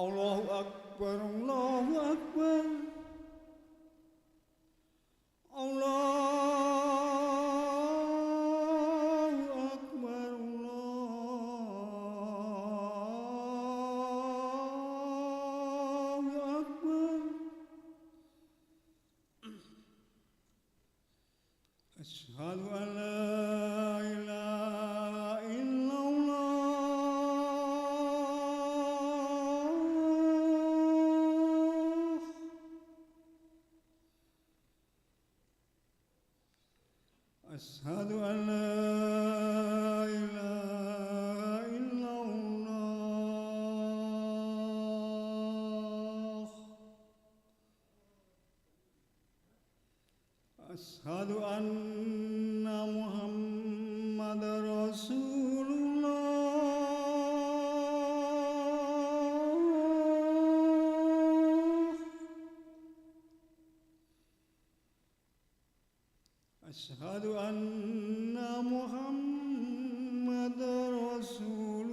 Allahu Akbar, Allahu Akbar, Allahu Akbar, Allahu Akbar. Asyhadu an la ilaha illallah. Asyhadu an la ilaha illallah. Asyhadu anna Muhammadar Rasulullah. Asyhadu anna Muhammadar Rasulullah.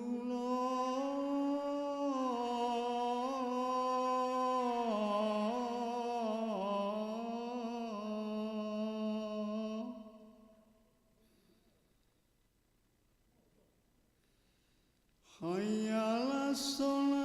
Hayya 'alas shalah.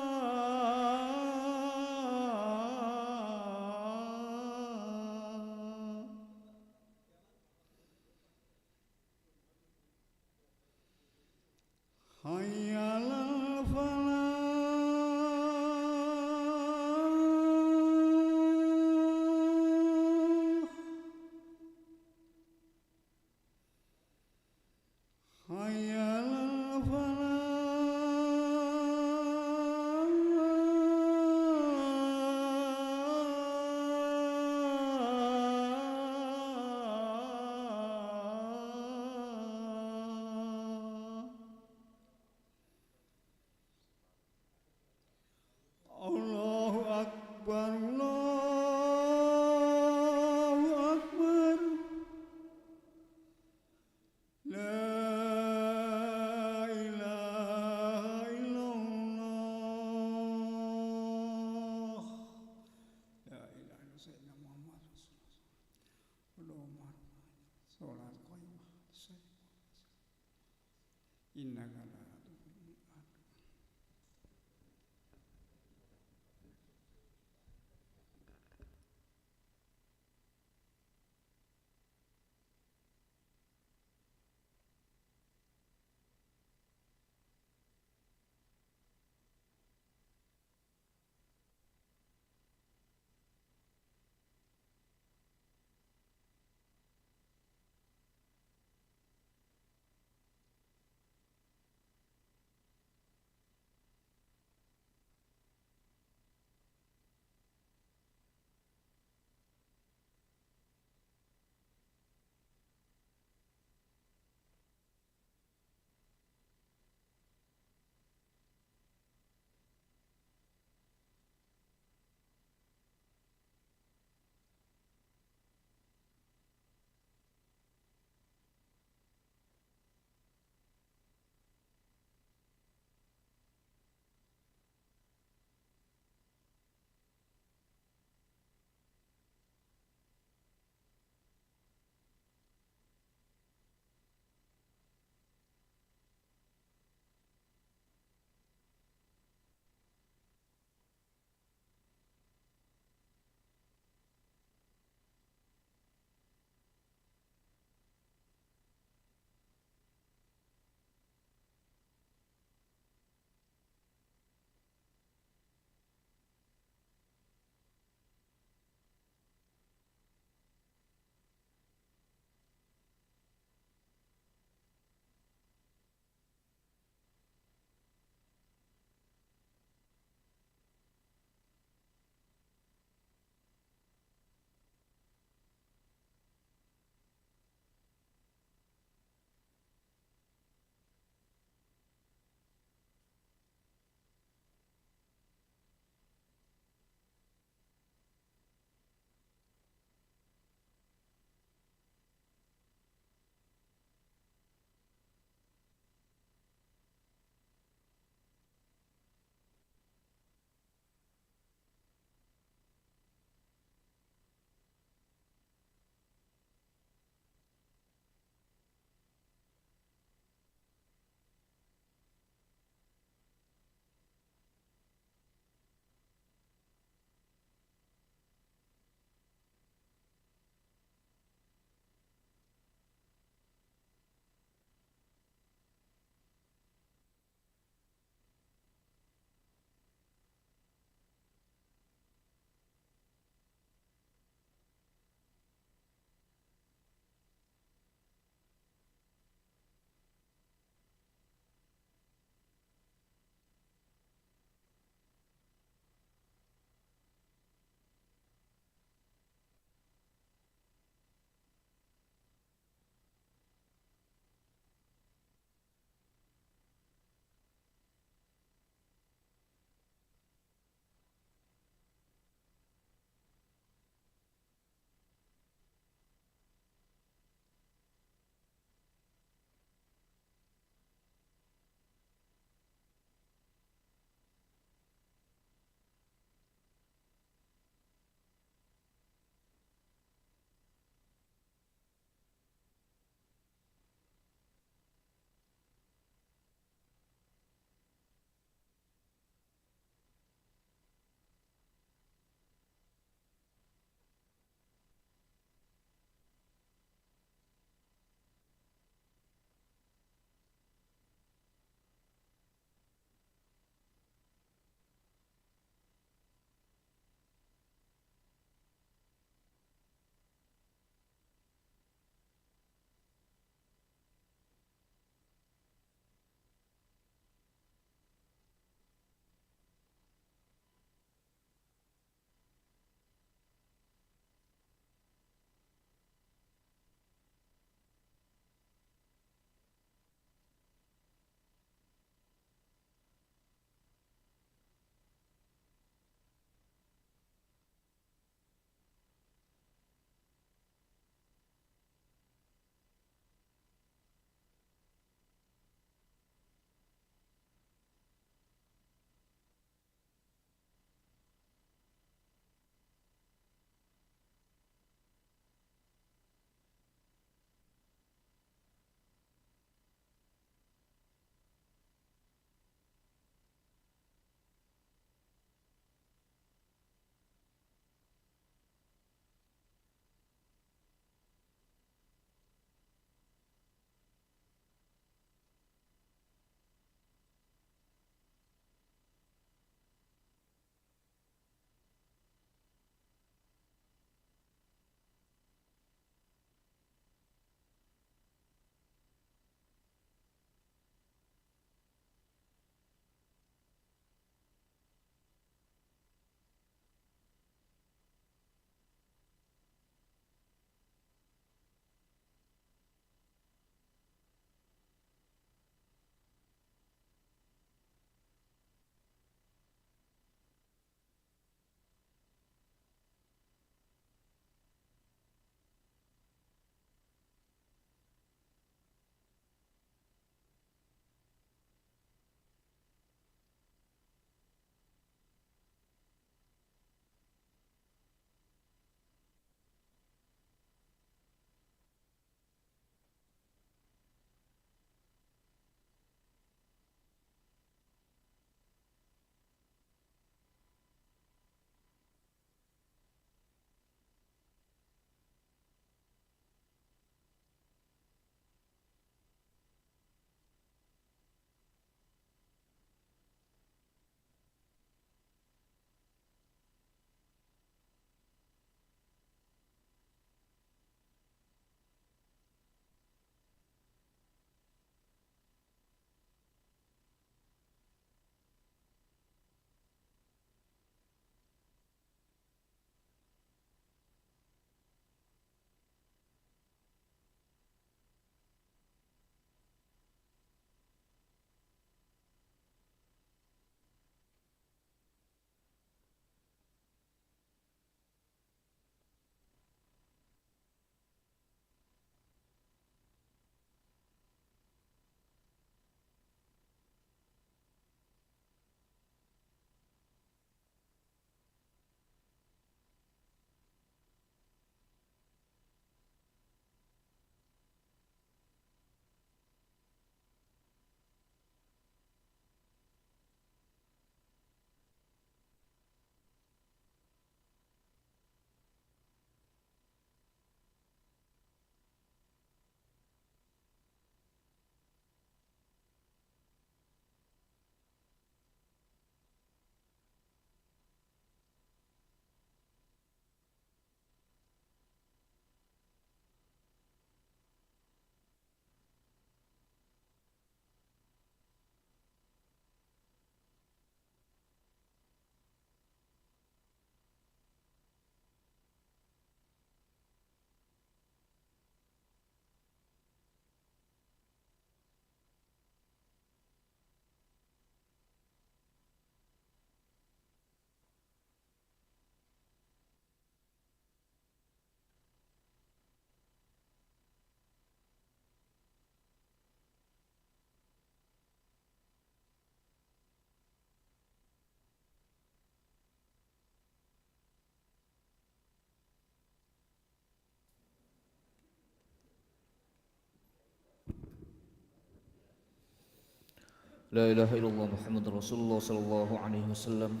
لا إله إلا الله محمد رسول الله صلى الله عليه وسلم.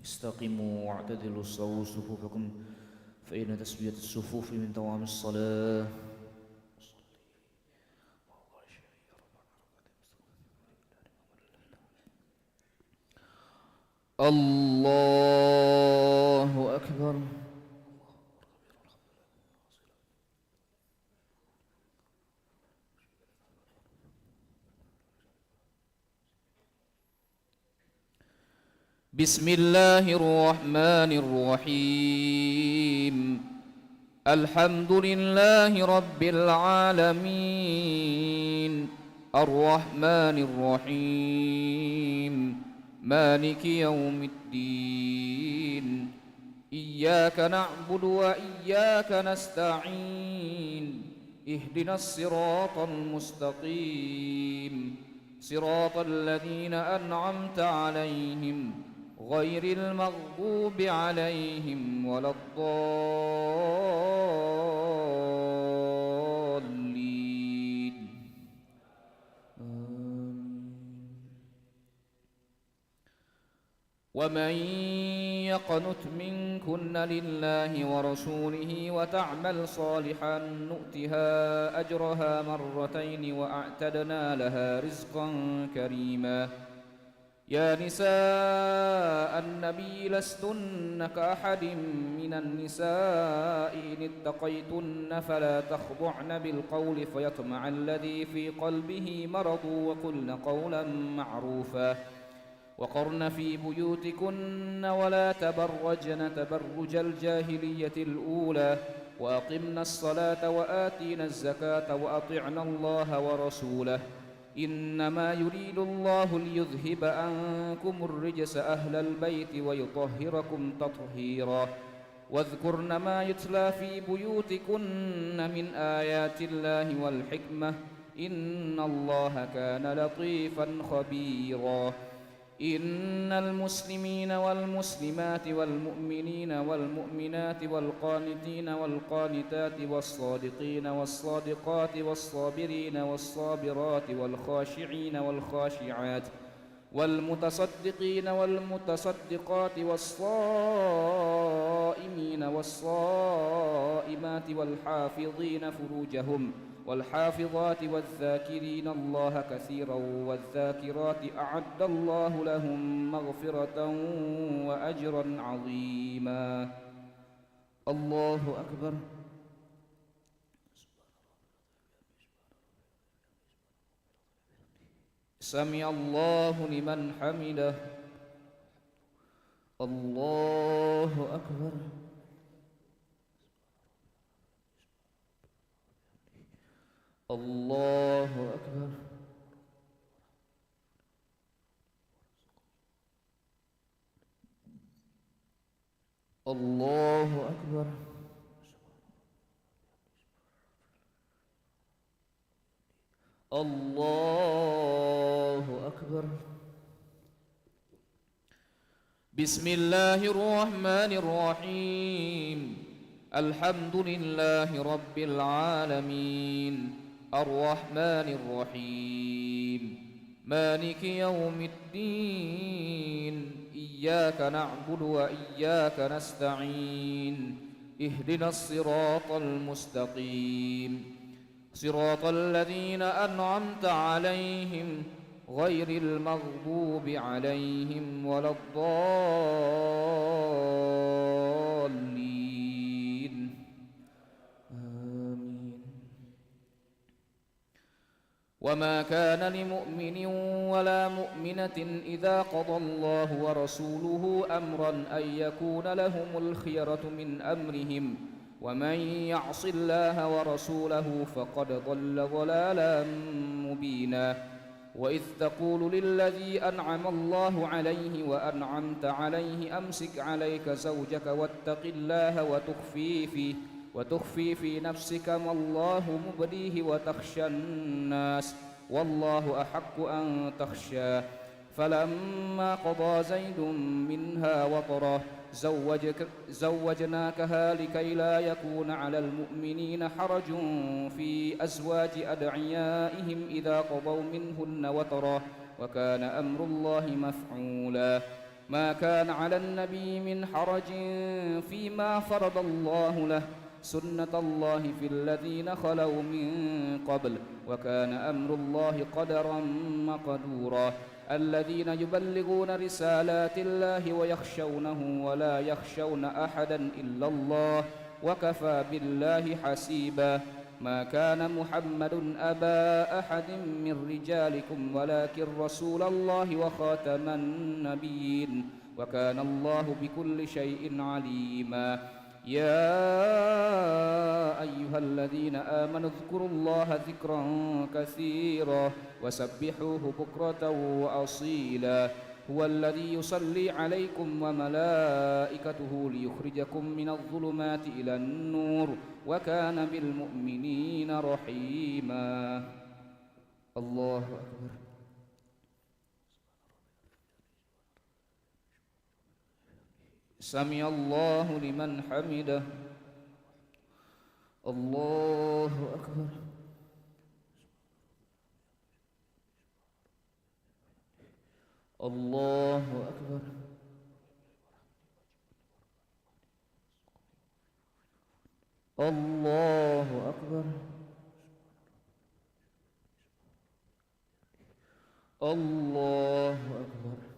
استقيموا واعتدلوا استووا صفوفكم فإن تسوية الصفوف من تمام الصلاة. الله أكبر. بسم الله الرحمن الرحيم. الحمد لله رب العالمين الرحمن الرحيم مالك يوم الدين إياك نعبد وإياك نستعين اهدنا الصراط المستقيم صراط الذين أنعمت عليهم غير المغضوب عليهم ولا الضالين ومن يقنت منكن لله ورسوله وتعمل صالحا نؤتها أجرها مرتين وأعتدنا لها رزقا كريما. يا نساء النبي لستن كأحد من النساء إن اتقيتن فلا تخضعن بالقول فيطمع الذي في قلبه مرض وقلن قولا معروفا وقرن في بيوتكن ولا تبرجن تبرج الجاهلية الأولى وأقمن الصلاة وآتينا الزكاة وأطعنا الله ورسوله إنما يريد الله ليذهب عنكم الرجس أهل البيت ويطهركم تطهيرا. واذكرن ما يتلى في بيوتكن من آيات الله والحكمة إن الله كان لطيفا خبيرا. إن المسلمين والمسلمات والمؤمنين والمؤمنات والقانتين والقانتات والصادقين والصادقات والصابرين والصابرات والخاشعين والخاشعات والمتصدقين والمتصدقات والصائمين والصائمات والحافظين فروجهم والحافظات والذاكرين الله كثيرا والذاكرات أعد الله لهم مغفرة وأجرا عظيما. الله أكبر. سمع الله لمن حمده. الله أكبر. الله أكبر. الله أكبر. الله أكبر. بسم الله الرحمن الرحيم. الحمد لله رب العالمين الرحمن الرحيم مالك يوم الدين إياك نعبد وإياك نستعين اهدنا الصراط المستقيم صراط الذين أنعمت عليهم غير المغضوب عليهم ولا الضالين آمين. وما كان لمؤمن ولا مؤمنة إذا قضى الله ورسوله أمرا أن يكون لهم الخيرة من أمرهم ومن يعص الله ورسوله فقد ضل ضلالا مبينا. وإذ تقول للذي أنعم الله عليه وأنعمت عليه أمسك عليك زوجك واتق الله وتخفي في نفسك ما الله مبديه وتخشى الناس والله أحق أن تخشاه. فلما قضى زيد منها وطرا زوجناكها لكي لا يكون على المؤمنين حرج في أزواج أدعيائهم إذا قضوا منهن وطرا وكان أمر الله مفعولا ما كان على النبي من حرج فيما فرض الله له سنة الله في الذين خلوا من قبل وكان أمر الله قدرا مقدورا الذين يبلغون رسالات الله ويخشونه ولا يخشون أحدا إلا الله وكفى بالله حسيبا ما كان محمد أبا أحد من رجالكم ولكن رسول الله وخاتم النبيين وكان الله بكل شيء عليما يا أيها الذين آمنوا اذكروا الله ذكرا كثيرا وسبحوه بكرة وأصيلا هو الذي يصلي عليكم وملائكته ليخرجكم من الظلمات إلى النور وكان بالمؤمنين رحيما الله أكبر سمع الله لمن حمده الله أكبر الله أكبر الله أكبر الله أكبر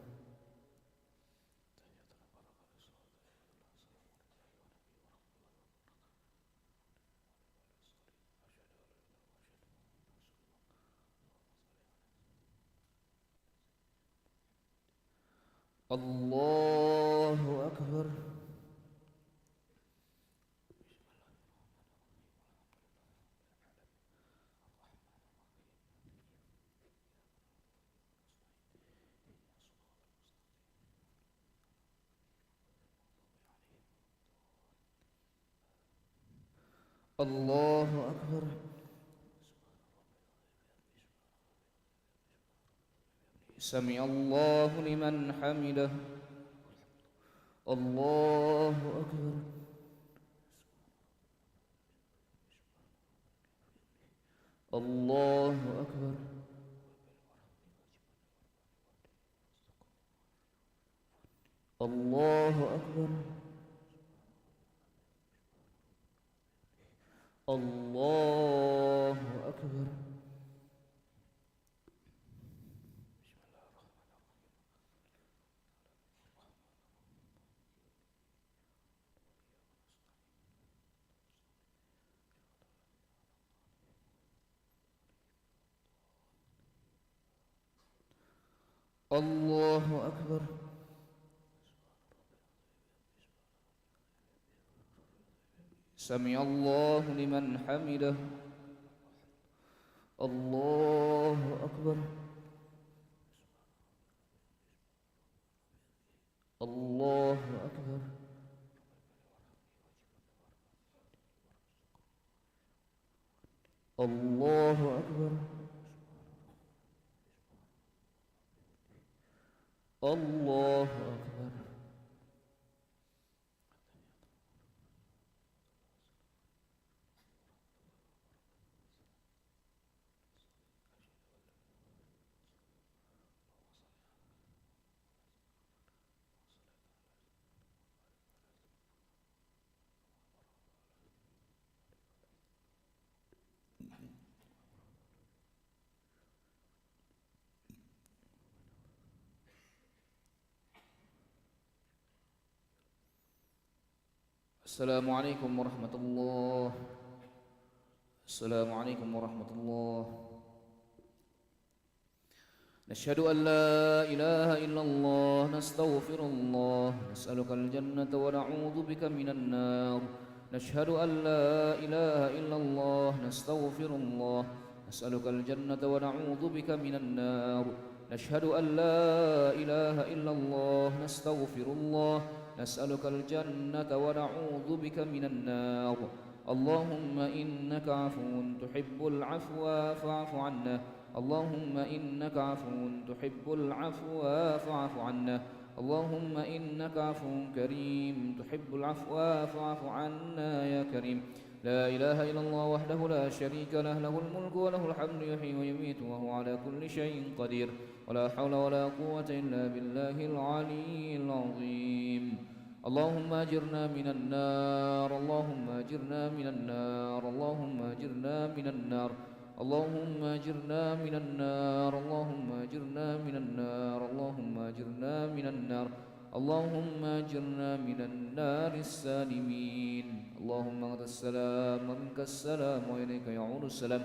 الله أكبر الله أكبر سمع الله لمن حمده الله أكبر الله أكبر الله أكبر الله أكبر الله أكبر سمع الله لمن حمده الله أكبر الله أكبر الله أكبر الله أكبر السلام عليكم ورحمة الله السلام عليكم ورحمة الله نشهد أن لا إله إلا الله نستغفر الله نسألك الجنة ونعوذ بك من النار نشهد أن لا إله إلا الله نستغفر الله نسألك الجنة ونعوذ بك من النار نشهد أن لا إله إلا الله نستغفر الله نسألك الجنة ونعوذ بك من النار اللهم إنك عفو تحب العفو فاعف عنا اللهم إنك عفو تحب العفو فاعف عنا اللهم إنك عفو كريم تحب العفو فاعف عنا يا كريم لا إله إلا الله وحده لا شريك له له الملك وله الحمد يحيي ويميت وهو على كل شيء قدير ولا حول ولا قوة إلا بالله العلي العظيم. اللهم أجرنا من النار، اللهم أجرنا من النار، اللهم أجرنا من النار، اللهم أجرنا من النار، اللهم أجرنا من النار، اللهم أجرنا من النار، اللهم أجرنا من النار السالمين. اللهم أنت السلام ومنك السلام وإليك يعود السلام.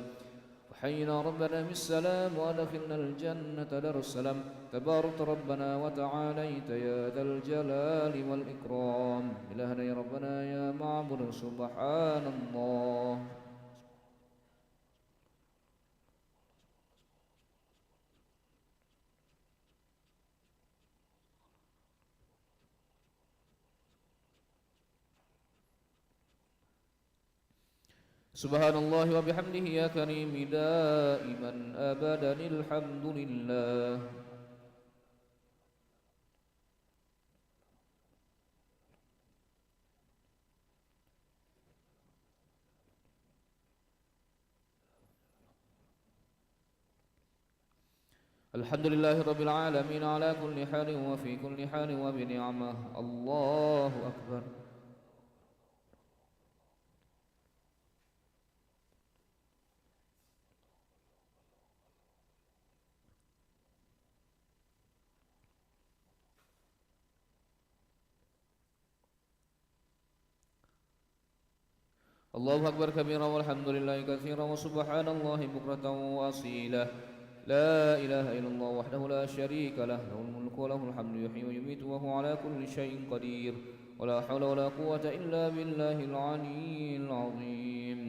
وحينا ربنا بالسلام وأدخلنا الجنة دار السلام. تبارك ربنا وتعاليت يا ذا الجلال والإكرام. إلهنا يا ربنا يا معبود سبحان الله. سبحان الله وبحمده يا كريم دائما أبدا الحمد لله. الحمد لله رب العالمين على كل حال وفي كل حال وبنعمه. الله أكبر. الله أكبر كبيرا والحمد لله كثيرا وسبحان الله بكرة وأصيلا. لا إله إلا الله وحده لا شريك له، له الملك وله الحمد يحيي ويميت وهو على كل شيء قدير. ولا حول ولا قوة إلا بالله العلي العظيم.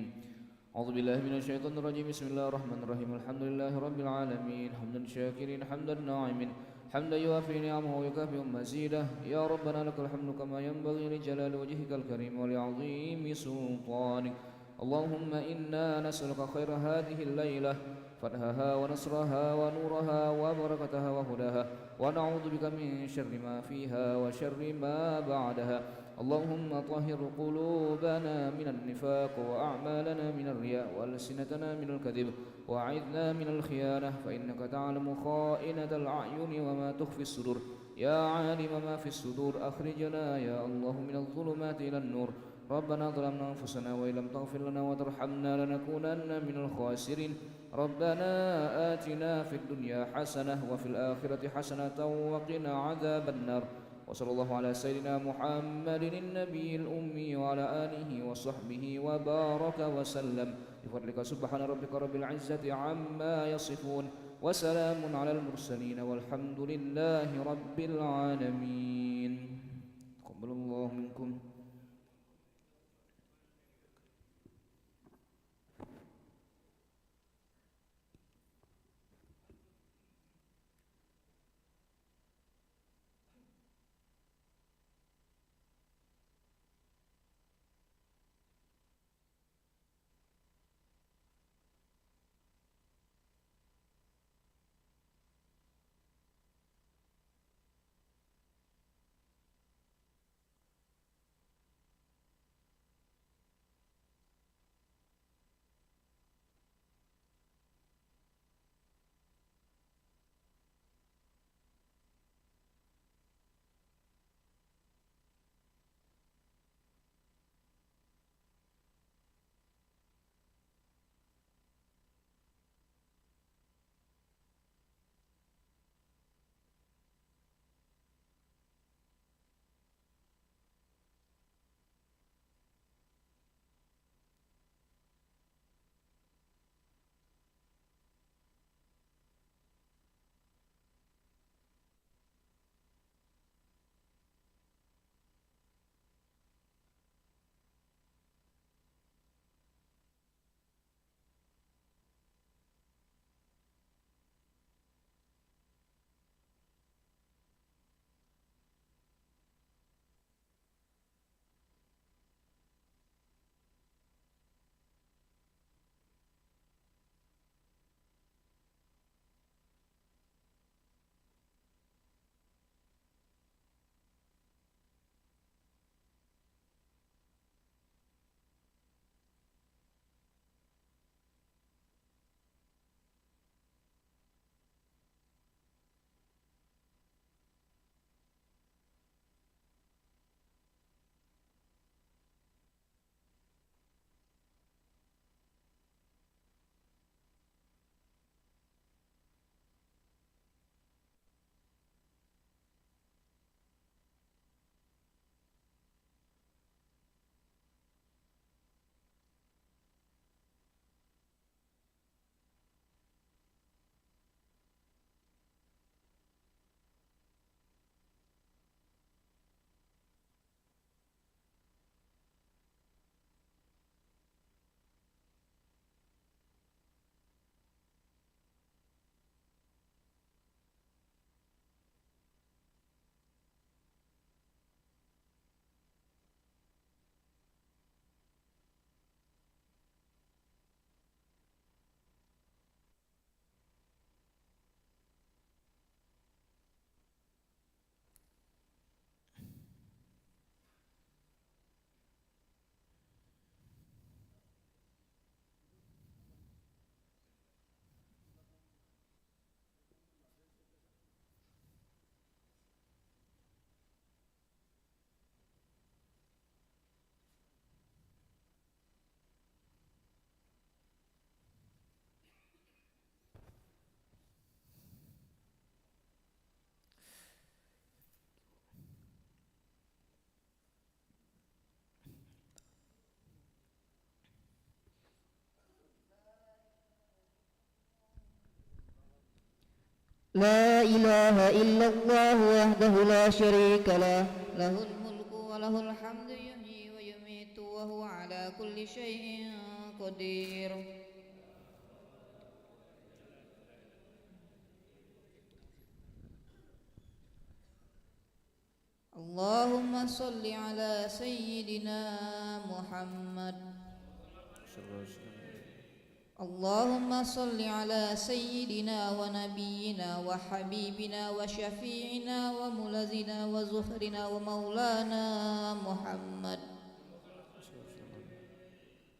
أعوذ بالله من الشيطان الرجيم. بسم الله الرحمن الرحيم. الحمد لله رب العالمين حمدا شاكرين حمدا ناعمين حمدا يوافي نعمه ويكافئ مزيده. يا ربنا لك الحمد كما ينبغي لجلال وجهك الكريم ولعظيم سلطانك. اللهم إنا نسألك خير هذه الليلة، فتحها ونصرها ونورها وبركتها وهداها، ونعوذ بك من شر ما فيها وشر ما بعدها. اللهم طهر قلوبنا من النفاق وأعمالنا من الرياء وألسنتنا من الكذب وأعذنا من الخيانة، فإنك تعلم خائنة الأعين وما تخفي الصدور. يا عالم ما في الصدور أخرجنا يا الله من الظلمات إلى النور. ربنا ظلمنا أنفسنا وإن لم تغفر لنا وترحمنا لنكونن من الخاسرين. ربنا آتنا في الدنيا حسنة وفي الآخرة حسنة وقنا عذاب النار. وصلى الله على سيدنا محمد النبي الأمي وعلى آله وصحبه وبارك وسلم. بفضلك سبحان ربك رب العزة عما يصفون، وسلام على المرسلين والحمد لله رب العالمين. تقبل الله منكم. لا إله إلا الله وحده لا شريك له له الملك وله الحمد يحيي ويميت وهو على كل شيء قدير اللهم صل على سيدنا محمد اللهم صل على سيدنا ونبينا وحبيبنا وشفيعنا وملذنا وزهرنا ومولانا محمد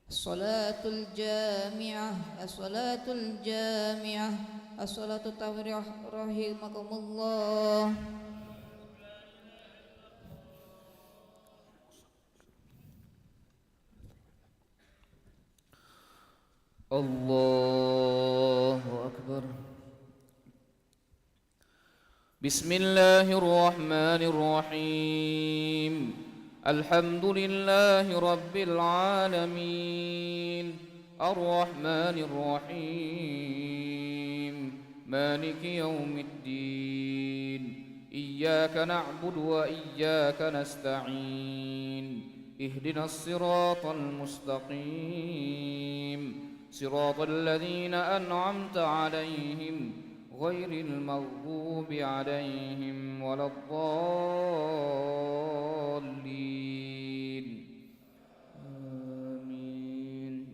الصلاة الجامعة الصلاة الجامعة الصلاة التفرح رحمكم الله الله أكبر. بسم الله الرحمن الرحيم. الحمد لله رب العالمين الرحمن الرحيم مالك يوم الدين إياك نعبد وإياك نستعين اهدنا الصراط المستقيم صراط الذين أنعمت عليهم غير المغضوب عليهم ولا الضالين آمين.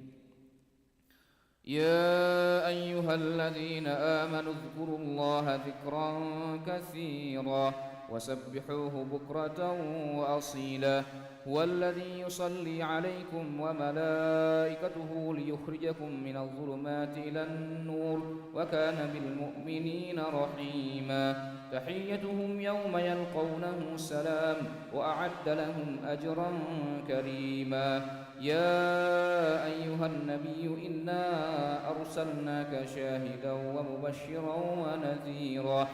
يا أيها الذين آمنوا اذكروا الله ذكرا كثيرا وسبحوه بكرة وأصيلا هو الذي يصلي عليكم وملائكته ليخرجكم من الظلمات إلى النور وكان بالمؤمنين رحيما تحيتهم يوم يلقونه سلام وأعد لهم أجرا كريما يا أيها النبي إنا أرسلناك شاهدا ومبشرا ونذيرا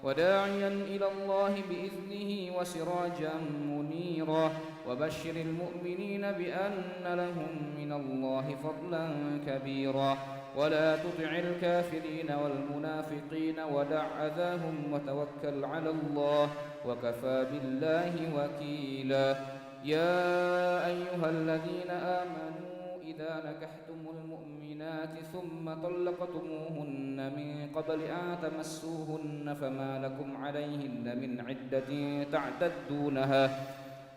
وداعيا إلى الله بإذنه وسراجا منيرا وبشر المؤمنين بأن لهم من الله فضلا كبيرا ولا تطع الكافرين والمنافقين ودع أذاهم وتوكل على الله وكفى بالله وكيلا يا أيها الذين آمنوا إذا نكحتم المؤمنات ثم طلقتموهن من قبل أن تمسوهن فما لكم عليهن من عدة تعتدونها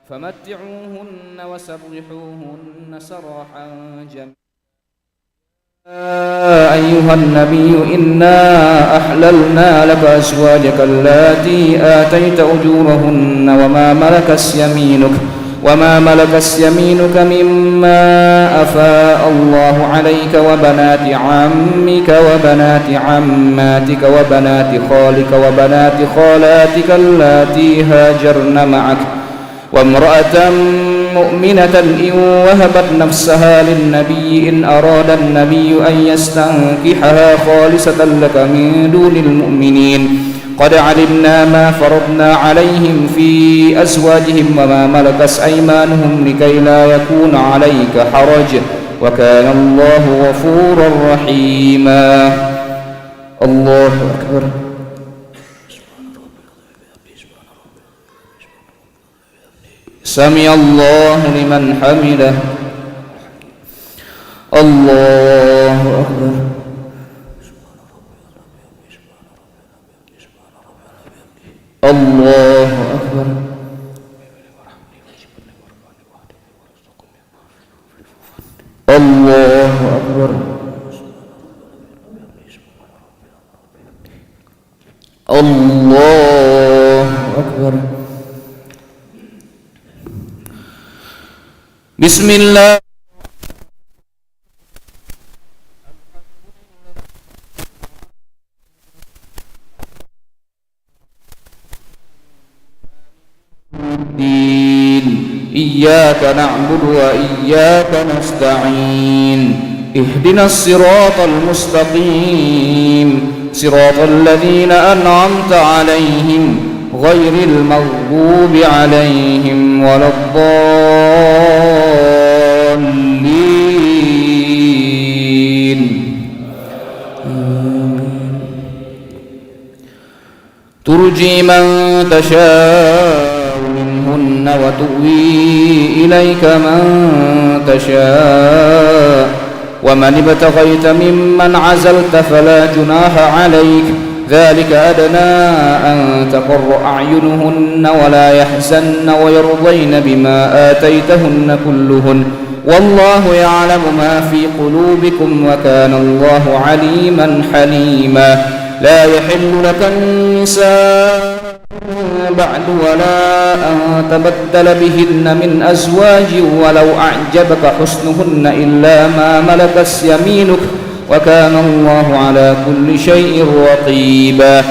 فمتعوهن وسرحوهن سراحا جميلا يا أيها النبي إنا أحللنا لك أزواجك اللاتي آتيت أجورهن وما ملكت يمينك مما أفاء الله عليك وبنات عمك وبنات عماتك وبنات خالك وبنات خالاتك اللاتي هاجرن معك وامرأة مؤمنة إن وهبت نفسها للنبي إن أراد النبي أن يستنكحها خالصة لك من دون المؤمنين قد علمنا ما فرضنا عليهم في أزواجهم وما ملكت أيمانهم لكي لا يكون عليك حرج وكان الله غفورا رحيما الله أكبر سمع الله لمن حمده الله أكبر الله أكبر الله أكبر الله أكبر بسم الله إياك نعبد وإياك نستعين اهدنا الصراط المستقيم صراط الذين أنعمت عليهم غير المغضوب عليهم ولا الضالين ترجي من تشاء منهن وتؤوي إليك من تشاء ومن ابتغيت ممن عزلت فلا جناح عليك ذلك أدنى أن تقر أعينهن ولا يحزن ويرضين بما آتيتهن كلهن والله يعلم ما في قلوبكم وكان الله عليما حليما لا يحل لك النساء بعد ولا أن تبدل بهن من أزواج ولو أعجبك حسنهن إلا ما ملكت يمينك وكان الله على كل شيء رقيبا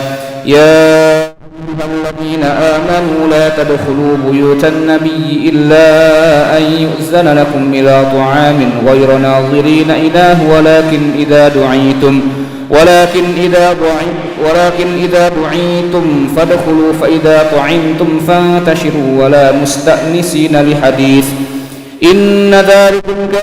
يا أيها الذين آمنوا لا تدخلوا بيوت النبي إلا أن يؤذن لكم إلى طعام غير ناظرين إناه ولكن إذا دعيتم فادخلوا فإذا طعمتم فانتشروا ولا مستأنسين لحديث إن ذلكم كان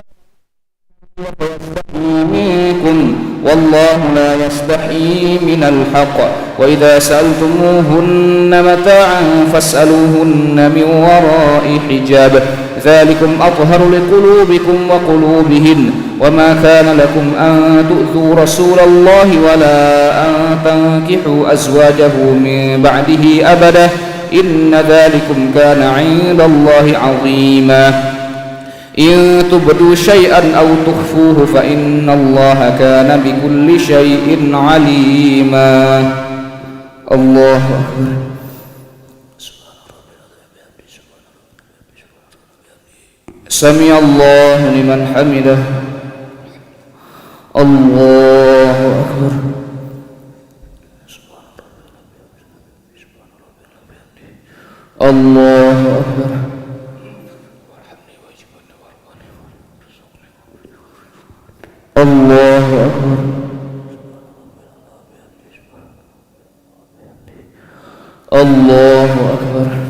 يستحيي منكم والله لا يستحيي من الحق وإذا سألتموهن متاعا فاسألوهن من وراء حجاب ذلكم أطهر لقلوبكم وقلوبهن وما كان لكم أن تؤذوا رسول الله ولا أن تنكحوا أزواجه من بعده أبدا إن ذلكم كان عند الله عظيما إن تبدوا شيئا أو تخفوه فإن الله كان بكل شيء عليما الله أكبر سمع الله لمن حمده الله أكبر الله أكبر الله أكبر الله أكبر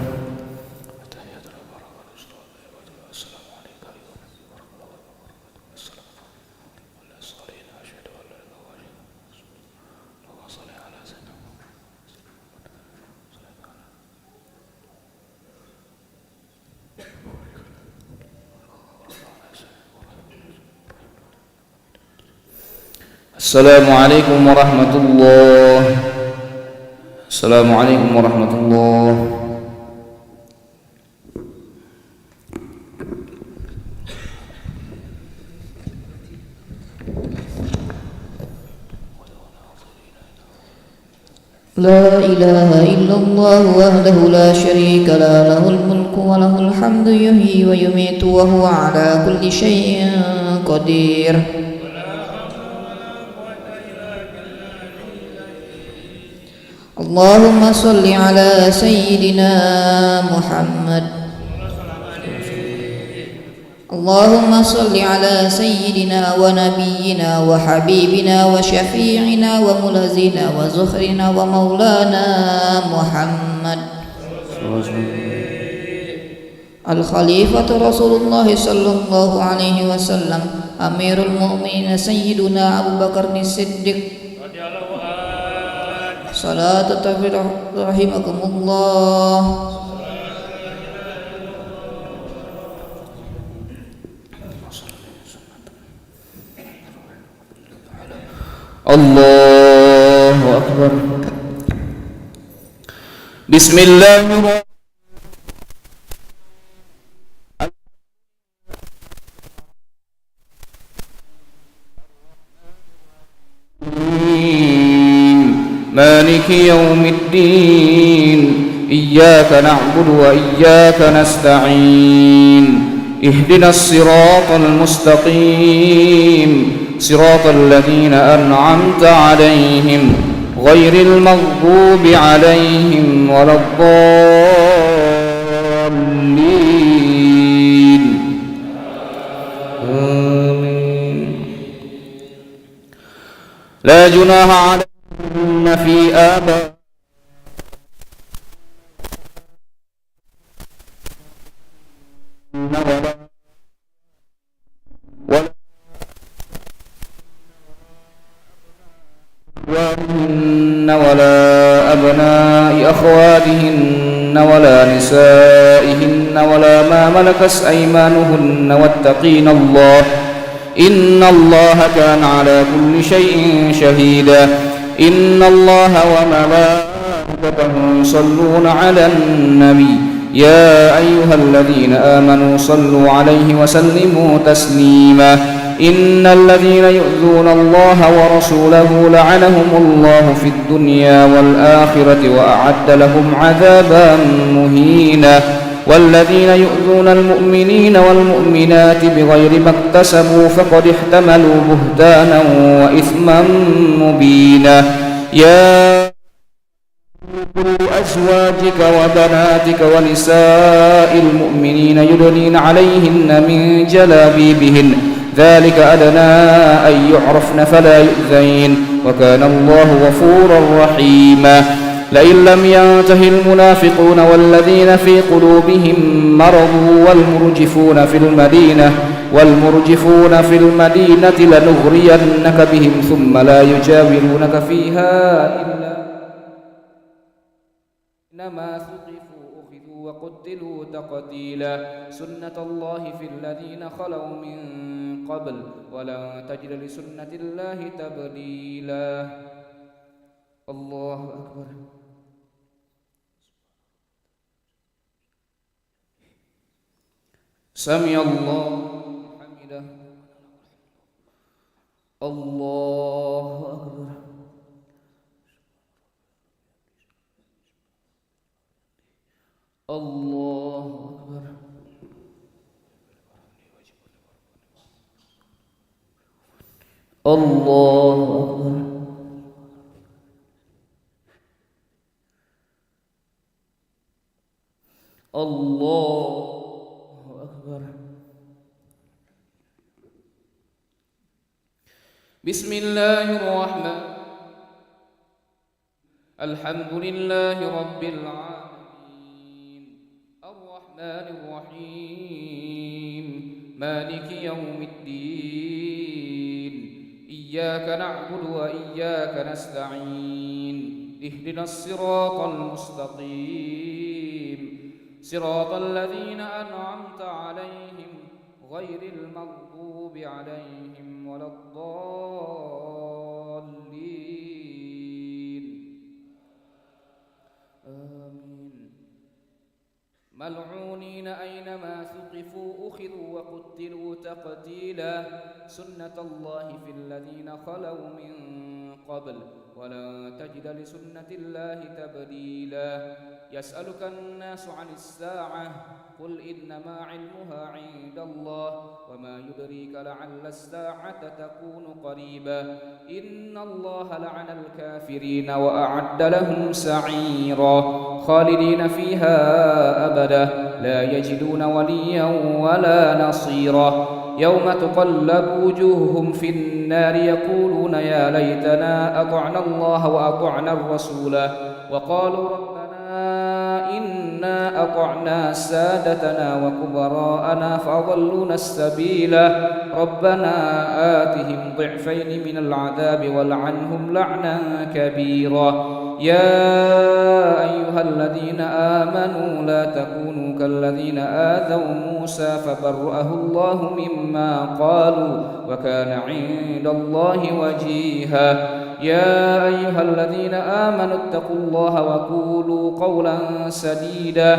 السلام عليكم ورحمة الله السلام عليكم ورحمة الله لا إله إلا الله وحده لا شريك له الملك وله الحمد يحيي ويميت وهو على كل شيء قدير اللهم صل على سيدنا محمد اللهم صل على سيدنا ونبينا وحبيبنا وشفيعنا وملازنا وزخرنا ومولانا محمد الخليفة رسول الله صلى الله عليه وسلم أمير المؤمنين سيدنا أبو بكر الصديق صلاة رحمكم الله الله أكبر بسم الله الرحمن مالك يوم الدين إياك نعبد وإياك نستعين اهدنا الصراط المستقيم صراط الذين أنعمت عليهم غير المغضوب عليهم ولا الضالين آمين لا جناح عليكم في آبائكم ولا أبناء أخواتهن ولا نسائهن ولا ما ملكت أيمانهن واتقين الله إن الله كان على كل شيء شهيدا إن الله وملائكته يصلون على النبي يا أيها الذين آمنوا صلوا عليه وسلموا تسليما إن الذين يؤذون الله ورسوله لعنهم الله في الدنيا والآخرة وأعد لهم عذابا مهينا والذين يؤذون المؤمنين والمؤمنات بغير ما اكتسبوا فقد احتملوا بهتانا وإثما مبينا يا أزواجك وبناتك ونساء المؤمنين يدنين عليهن من جلابيبهن ذلك أدنى أن يعرفن فلا يؤذين وكان الله غفورا رحيما لئن لم ينته المنافقون والذين في قلوبهم مرض والمرجفون في المدينة لنغرينك بهم ثم لا يجاورونك فيها إلا إنما ثقفوا أخذوا وقتلوا تقتيلا سنة الله في الذين خلوا من قبل ولن تجد لسنة الله تبديلا الله أكبر سمع الله حمده الله أكبر الله أكبر الله أكبر الله أكبر بسم الله الرحمن الحمد لله رب العالمين الرحمن الرحيم مالك يوم الدين إياك نعبد وإياك نستعين اهدنا الصراط المستقيم صراط الذين أنعمت عليهم غير المغضوب عليهم ولا الضالين آمين ملعونين أينما ثقفوا أخذوا وقتلوا تقتيلا سنة الله في الذين خلوا من قبل ولن تجد لسنة الله تبديلا يسألك الناس عن الساعة قل إنما علمها عند الله وما يدريك لعل الساعة تكون قريبا إن الله لعن الكافرين وأعد لهم سعيرا خالدين فيها أبدا لا يجدون وليا ولا نصيرا يوم تقلب وجوههم في النار يقولون يا ليتنا أطعنا الله وأطعنا الرسول وقالوا ربنا إنا أطعنا سادتنا وكبراءنا فأضلونا السبيلا ربنا آتهم ضعفين من العذاب والعنهم لعنا كبيرا يا أيها الذين آمنوا لا تكونوا كالذين آذوا موسى فبرأه الله مما قالوا وكان عند الله وجيها يا أيها الذين آمنوا اتقوا الله وقولوا قولا سديدا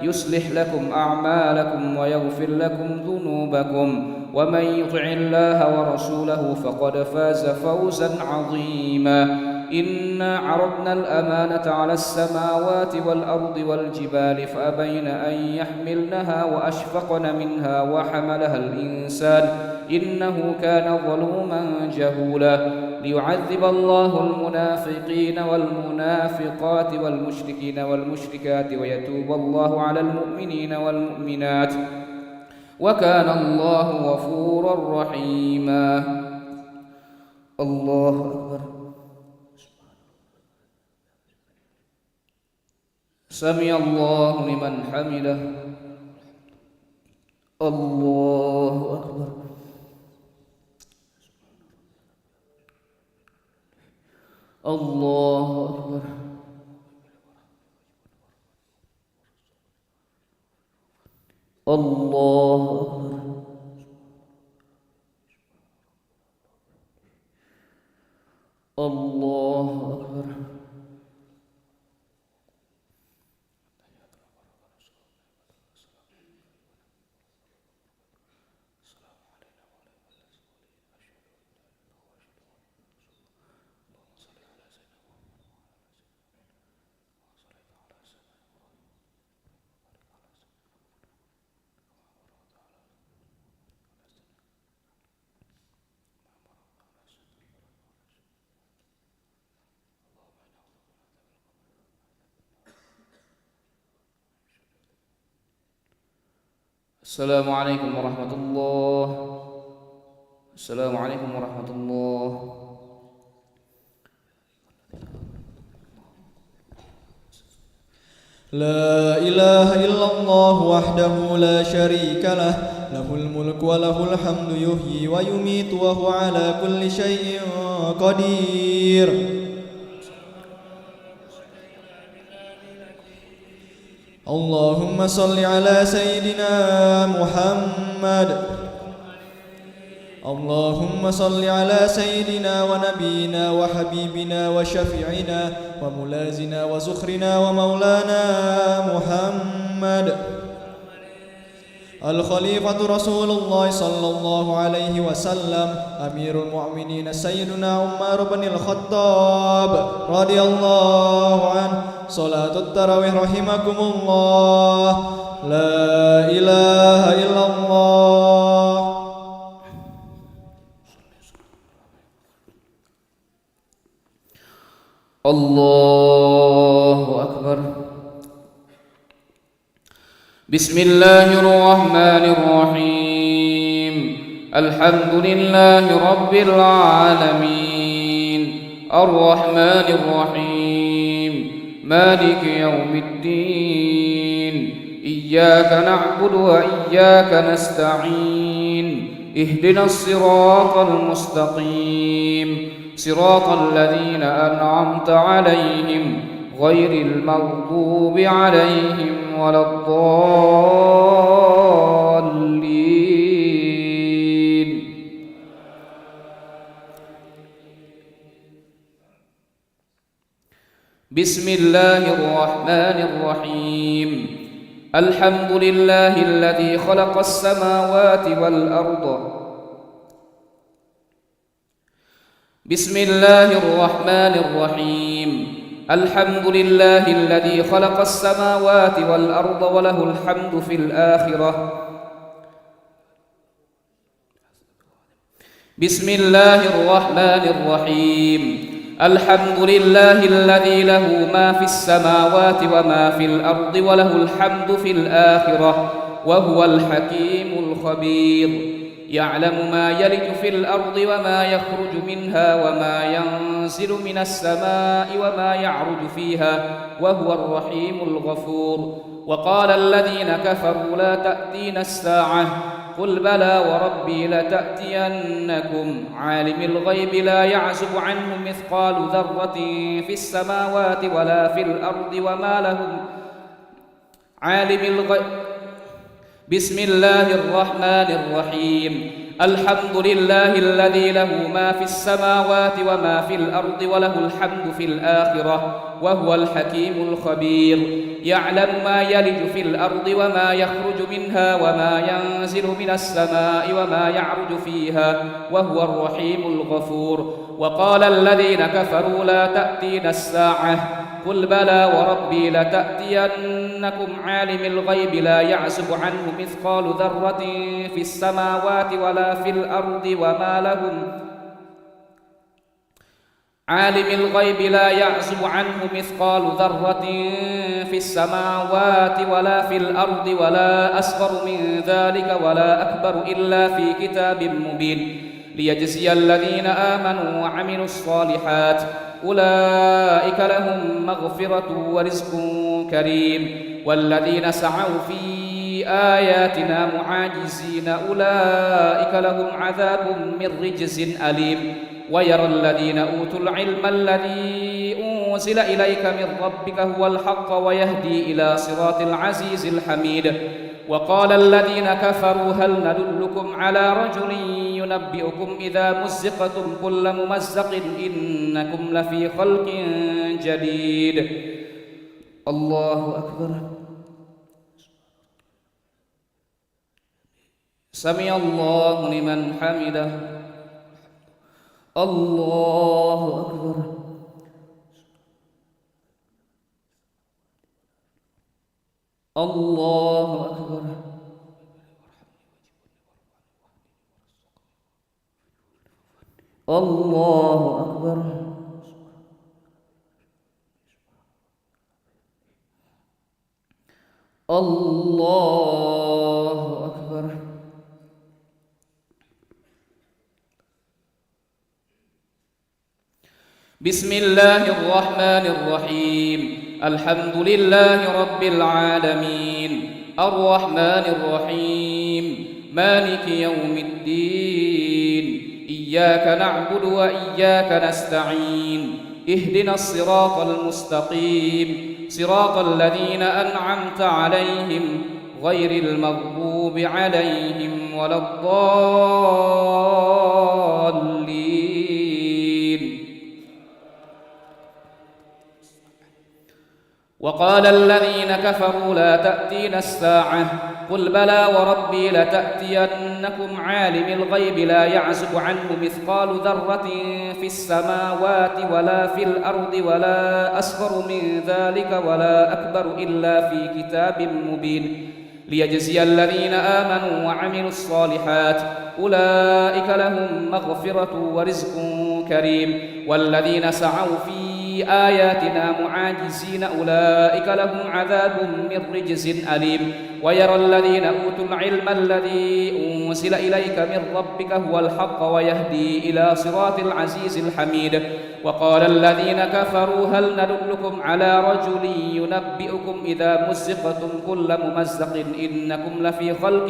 يصلح لكم أعمالكم ويغفر لكم ذنوبكم ومن يطع الله ورسوله فقد فاز فوزا عظيما إنا عرضنا الأمانة على السماوات والأرض والجبال فأبين أن يحملنها وأشفقن منها وحملها الإنسان إنه كان ظلوما جهولا ليعذب الله المنافقين والمنافقات والمشركين والمشركات ويتوب الله على المؤمنين والمؤمنات وكان الله غفورا رحيما الله أكبر سمع الله لمن حمده الله أكبر الله أكبر الله أكبر. الله أكبر. السلام عليكم ورحمة الله. السلام عليكم ورحمة الله. لا إله إلا الله وحده لا شريك له، له الملك وله الحمد يحيي ويميت وهو على كل شيء قدير. اللهم صل على سيدنا محمد. اللهم صل على سيدنا ونبينا وحبيبنا وشفيعنا وملازنا وزخرنا ومولانا محمد الخليفة رسول الله صلى الله عليه وسلم، أمير المؤمنين سيدنا عمر بن الخطاب رضي الله عنه. صلاة التراويح رحمكم الله. لا إله إلا الله. الله أكبر. بسم الله الرحمن الرحيم. الحمد لله رب العالمين، الرحمن الرحيم، مالك يوم الدين. إياك نعبد وإياك نستعين. اهدنا الصراط المستقيم، صراط الذين أنعمت عليهم غير المغضوب عليهم ولا الضالين. بسم الله الرحمن الرحيم. الحمد لله الذي خلق السماوات والأرض. بسم الله الرحمن الرحيم. الحمد لله الذي خلق السماوات والأرض وله الحمد في الآخرة. بسم الله الرحمن الرحيم. الحمد لله الذي له ما في السماوات وما في الأرض وله الحمد في الآخرة وهو الحكيم الخبير. يعلم ما يلج في الأرض وما يخرج منها وما ينزل من السماء وما يعرج فيها وهو الرحيم الغفور. وقال الذين كفروا لا تأتينا الساعة قل بلى وربي لتأتينكم عالم الغيب لا يعزب عنه مثقال ذرة في السماوات ولا في الأرض وما لهم عالم الغيب. بسم الله الرحمن الرحيم. الحمد لله الذي له ما في السماوات وما في الأرض وله الحمد في الآخرة وهو الحكيم الخبير. يعلم ما يلج في الأرض وما يخرج منها وما ينزل من السماء وما يعرج فيها وهو الرحيم الغفور. وقال الذين كفروا لا تأتينا الساعة قل بلى وربي لتأتينكم عالم الغيب لا يعزب عنه مثقال ذرة في السماوات ولا في الأرض وما لهم عالم الغيب لا يعزب عنه مثقال ذرة في السماوات ولا في الأرض ولا أصغر من ذلك ولا أكبر إلا في كتاب مبين ليجزي الذين آمنوا وعملوا الصالحات أولئك لهم مغفرة ورزق كريم. والذين سعوا في آياتنا معاجزين أولئك لهم عذاب من رجز أليم. ويرى الذين أوتوا العلم الذي أنزل إليك من ربك هو الحق ويهدي إلى صراط العزيز الحميد. وقال الذين كفروا هل ندلكم على رجل ينبئكم إذا مزقتم كل ممزق إنكم لفي خلق جديد. الله أكبر. سمع الله لمن حمده. الله أكبر. الله أكبر. الله أكبر. الله أكبر. بسم الله الرحمن الرحيم. الحمد لله رب العالمين الرحمن الرحيم مالك يوم الدين إياك نعبد وإياك نستعين اهدنا الصراط المستقيم صراط الذين أنعمت عليهم غير المغضوب عليهم ولا الضالين. وقال الذين كفروا لا تأتينا الساعة قل بلى وربي لتأتينكم عالم الغيب لا يعزب عنه مثقال ذرة في السماوات ولا في الأرض ولا أصغر من ذلك ولا أكبر إلا في كتاب مبين ليجزي الذين آمنوا وعملوا الصالحات أولئك لهم مغفرة ورزق كريم والذين سعوا في آياتنا معاجزين أولئك لهم عذاب من رجز أليم ويرى الذين أوتوا العلم الذي أنزل إليك من ربك هو الحق ويهدي إلى صراط العزيز الحميد. وقال الذين كفروا هل ندلكم على رجل ينبئكم إذا مزقتم كل ممزق إنكم لفي خلق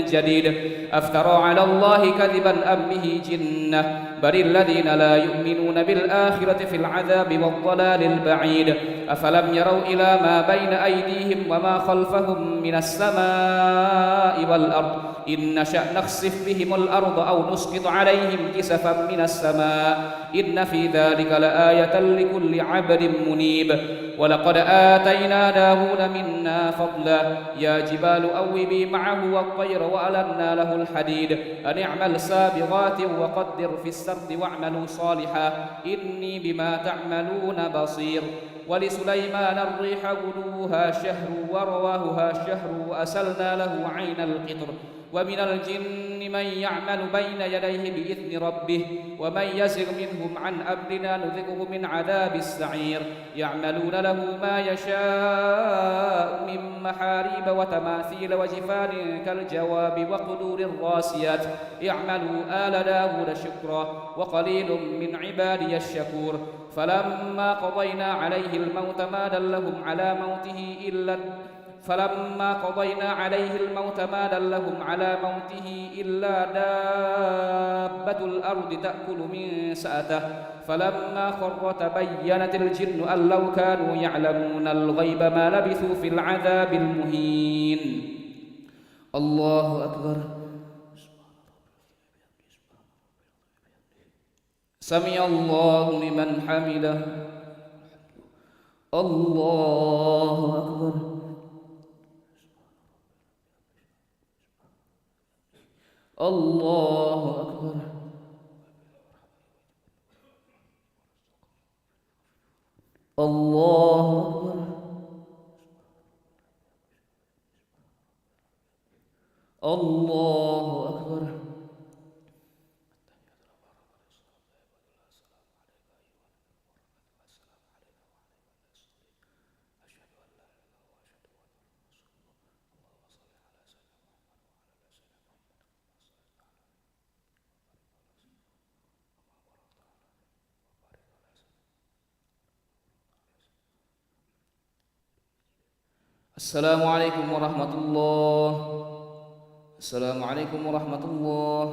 جديد أفترى على الله كذبا أم به جنة بل الذين لا يؤمنون بالآخرة في العذاب والضلال البعيد. أفلم يروا إلى ما بين أيديهم وما خلفهم من السماء والأرض إن نشأ نخسف بهم الأرض أو نسقط عليهم كسفا من السماء إن في ذلك لآية لكل عبد منيب. ولقد آتينا داود منا فضلا يا جبال أوبي معه والطير وألنا له الحديد أن اعمل سابغات وقدر في السرد واعملوا صالحا إني بما تعملون بصير. ولسليمان الريح غدوها شهر ورواهها شهر وأسلنا له عين القطر ومن الجن من يعمل بين يديه بإذن ربه ومن يزغ منهم عن أمرنا نذقه من عذاب السعير. يعملون له ما يشاء من محاريب وتماثيل وجفان كالجواب وقدور الراسيات اعملوا آل داود شكرا وقليل من عبادي الشكور. فلما قضينا عليه الموت ما دلهم على موته إلا دابة الأرض تأكل من سأته فلما خر تبينت الجن أن لو كانوا يعلمون الغيب ما لبثوا في العذاب المهين. الله أكبر. سمع الله لمن حمده. الله أكبر. الله أكبر. الله أكبر. الله أكبر. السلام عليكم ورحمة الله. السلام عليكم ورحمة الله.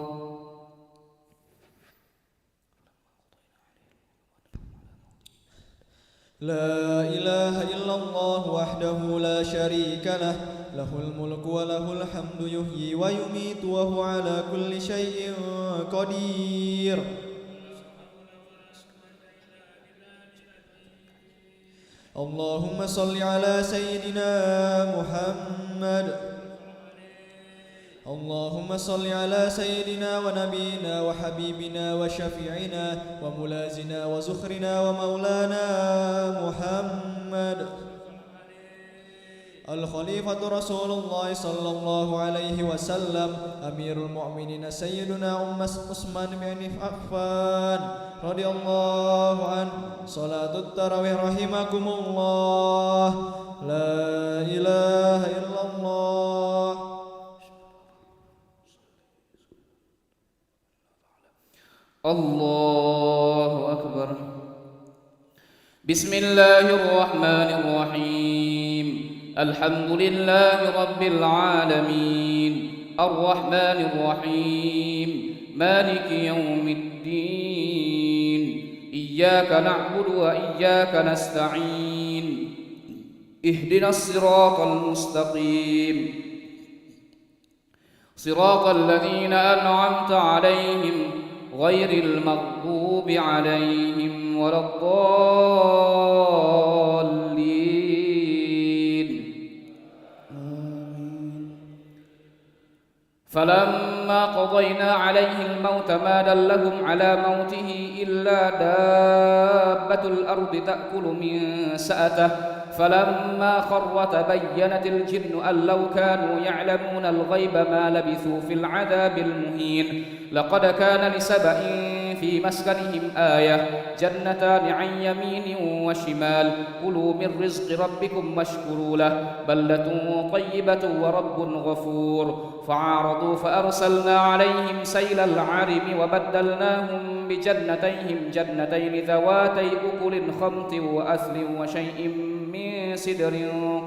لا إله إلا الله وحده لا شريك له له الملك وله الحمد يحيي ويميت وهو على كل شيء قدير اللهم صل على سيدنا محمد اللهم صل على سيدنا ونبينا وحبيبنا وشفيعنا وملازنا وزخرنا ومولانا محمد الخليفة رسول الله صلى الله عليه وسلم أمير المؤمنين سيدنا عثمان بن عفان رضي الله عنه صلاة التراويح رحمكم الله لا إله إلا الله الله أكبر. بسم الله الرحمن الرحيم. الحمد لله رب العالمين الرحمن الرحيم مالك يوم الدين إياك نعبد وإياك نستعين اهدنا الصراط المستقيم صراط الذين أنعمت عليهم غير المغضوب عليهم ولا الضالين. فلما قضينا عليه الموت ما دلهم على موته إلا دابة الأرض تأكل من سأته فلما خر تبينت الجن أن لو كانوا يعلمون الغيب ما لبثوا في العذاب المهين. لقد كان لسبأ في مسكنهم آية جنتان عن يمين وشمال كلوا من رزق ربكم واشكروا له بلدة طيبة ورب غفور. فعارضوا فأرسلنا عليهم سيل العرم وبدلناهم بجنتيهم جنتين ذواتي أكل خمط وأثل وشيء من سدر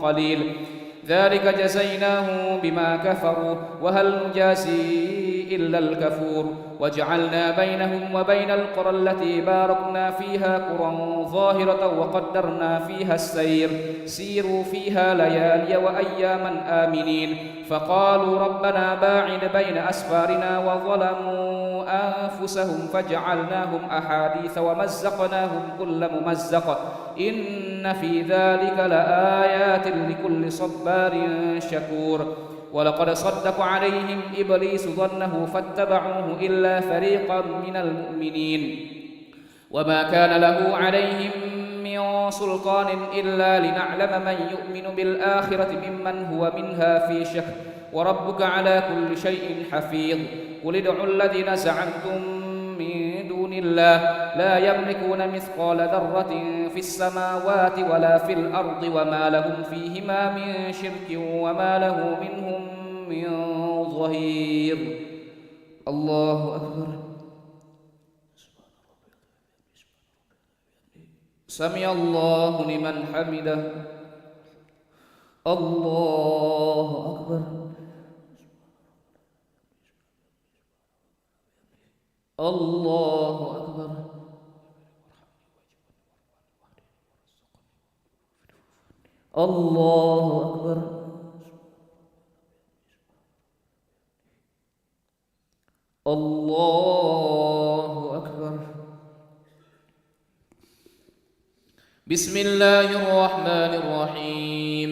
قليل ذلك جزيناهم بما كفروا وهل نجازي إلا الكفور. وجعلنا بينهم وبين القرى التي باركنا فيها قرى ظاهرة وقدرنا فيها السير سيروا فيها ليالي وأياما آمنين. فقالوا ربنا باعد بين أسفارنا وظلموا أنفسهم فجعلناهم أحاديث ومزقناهم كل ممزق إن في ذلك لآيات لكل صبار شكور. ولقد صدق عليهم إبليس ظنه فاتبعوه إلا فريقا من المؤمنين وما كان له عليهم من سلطان إلا لنعلم من يؤمن بالآخرة ممن هو منها في شك وربك على كل شيء حفيظ. قل ادعوا الذين زعمتم من دون الله لا يملكون مثقال ذرة في السماوات ولا في الأرض وما لهم فيهما من شرك وما له منهم من ظهير. الله أكبر. سمع الله لمن حمده. الله أكبر. الله أكبر. الله أكبر. الله أكبر. بسم الله الرحمن الرحيم.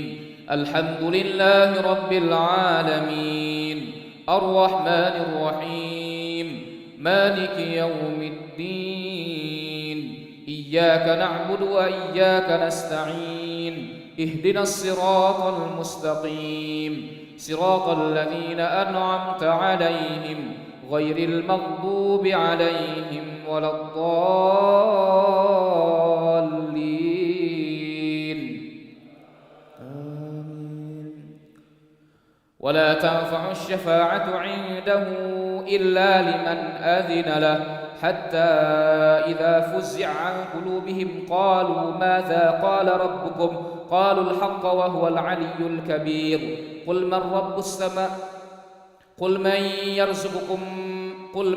الحمد لله رب العالمين الرحمن الرحيم مالك يوم الدين إياك نعبد وإياك نستعين اهدنا الصراط المستقيم صراط الذين أنعمت عليهم غير المغضوب عليهم ولا الضالين. ولا تنفع الشفاعة عنده إلا لمن أذن له حتى إذا فزع عن قلوبهم قالوا ماذا قال ربكم قالوا الحق وهو العلي الكبير. قل من رب السماء قل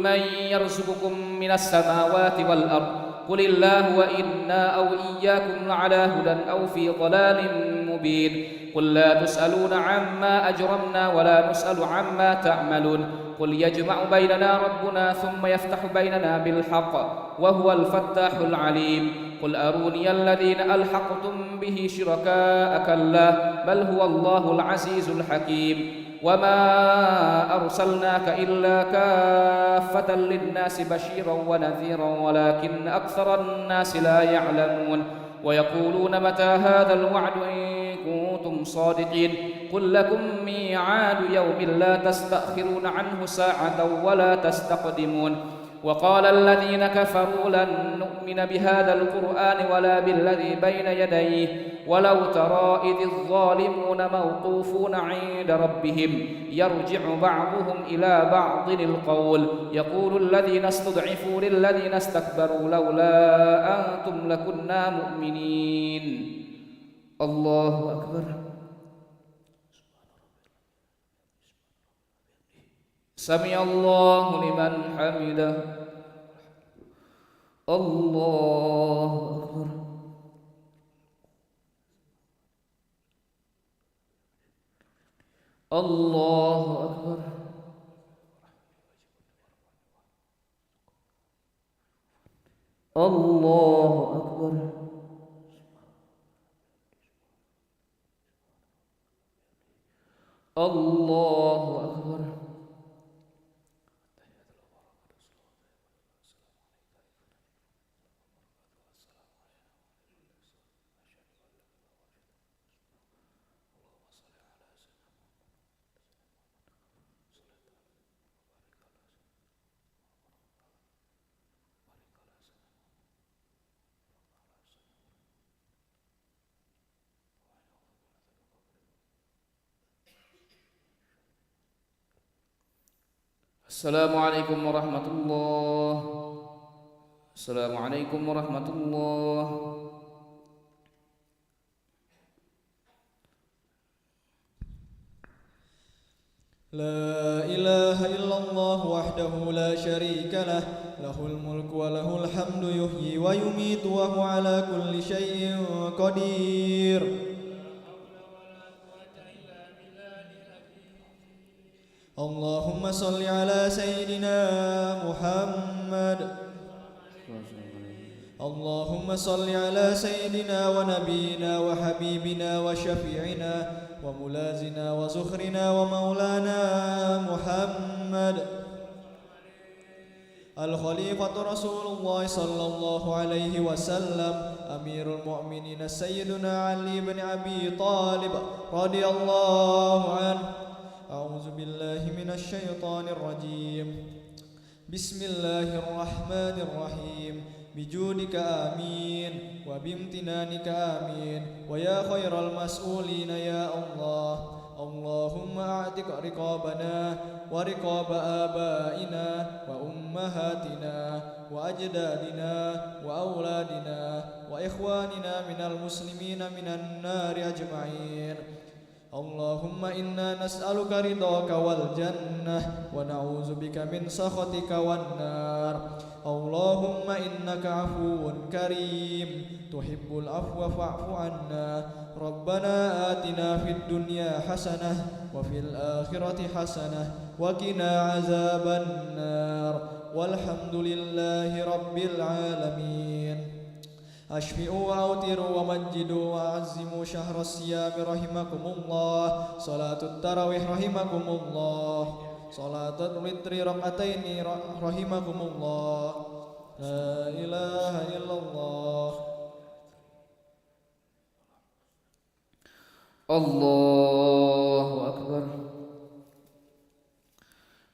من يرزقكم من السماوات والأرض قل الله وإنا أو إياكم لعلى هدى أو في ضلال مبين قل لا تسألون عما أجرمنا ولا نسأل عما تعملون قل يجمع بيننا ربنا ثم يفتح بيننا بالحق وهو الفتاح العليم قل أروني الذين ألحقتم به شركاء كلا بل هو الله العزيز الحكيم وما أرسلناك إلا كافة للناس بشيرا ونذيرا ولكن أكثر الناس لا يعلمون ويقولون متى هذا الوعد إن كنتم صادقين قل لكم ميعاد يوم لا تستأخرون عنه ساعة ولا تستقدمون وقال الذين كفروا لن نؤمن بهذا القرآن ولا بالذي بين يديه ولو ترى إذ الظالمون موقوفون عند ربهم يرجع بعضهم إلى بعض القول يقول الذين استضعفوا للذين استكبروا لولا أنتم لكنا مؤمنين الله أكبر سمع الله لمن حمده الله أكبر الله أكبر الله أكبر الله أكبر السلام عليكم ورحمة الله السلام عليكم ورحمة الله لا إله إلا الله وحده لا شريك له له الملك وله الحمد يحيي ويميت وهو على كل شيء قدير اللهم صل على سيدنا محمد اللهم صل على سيدنا ونبينا وحبيبنا وشفيعنا وملازنا وزخرنا ومولانا محمد الخليفة رسول الله صلى الله عليه وسلم أمير المؤمنين سيدنا علي بن أبي طالب رضي الله عنه أعوذ بالله من الشيطان الرجيم بسم الله الرحمن الرحيم بجودك آمين وبامتنانك آمين ويا خير المسؤولين يا الله اللهم أعتق رقابنا ورقاب آبائنا وأمهاتنا وأجدادنا وأولادنا وإخواننا من المسلمين من النار أجمعين اللهم إنا نسألك رضاك والجنة ونعوذ بك من سخطك والنار اللهم إنك عفو كريم تحب العفو فاعف عنا ربنا آتنا في الدنيا حسنة وفي الآخرة حسنة وقنا عذاب النار والحمد لله رب العالمين أشفئوا وأوتروا ومجدوا وأعزموا شهر الصيام رحمكم الله صلاة التراويح رحمكم الله صلاة الوتر ركعتين رحمكم الله لا إله إلا الله الله أكبر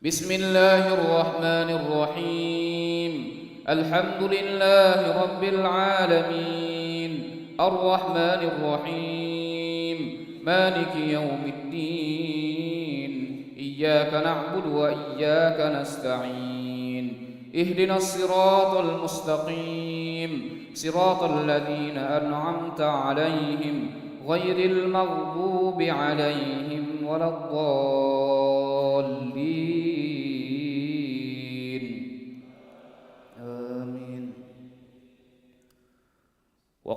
بسم الله الرحمن الرحيم الحمد لله رب العالمين الرحمن الرحيم مالك يوم الدين إياك نعبد وإياك نستعين اهدنا الصراط المستقيم صراط الذين أنعمت عليهم غير المغضوب عليهم ولا الضالين آمين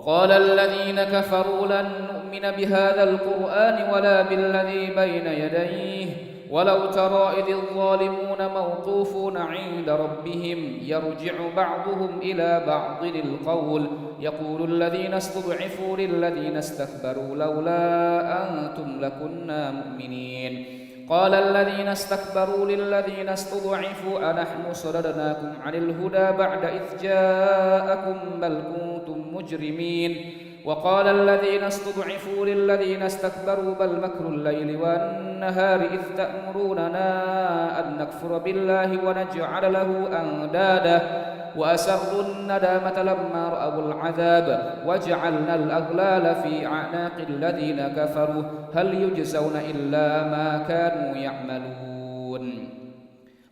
وقال الذين كفروا لن نؤمن بهذا القرآن ولا بالذي بين يديه ولو ترى إذ الظالمون موقوفون عند ربهم يرجع بعضهم إلى بعض القول يقول الذين استضعفوا للذين استكبروا لولا أنتم لكنا مؤمنين قال الذين استكبروا للذين استضعفوا أنحن صددناكم عن الهدى بعد إذ جاءكم بل كنتم مجرمين وقال الذين استضعفوا للذين استكبروا بل مكر الليل والنهار إذ تأمروننا أن نكفر بالله ونجعل له أندادا وأسروا الندامة لما رأوا العذاب وجعلنا الأغلال في أعناق الذين كفروا هل يجزون إلا ما كانوا يعملون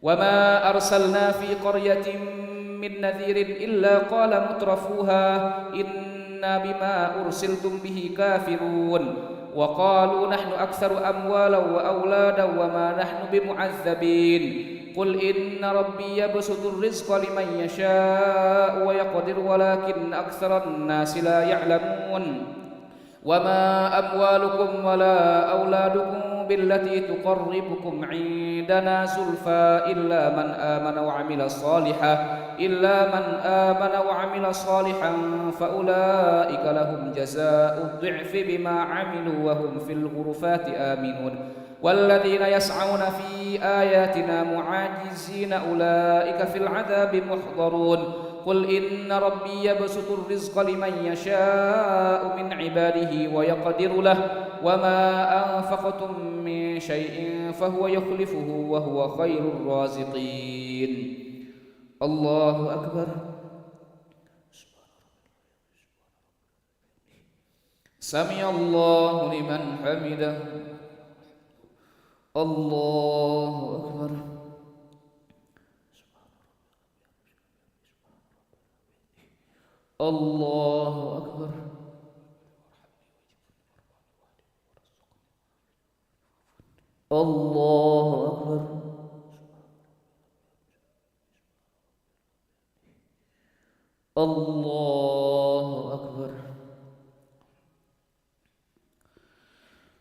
وما أرسلنا في قرية من نذير إلا قال مترفوها إنا بما أرسلتم به كافرون وقالوا نحن أكثر أموالا وأولادا وما نحن بمعذبين قل إن ربي يبسط الرزق لمن يشاء ويقدر ولكن أكثر الناس لا يعلمون وما أموالكم ولا أولادكم بالتي تقربكم عندنا زلفى إلا من آمن وعمل صالحا فأولئك لهم جزاء الضعف بما عملوا وهم في الغرفات آمنون والذين يسعون في آياتنا معاجزين أولئك في العذاب محضرون قل إن ربي يبسط الرزق لمن يشاء من عباده ويقدر له وما أنفقتم من شيء فهو يخلفه وهو خير الرازقين الله أكبر سمع الله لمن حمده الله أكبر الله أكبر الله أكبر الله أكبر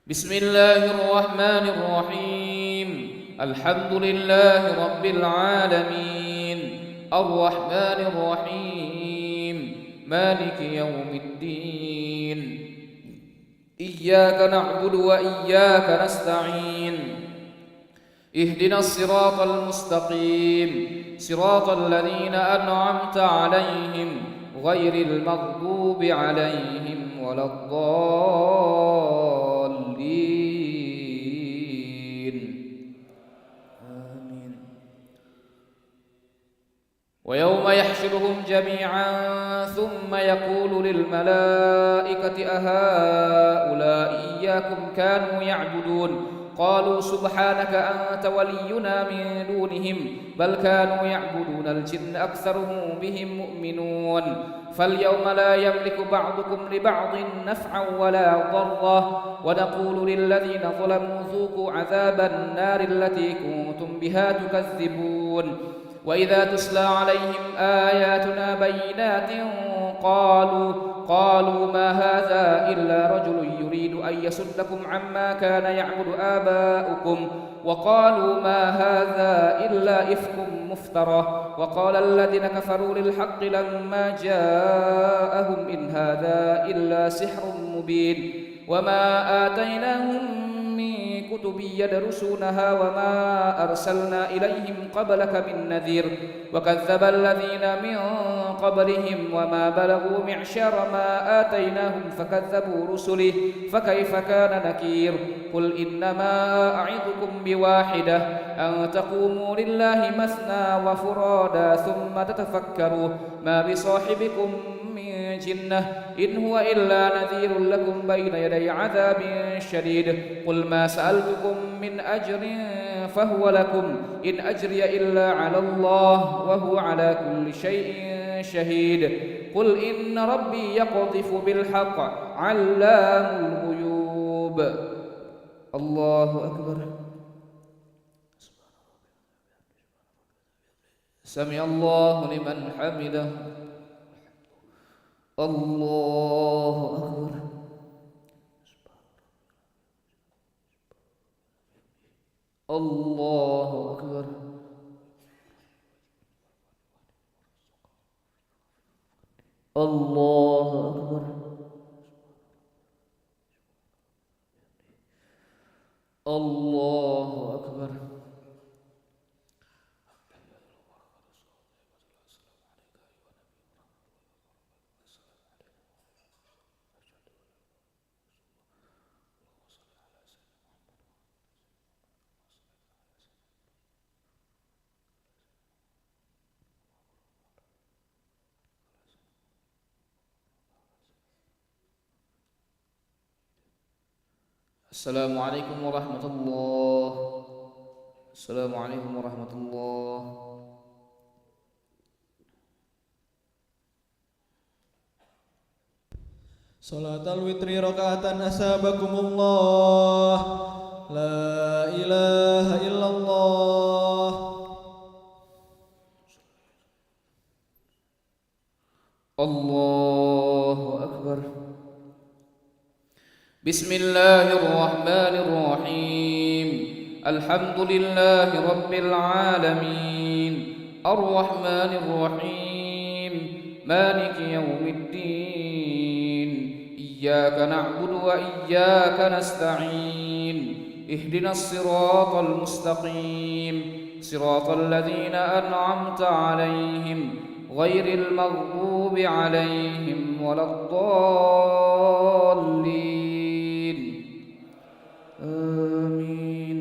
بسم الله الرحمن الرحيم الحمد لله رب العالمين الرحمن الرحيم مالك يوم الدين إياك نعبد وإياك نستعين اهدنا الصراط المستقيم صراط الذين أنعمت عليهم غير المغضوب عليهم ولا الضالين آمين ويوم يحشرهم جميعا ثم يقول للملائكة أهؤلاء إياكم كانوا يعبدون قالوا سبحانك أنت ولينا من دونهم بل كانوا يعبدون الجن أكثرهم بهم مؤمنون فاليوم لا يملك بعضكم لبعض نفعا ولا ضرا ونقول للذين ظلموا ذوقوا عذاب النار التي كنتم بها تكذبون وإذا تسلى عليهم آياتنا بينات قالوا ما هذا إلا رجل يريد أن يصدكم عما كان يعبد آباؤكم وقالوا ما هذا إلا إفك مفترى وقال الذين كفروا للحق لما جاءهم إن هذا إلا سحر مبين وما آتيناهم من كتب يدرسونها وما أرسلنا إليهم قبلك من نذير وكذب الذين من قبلهم وما بلغوا معشار ما آتيناهم فكذبوا رسله فكيف كان نكير قل إنما أعظكم بواحدة أن تقوموا لله مثنى وفرادا ثم تتفكروا ما بصاحبكم من جنة إن هو إلا نذير لكم بين يدي عذاب شديد قل ما سألتكم من أجر فهو لكم إن أجري إلا على الله وهو على كل شيء شهيد قل إن ربي يقذف بالحق علام الغيوب الله أكبر سمع الله لمن حمده Allahu Akbar. Allahu Akbar. Allahu Akbar. Allahu Akbar. Assalamualaikum warahmatullahi. Assalamualaikum warahmatullahi. Salatul witri rakaatan asabakumullah. La ilaha illallah. Allahu Akbar. Bismillahirrahmanirrahim. Alhamdulillahi rabbil alamin. Ar-Rahmanir Rahim. Maliki yaumiddin. Iyyaka na'budu wa iyyaka nasta'in. Ihdinas siratal mustaqim. Siratal ladzina an'amta 'alaihim ghairil maghdubi 'alaihim waladdallin. Amin.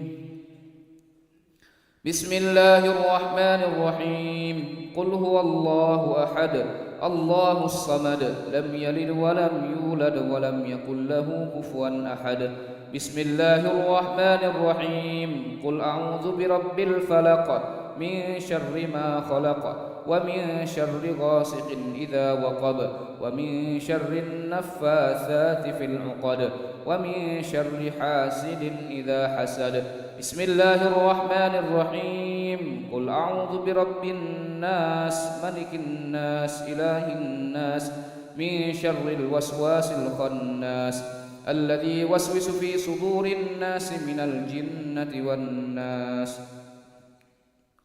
Bismillahirrahmanirrahim. Qul huwallahu ahad. Allahus samad. Lam yalid wa lam yulad wa lam yakul lahu kufuwan ahad. Bismillahirrahmanirrahim. Qul a'udzu birabbil falaq min syarri ma khalaq. ومن شر غاسق إذا وقب ومن شر النفاثات في العقد ومن شر حاسد إذا حسد. بسم الله الرحمن الرحيم. قل أعوذ برب الناس ملك الناس إله الناس من شر الوسواس الخناس الذي يوسوس في صدور الناس من الجنة والناس.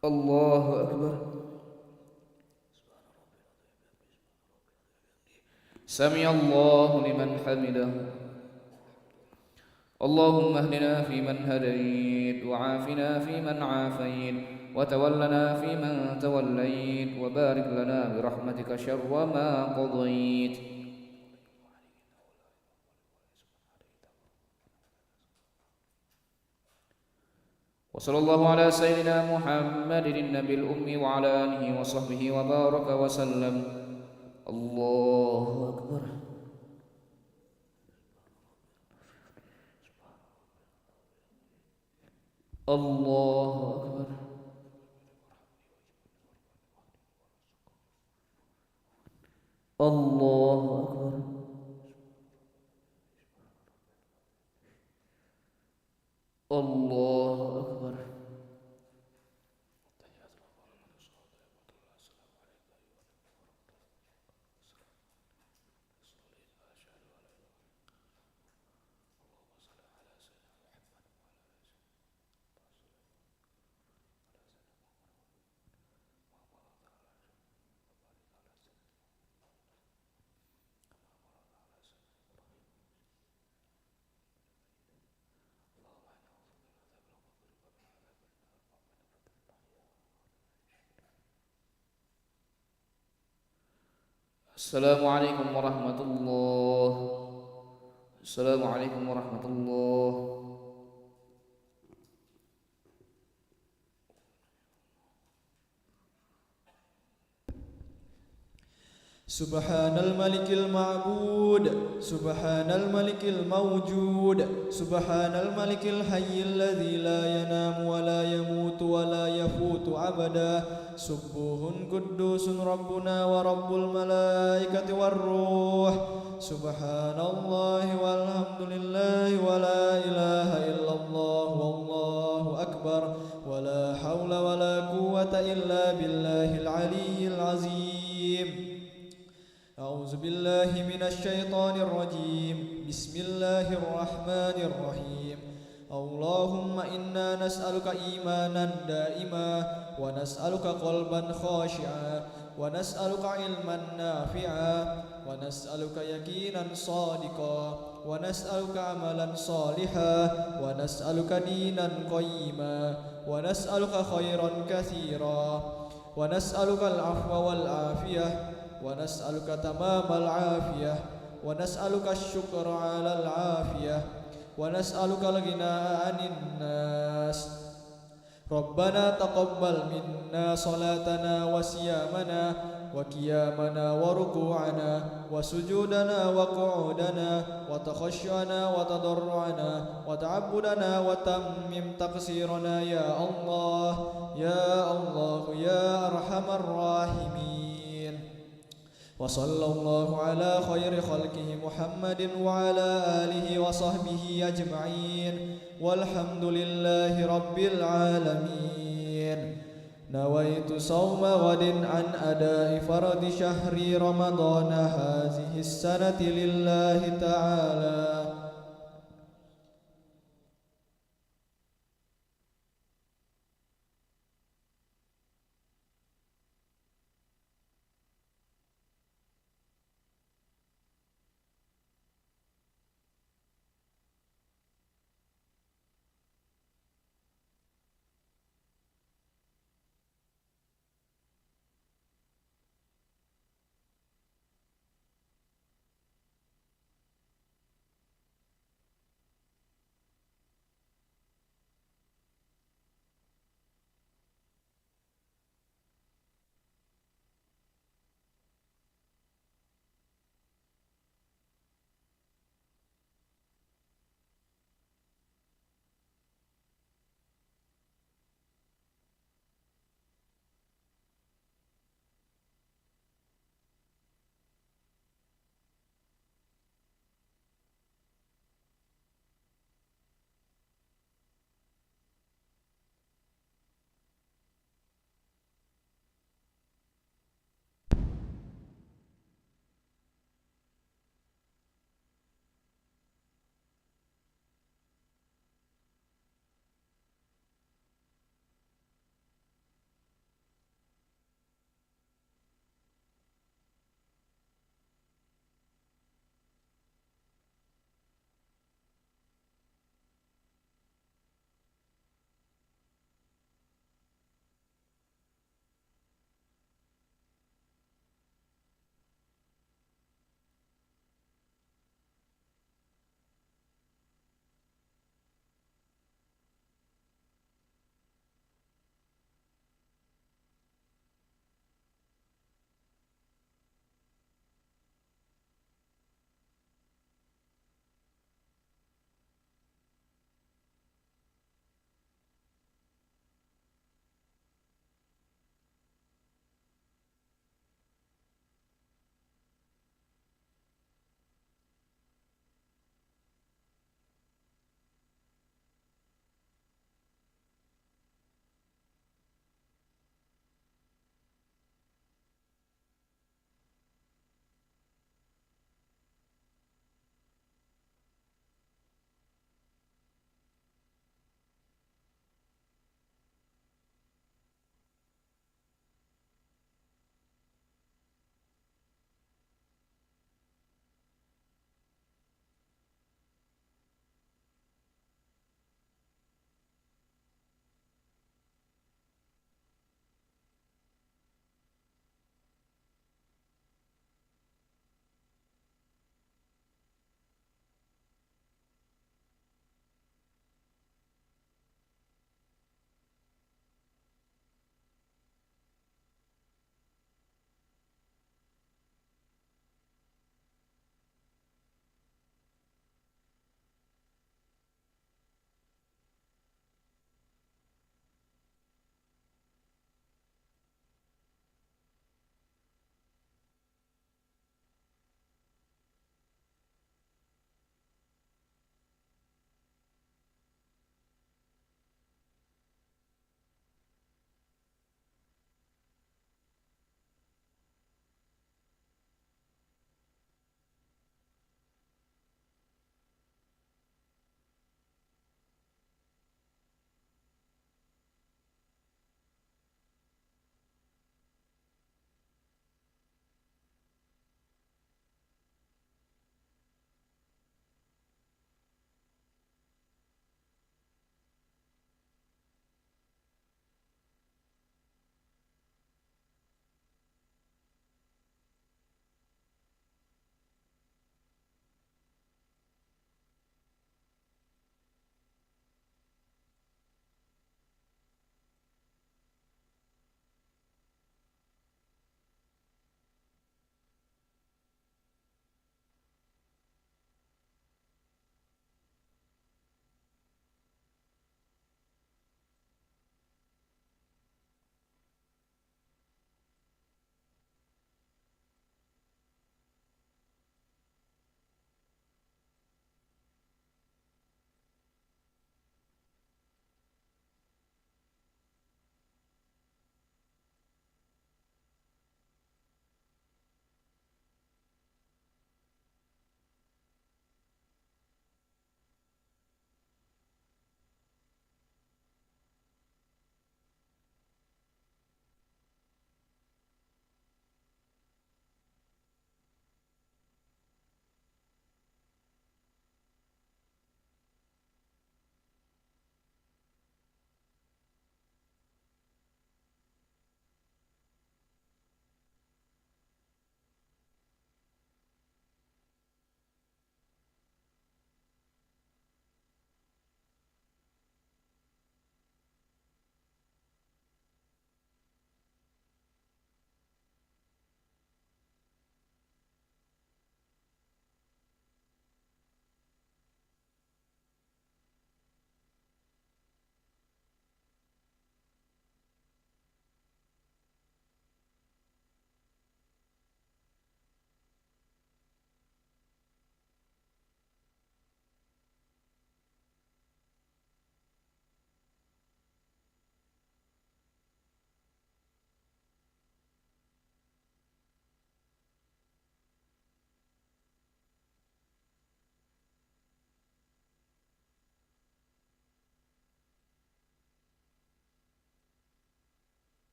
الله أكبر. سمع الله لمن حمده. اللهم اهدنا فيمن هديت وعافنا فيمن عافيت وتولنا فيمن توليت وبارك لنا برحمتك شر ما قضيت. وصلى الله على سيدنا محمد النبي الأمي وعلى آله وصحبه وبارك وسلم. الله أكبر. الله أكبر. الله أكبر. الله أكبر. Assalamualaikum warahmatullahi. Assalamualaikum warahmatullahi. Subhanal malikil ma'bud, subhanal malikil mawjud, subhanal malikil hayyil ladzi la yanamu wa la yamutu wa la yafutu abada. Subuhun quddusun rabbuna wa rabbul malaikati war ruh. Subhanallahi walhamdulillahi wa la ilaha illallah wallahu akbar wa la hawla wa la quwwata illa billahil aliyyil azim. أعوذ بالله من الشيطان الرجيم بسم الله الرحمن الرحيم اللهم إنا نسألك إيمانا دائما ونسألك قلبا خاشعا ونسألك علما نافعا ونسألك يقينا صادقا ونسألك عملا صالحا ونسألك دينا قيما ونسألك خيرا كثيرا ونسألك العفو والعافية ونسألك تمام العافية ونسألك الشكر على العافية ونسألك الغنى عن الناس ربنا تقبل منا صلاتنا وصيامنا وقيامنا وركوعنا وسجودنا وقعودنا وتخشعنا وتضرعنا وتعبدنا وتمم تقصيرنا يا الله يا الله يا أرحم الراحمين وصلى الله على خير خلقه محمد وعلى آله وصحبه أجمعين والحمد لله رب العالمين نويت صوم غد عن أداء فرض شهر رمضان هذه السنة لله تعالى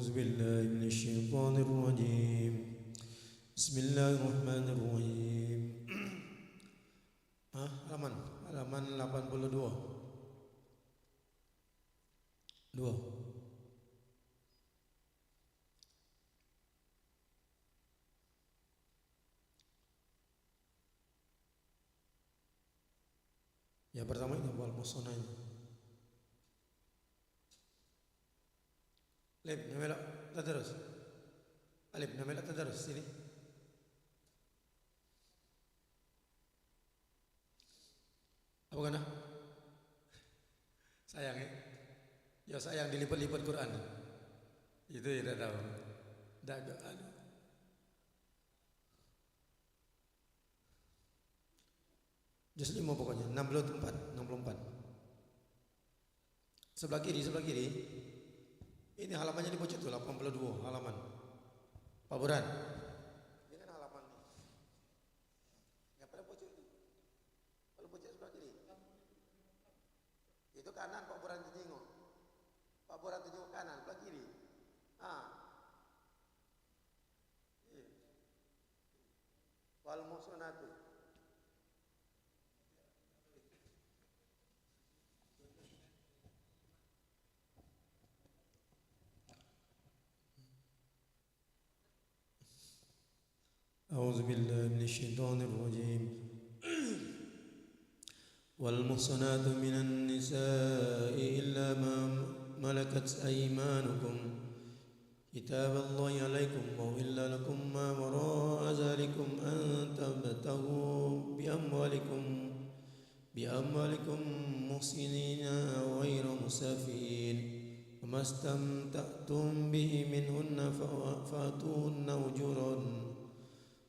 أعوذ بالله من الشيطان الرجيم بسم الله الرحمن الرحيم halaman 82 yang pertama itu wal musonanya Alif namela tadarus Alif namela tadarus sini apa kena sayang ya sayang dilipat-lipat Quran itu ya tidak tahu dagang juz 5 pokoknya 64 sebelah kiri ini halamannya di pojok tuh 82 halaman Pak Buran ini kan halaman nih yang pada pojok itu kalau pojok sebelah kiri itu kanan Pak Buran tengok Pak Buran tengok kanan sebelah kiri wal musonatu أعوذ بالله من الشيطان الرجيم والمحصنات من النساء إلا ما ملكت أيمانكم كتاب الله عليكم وإلا لكم ما وراء ذلكم أن تبتغوا بأموالكم محسنين غير مسافرين وما استمتعتم به منهن فآتوهن أجورهن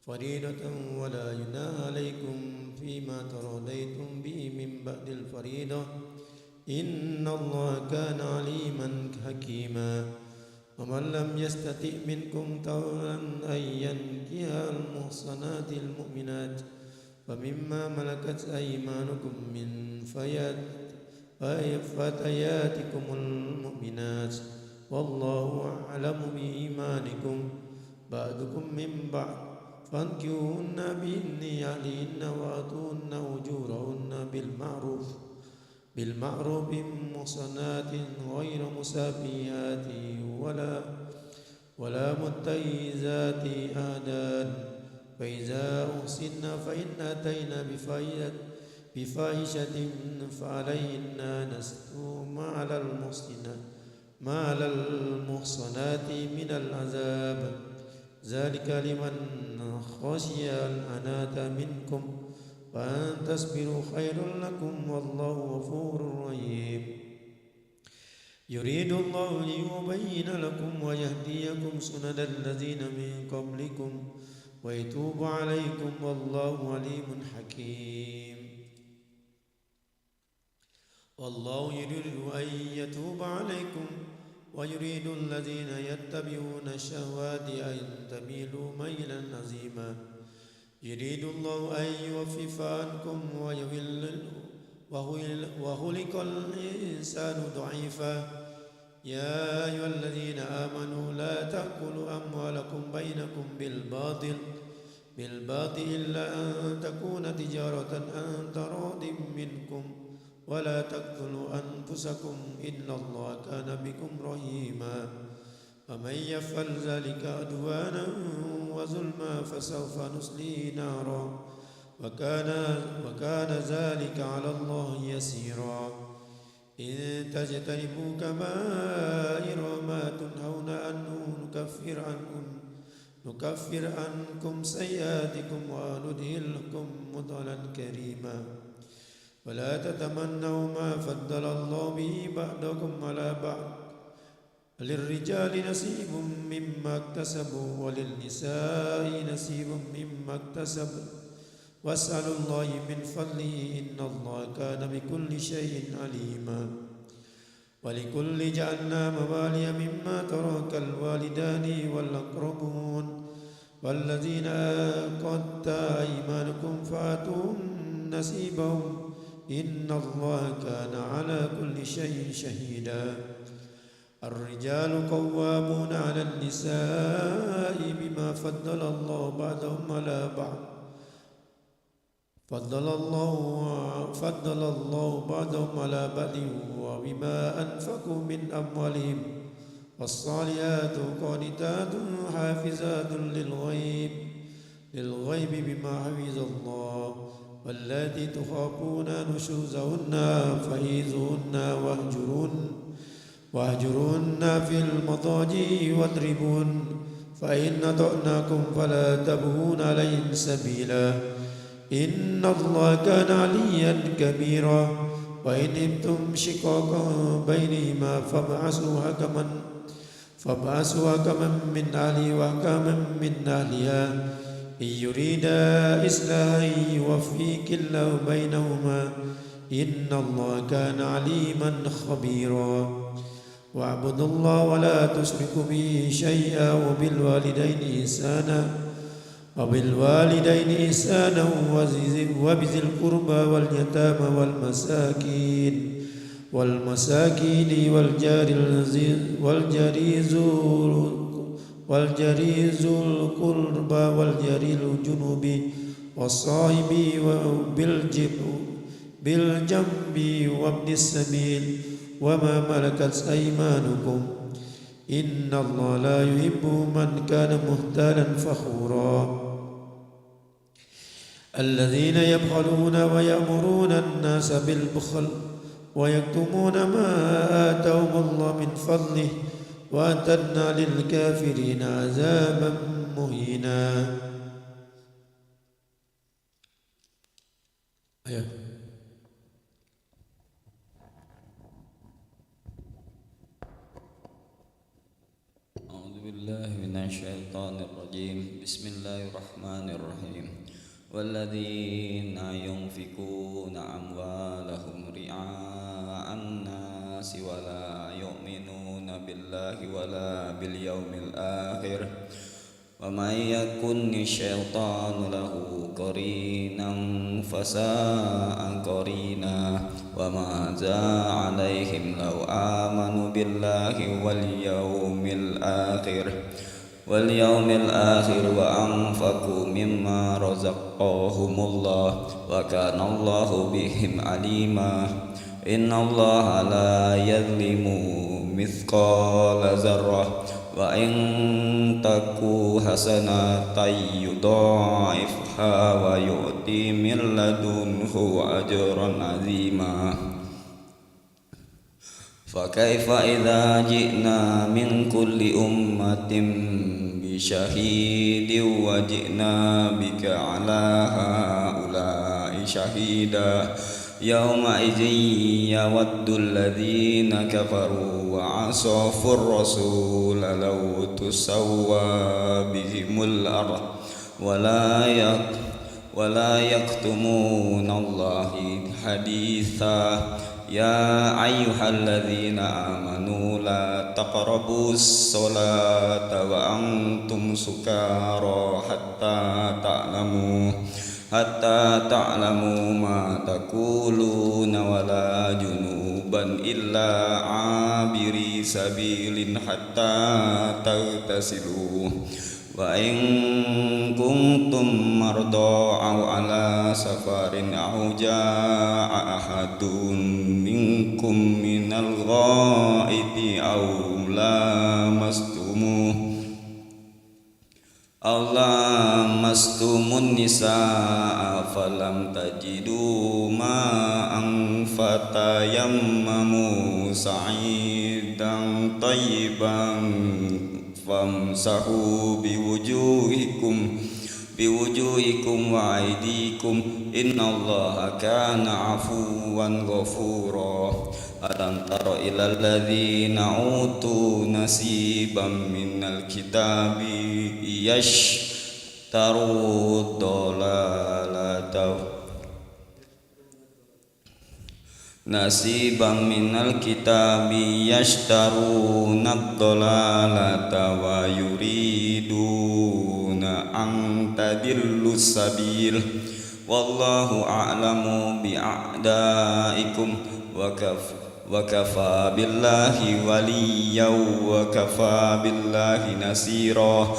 فريضة ولا جناح عليكم فيما تراضيتم به من بعد الفريضة إن الله كان عليما حكيما ومن لم يستطع منكم طولا أن ينكح المحصنات المؤمنات فمما ملكت أيمانكم من فتياتكم المؤمنات والله أعلم بإيمانكم بعضكم من بعض فانكحوهن بإذن أهلهن وآتوهن أجورهن بالمعروف محصنات غير مسافيات ولا متخذات أخدان فإذا أحصن فإن أتين بفاحشة فعليهن نصف ما على المحصنات من العذاب ذلك لمن خشي العنات منكم وأن تصبروا خير لكم والله غفور رحيم يريد الله ليبين لكم ويهديكم سنن الذين من قبلكم ويتوب عليكم والله عليم حكيم والله يريد أن يتوب عليكم ويريد الذين يتبعون الشهوات أن تميلوا ميلا عظيما يريد الله أن يخفف عنكم وخلق الإنسان ضعيفا يا أيها الذين آمنوا لا تأكلوا أموالكم بينكم بالباطل إلا أن تكون تجارة عن تراض منكم ولا تقتلوا أنفسكم إن الله كان بكم رحيما ومن يفعل ذلك عدوانا وظلما فسوف نصليه نارا وكان ذلك على الله يسيرا إن تجتنبوا كبائر ما تنهون عنه نكفر عنكم سيئاتكم وندخلكم مدخلا كريما ولا تتمنوا ما فضل الله به بعضكم على بعض للرجال نصيب مما اكتسبوا وللنساء نصيب مما اكتسبوا واسألوا الله من فضله إن الله كان بكل شيء عليما ولكل جعلنا موالي مما ترك الوالدان والأقربون والذين عقدت أيمانكم فآتوهم نصيبهم إن الله كان على كل شيء شهيدا الرجال قوامون على النساء بما فضل الله بعضهم على بعض فضل الله بعضهم على بعض وبما أنفقوا من أموالهم الصالحات قانتات حافظات للغيب بما حفظ الله واللاتي تخافون نشوزهن فعيذوهن واهجرون في المضاجع واضربون فإن أطعناكم فلا تبغون عليهم سبيلا إن الله كان عليا كبيرا وإن ابتم شقاقا بينهما فابعثوا حكما من أهله وحكما من أهلها إن يريدا إصلاحا يوفق الله بينهما إن الله كان عليما خبيرا واعبدوا الله ولا تشركوا به شيئا وبالوالدين إحسانا وبذي القربى واليتامى والمساكين والجار ذو القربى والجار الجنوب والصاحب بالجنب وابن السبيل وما ملكت أيمانكم إن الله لا يحب من كان مختالا فخورا الذين يبخلون ويأمرون الناس بالبخل ويكتمون ما آتاهم الله من فضله وأعتدنا للكافرين عذابا مهينا. أعوذ بالله من الشيطان الرجيم. بسم الله الرحمن الرحيم. والذين ينفقون أموالهم رئاء الناس ولا يؤمنون بالله ولا باليوم الآخر ومن يكن الشيطان له قرينا فساء قرينا وماذا عليهم لو آمنوا بالله واليوم الآخر وأنفقوا مما رزقهم الله وكان الله بهم عليما. إن الله لا يظلم مثقال ذرة وإن تكو حسنة يضاعفها ويؤتي من لدنه أجرا عظيما. فكيف إذا جئنا من كل أمة بشهيد وجئنا بك على هؤلاء شهيدا يومئذ يود الذين كفروا وعصوا الرسول لو تسوى بهم الأرض ولا يكتمون الله حديثا. يا أيها الذين آمنوا لا تقربوا الصلاة وأنتم سكارى حتى تعلموا ما تقولون ولا جنوبا إلا عابري سبيل حتى تغتسلوا وإن كنتم مرضى أو على سفر أو جاء أحد منكم من الغائط أو لامستم النساء فلم تجدوا ماء فتيمموا صعيدا طيبا فامسحوا بوجوهكم وأيديكم إن الله كان عفوا غفورا. ألم تر إلى الذين أوتوا نصيبا من الكتاب يشترون الضلالة ويريدون أن تضلوا السبيل والله أعلم بأعدائكم وكفى بالله وليا وكفى بالله نصيرا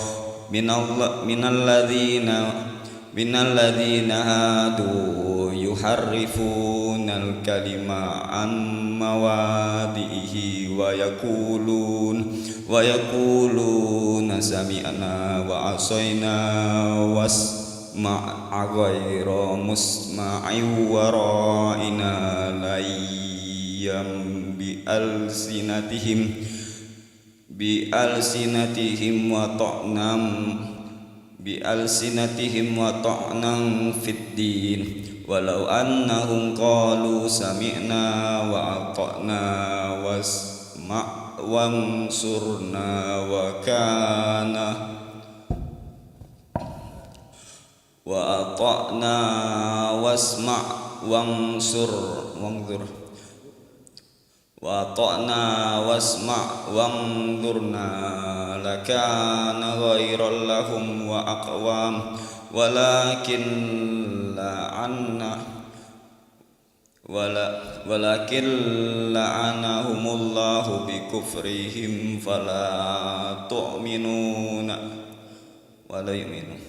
من الذين هادوا يحرفون الكلم عن مواضعه ويقولون سمعنا وعصينا واسمع غير مسمع ورائنا ليا بألسنتهم وطعنا في الدين ولو أنهم قالوا سمعنا وأطعنا واسمع وانصرنا واسمع وانظرنا لكان خيرا لهم وأقوام ولكن لعنهم الله بكفرهم فلا تؤمنون ولا يؤمنون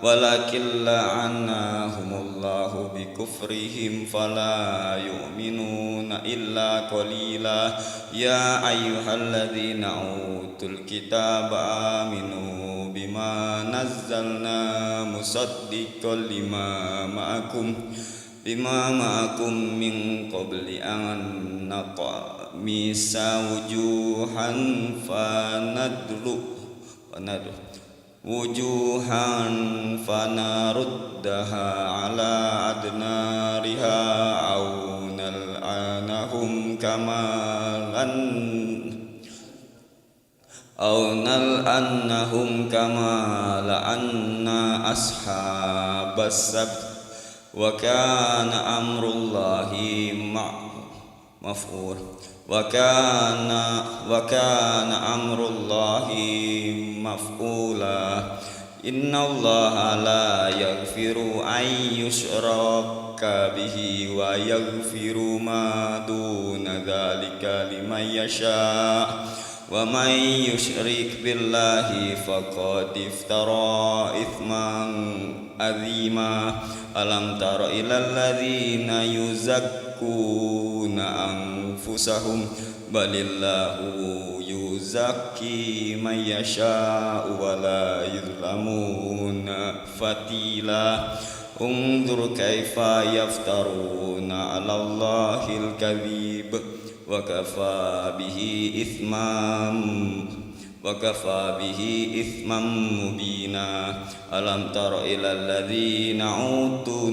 ولكن لعنهم الله بكفرهم فلا يؤمنون إلا قليلا يا أيها الذين أوتوا الكتاب آمنوا بما نزلنا مصدقا لما معكم من قبل أن نطمس وجوها فنردها على أدنارها أو نلعنهم كما لعنا أصحاب السبت وكان أمر الله مفعولا وكان أمر الله مفعولا إن الله لا يغفر أن يشرك به ويغفر ما دون ذلك لمن يشاء ومن يشرك بالله فقد افترى إثما عظيما ألم تر إلى الذين يزكون أنفسهم بل الله يزكي من يشاء ولا يظلمون فتيلا انظر كيف يفترون على الله الكذب وكفى به إثما مبينا ألم تر إلى الذين أوتوا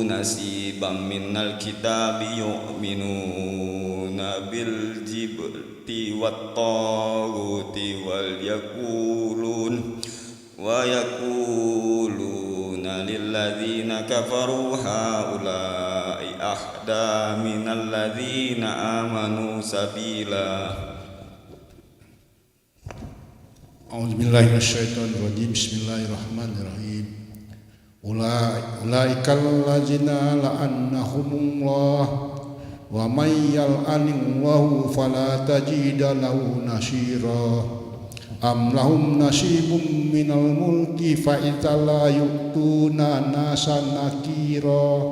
نصيبا من الكتاب يؤمنون بالجبت والطاغوت ويقولون للذين كفروا هؤلاء أهدى من الذين آمنوا سبيلا. A'udzubillahiminasyaitonirrajim. Bismillahirrahmanirrahim. Ulaikal ladzina la'annahumullah wa may yal'anillahu fala tajida lahu nasira. Am lahum nasibum minal mulki fa idza la yu'tuna nasa nakira.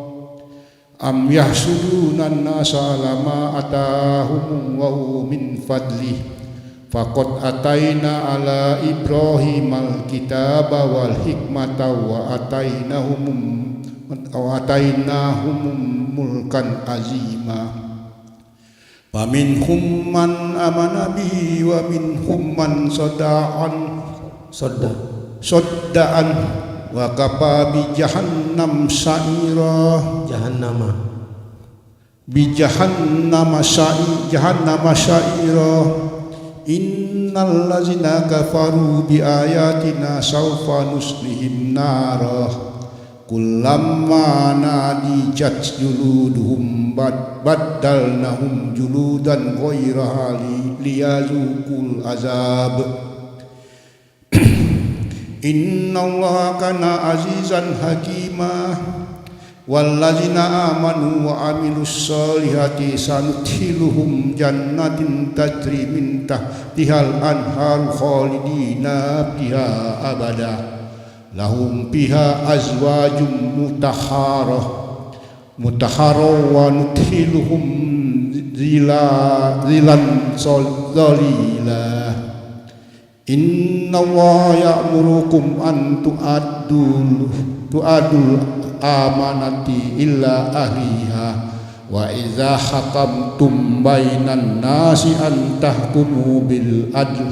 Am yahsuduna nasa ala ma atahum wa min fadlih. Faqad ataina ala Ibrahim al-kitaba wal hikmata wa atainahum mulkan azima. Wa minhum man amana bihi wa minhum man sodda'an wa kafa bi jahannam sa'ira. Jahannama sa'ira. Innal ladzina kafaru bi ayatina sawfa nuslihim nara kullamma nadijat juluduhum baddalnahum juludan ghairaha liyazuqul azab Innallaha kana azizan hakima. Wallazina amanu wa amilus solihati sanudkhiluhum jannatin tajri min tahtihal anharu khalidina fiha abada. Lahum fiha azwajum mutahharah wa nudkhiluhum zilan zalila. Innallaha ya'murukum an tu'adul amanati illa ahliha wa idza hakamtum bainan nasi an tahkumu bil adl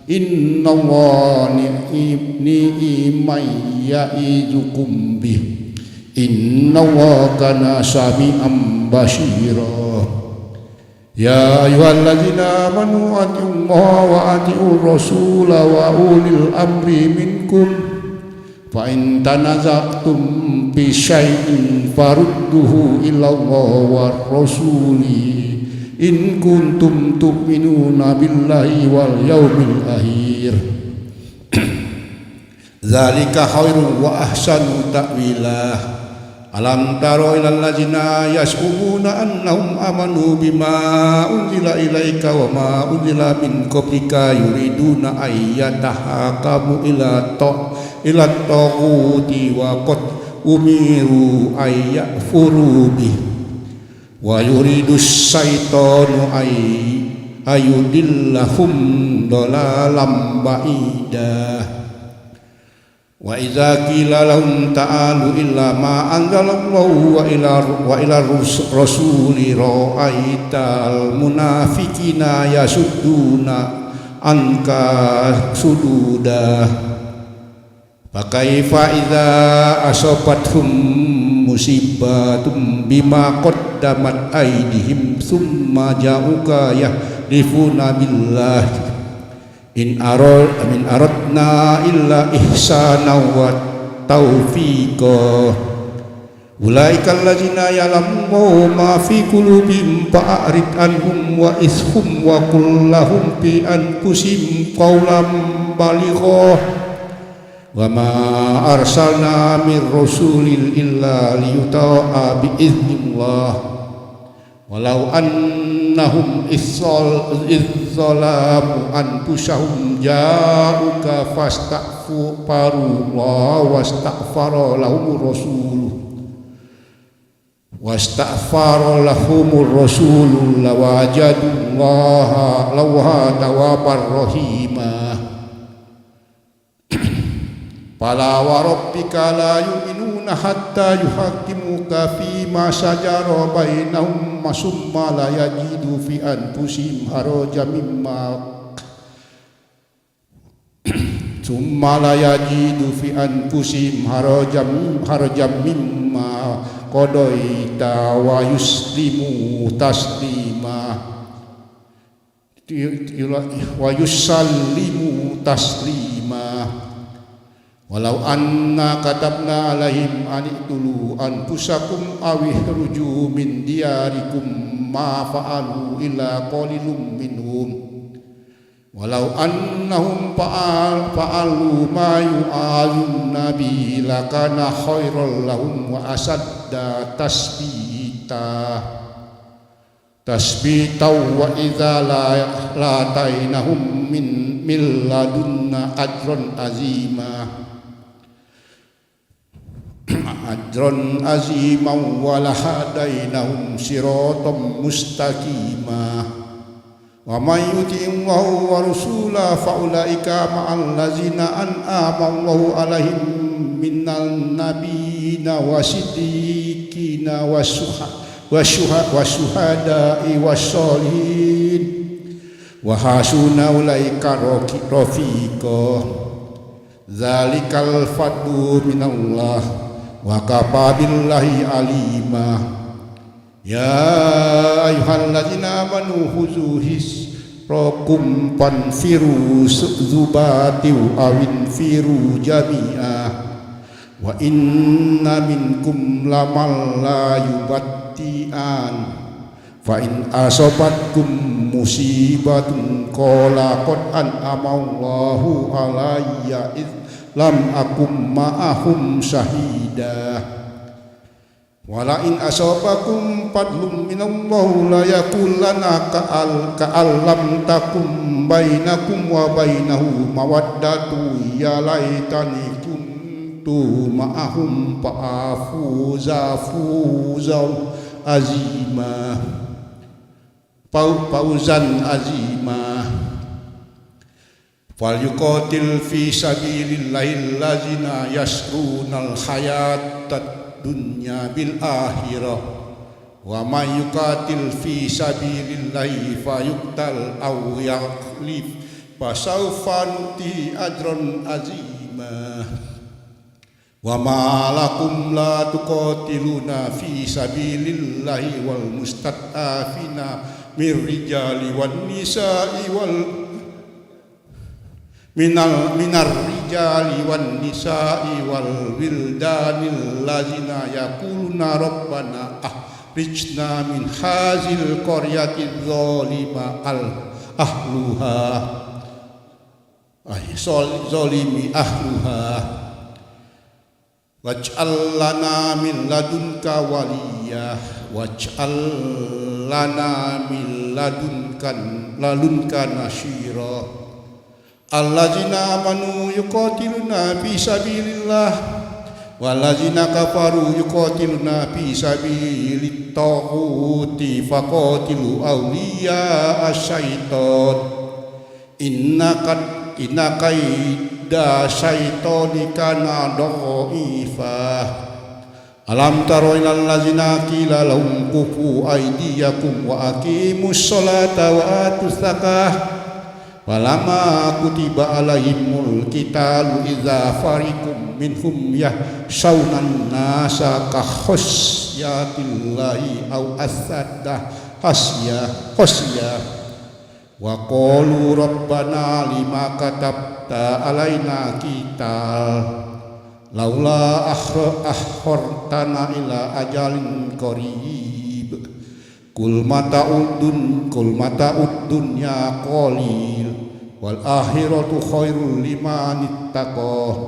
innallaha ni'man ya'izukum bih innallaha kana sami'an basira. Ya ayyuhalladzina amanu atiullaha wa atiur rasula wa ulil amri minkum fa in tanaza'tum bi syai'in farudduhu ila Allah war rasuli in kuntum tu'minuna billahi wal yaumil akhir. Zalika khairun wa ahsanu ta'wila. Alam taro ilal ladzina yas'umuna annahum amanu bima unzila ilaika wa ma unzila min qablika yuriduna ayyatahakamu ila taghuti wa qad umiru ayyakfuru bih wa yuridus syaitanu ayudillahum dalalam ba'idah. Wa idza qila lahum ta'alu illa ma anzalallahu wa ila rasuli ra'aital munafiqina yasudduna anka sududa. Fa kaifa idza asabathum musibatum bima qaddamat aydihim summa ja'uka yahlifuna billahi in aradna illa ihsana wa taufiqa. Ulaikal ladzina ya'lamu ma fi qulubihim fa'rid anhum wa ishum wa qul lahum fi anfusihim qawlan baligha. Wa ma arsalna mir rasulin illa liyuta'a bi idznillah. Walau annahum izzalamu anfusahum ja'uka fastaghfirullaha wastaghfara lahumur rasul lawajadullaha tawwabar rahima. Fala wa rabbika la yu'minuna hatta yuhaqqimuka fima shajara bainahum summa la yajidu fi anfusihim harajan mimma qadaita wa yuslimu taslima. Walau anna katabna alaihim aniqtulu anfusakum awihruju min diyarikum ma fa'alu illa qalilum minhum. Walau annahum fa'alu ma yu'azuna bihi lakana khairal lahum wa asadda tasbita wa idza la tainahum min ladunna ajran azima wa lahadainahum siratan mustaqima. Wa may yuti'illahu wa rasulahu fa ulaika ma'al ladzina an'ama Allahu 'alaihim minan nabiyina wasiddiqina wasyuhada'i wassolihin wa hasuna ulaika rafiqa. Dzalikal fadlu minallah wa kafa billahi alima. Ya ayyuhalladzina amanu khuzu hisrakum fanfiru zubati awin firu jami'a wa inna minkum laman la yubatti'an fa in asabatkum musibatun qala qad an'ama Allahu alayya id lam akum ma'ahum syahida wala in asabakum fadlum minallahu la yakullana ka'allam takum bainakum wa bainahu mawaddatu ya laitani kuntu ma'ahum fa'afuza fuzan azima fauzan azima fal yuqatil fi sabilillahi allazina yasrunal hayatad dunya bil akhirah wa may yuqatil fi sabilillahi fayuqtal aw yaghlib fasawfa nuti ajran azima wa ma lakum la tuqatiluna fi sabilillahi wal mustad'afina mir rijali wan nisa'i wal minar rijali wan nisa'i wal wildanil ladzina yaquluna rabbana akhrijna min hazil qaryati dzalima al ahluha zalimi ahluha waj'al lana min ladunka waliyah waj'al lana min ladunka nasyira allazina amanu yuqatiluna fi sabilillah wallazina kafaru yuqatiluna fi sabilit taghuti faqatilu awliya asyaiton inna kaida syaitoni kana dha'ifa alam taro ilal ladzina qila lahum kufu aydiyakum wa aqimus sholata wa atuz zakah walamma kutiba alaihimul qitalu idza fariqum minhum yahshawnan nasa ka khasyatillahi aw asadda khasya wa qalu rabbana lima katabta alaina qital laula akhartana ila ajalin qarib kul mata'ud dunya qalil wal akhiratu khairul liman ittaqa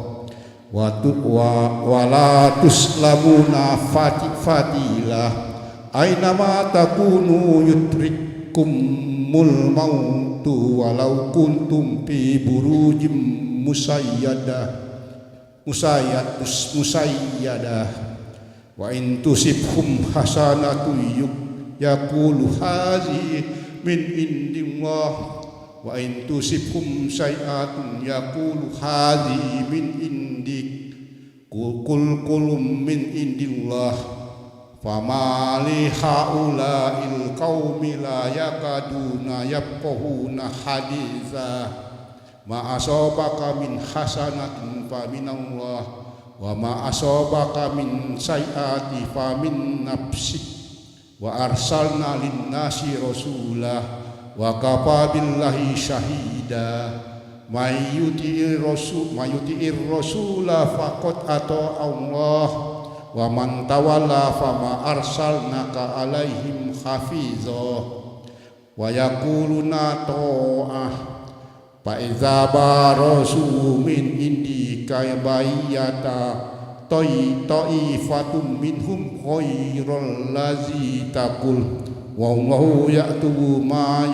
wa la tuslamuna fatilah aina ma takunu yudrikumul mautu walau kuntum fi burujim musayyadah wa in tusibhum hasanatu yaqulu hazi min indillah wa in tusibhum sayyi'atun yaqulu hazi min indik kulum min indillah fama li haula'il qaumi la yakaduna yafqahuna haditha ma asabaka min hasanatin fa minallah wa ma asabaka min sayyi'ati fa min nafsik wa arsalna linnasi rasulah wa kafa billahi syahida may yuti'ir rasula faqad ata Allah wa man tawalla fama arsalnaka alaihim hafiza wa yaquluna ta'ah fa iza barasu min indika bayyata ta'ifatum minhum khairal ladzi taqul wallahu ya'tubu ma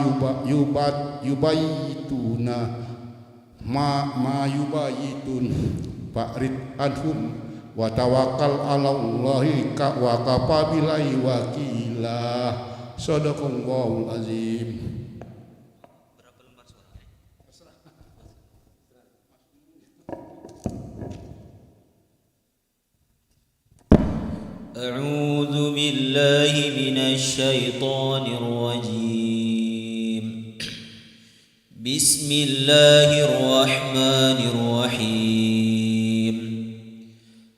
yubayituna ma yubayitun fa'rid anhum wa tawakkal 'alallahi wa kafa billahi wakila sadaqallahul azim. أعوذ بالله من الشيطان الرجيم بسم الله الرحمن الرحيم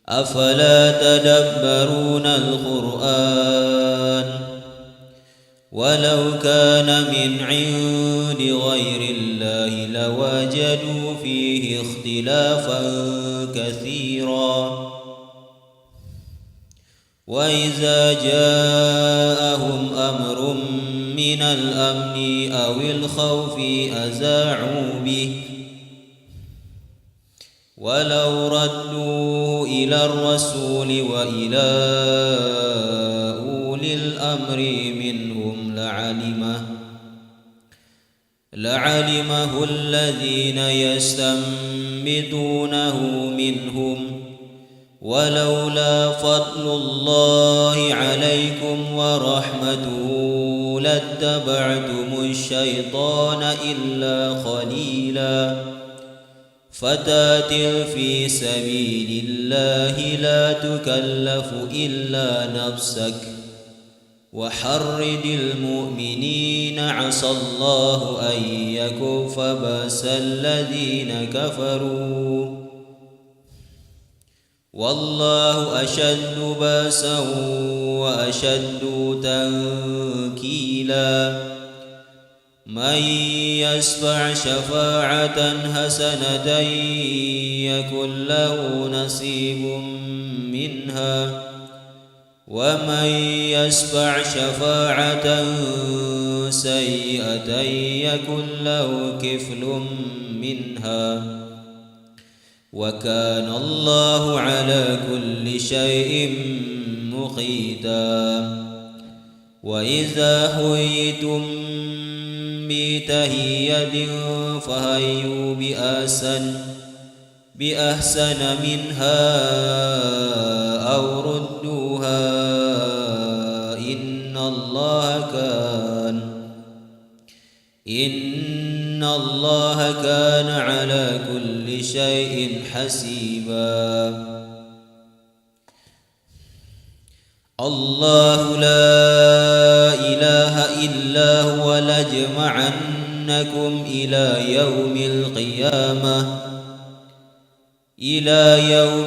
أفلا تدبرون القرآن ولو كان من عند غير الله لوجدوا فيه اختلافا كثيرا وإذا جاءهم أمر من الأمن أو الخوف أذاعوا به ولو ردوه إلى الرسول وإلى أولي الأمر منهم لعلمه الذين يستنبطونه منهم ولولا فضل الله عليكم ورحمته لاتبعتم الشيطان إلا خليلا فتاتر في سبيل الله لا تكلف إلا نفسك وحرد المؤمنين عسى الله أن يكف بأس الذين كفروا والله أشد بأسا وأشد تنكيلا من يشفع شفاعة حسنة يكن له نصيب منها ومن يشفع شفاعة سيئة يكن له كفل منها وكان الله على كل شيء مقيتا وإذا حييتم بتحية فحيوا بأحسن منها أو ردوها إن الله كان على كل شيء حسيبا الله لا إله إلا هو ليجمعنكم إلى يوم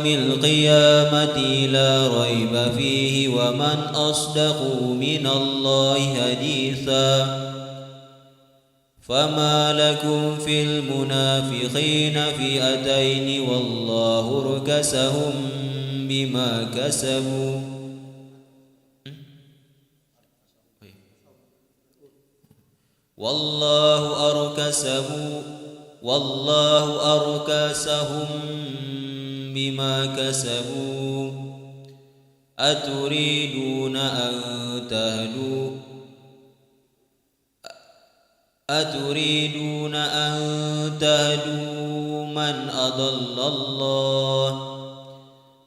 القيامة لا ريب فيه ومن أصدق من الله حديثا فما لكم في المنافقين فئتين والله أركسهم بما كسبوا والله أركسهم بما كسبوا أتريدون أن تهدوا من أضل الله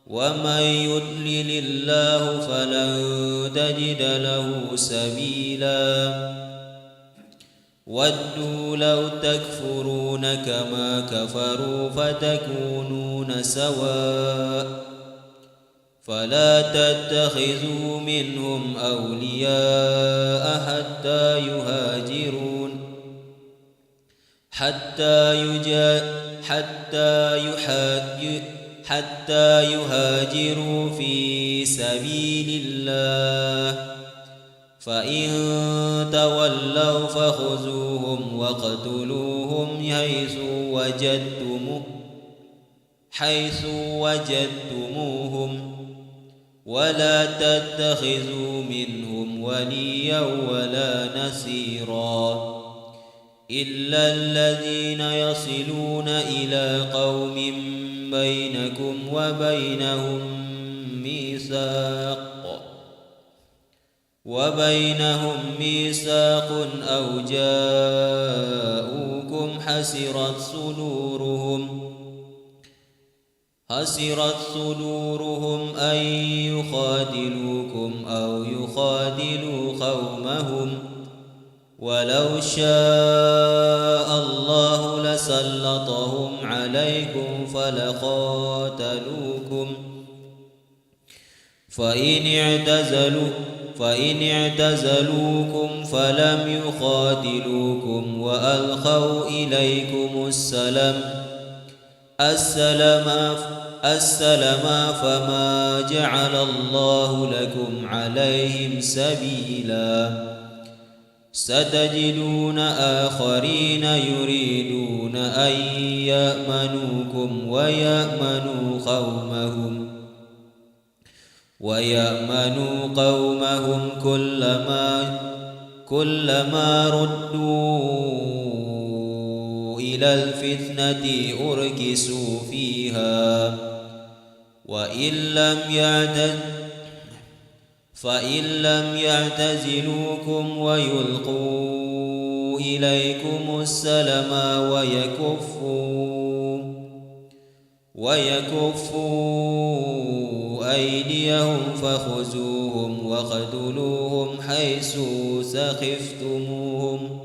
ومن يضلل الله فلن تجد له سبيلا ودوا لو تكفرون كما كفروا فتكونون سواء فلا تتخذوا منهم أولياء حتى يهاجروا في سبيل الله فإن تولوا فخذوهم واقتلوهم حيث وجدتموهم ولا تتخذوا منهم وليا ولا نصيرا إلا الذين يصلون إلى قوم بينكم وبينهم ميثاق أو جاءوكم حسرت صدورهم أن يخادلوكم أو يخادلوا قومهم ولو شاء الله لسلطهم عليكم فلقاتلوكم فإن اعتزلوكم فلم يقاتلوكم وألقوا إليكم السلام فما جعل الله لكم عليهم سبيلا ستجدون آخرين يريدون أن يأمنوكم ويأمنوا قومهم كلما ردوا إلى إلى الفتنة أركسوا فيها فإن لم يعتزلوكم ويلقوا إليكم السلم ويكفوا أيديهم فخذوهم واقتلوهم حيث سخفتموهم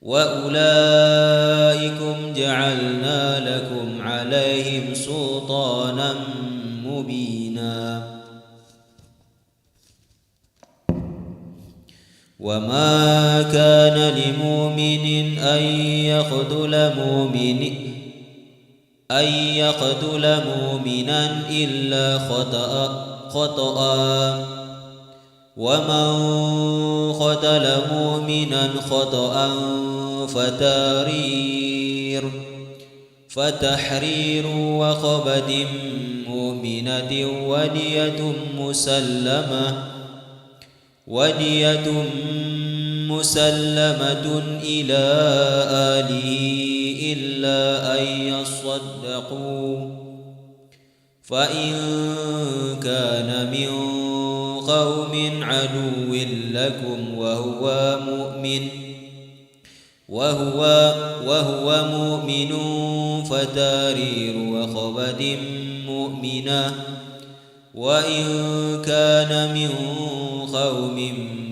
وأولئكم جعلنا لكم عليهم سلطانا مبينا وما كان لمؤمن أن يقتل مؤمنا إلا خطأ ومن قتل مؤمنا خطأ فتحرير رقبة مؤمنة ودية مسلمة إلى أهله إلا أن يصدقوا فإن كان من قوم عدو لكم وهو مؤمن فتحرير رقبة مؤمنة وإن كان من قوم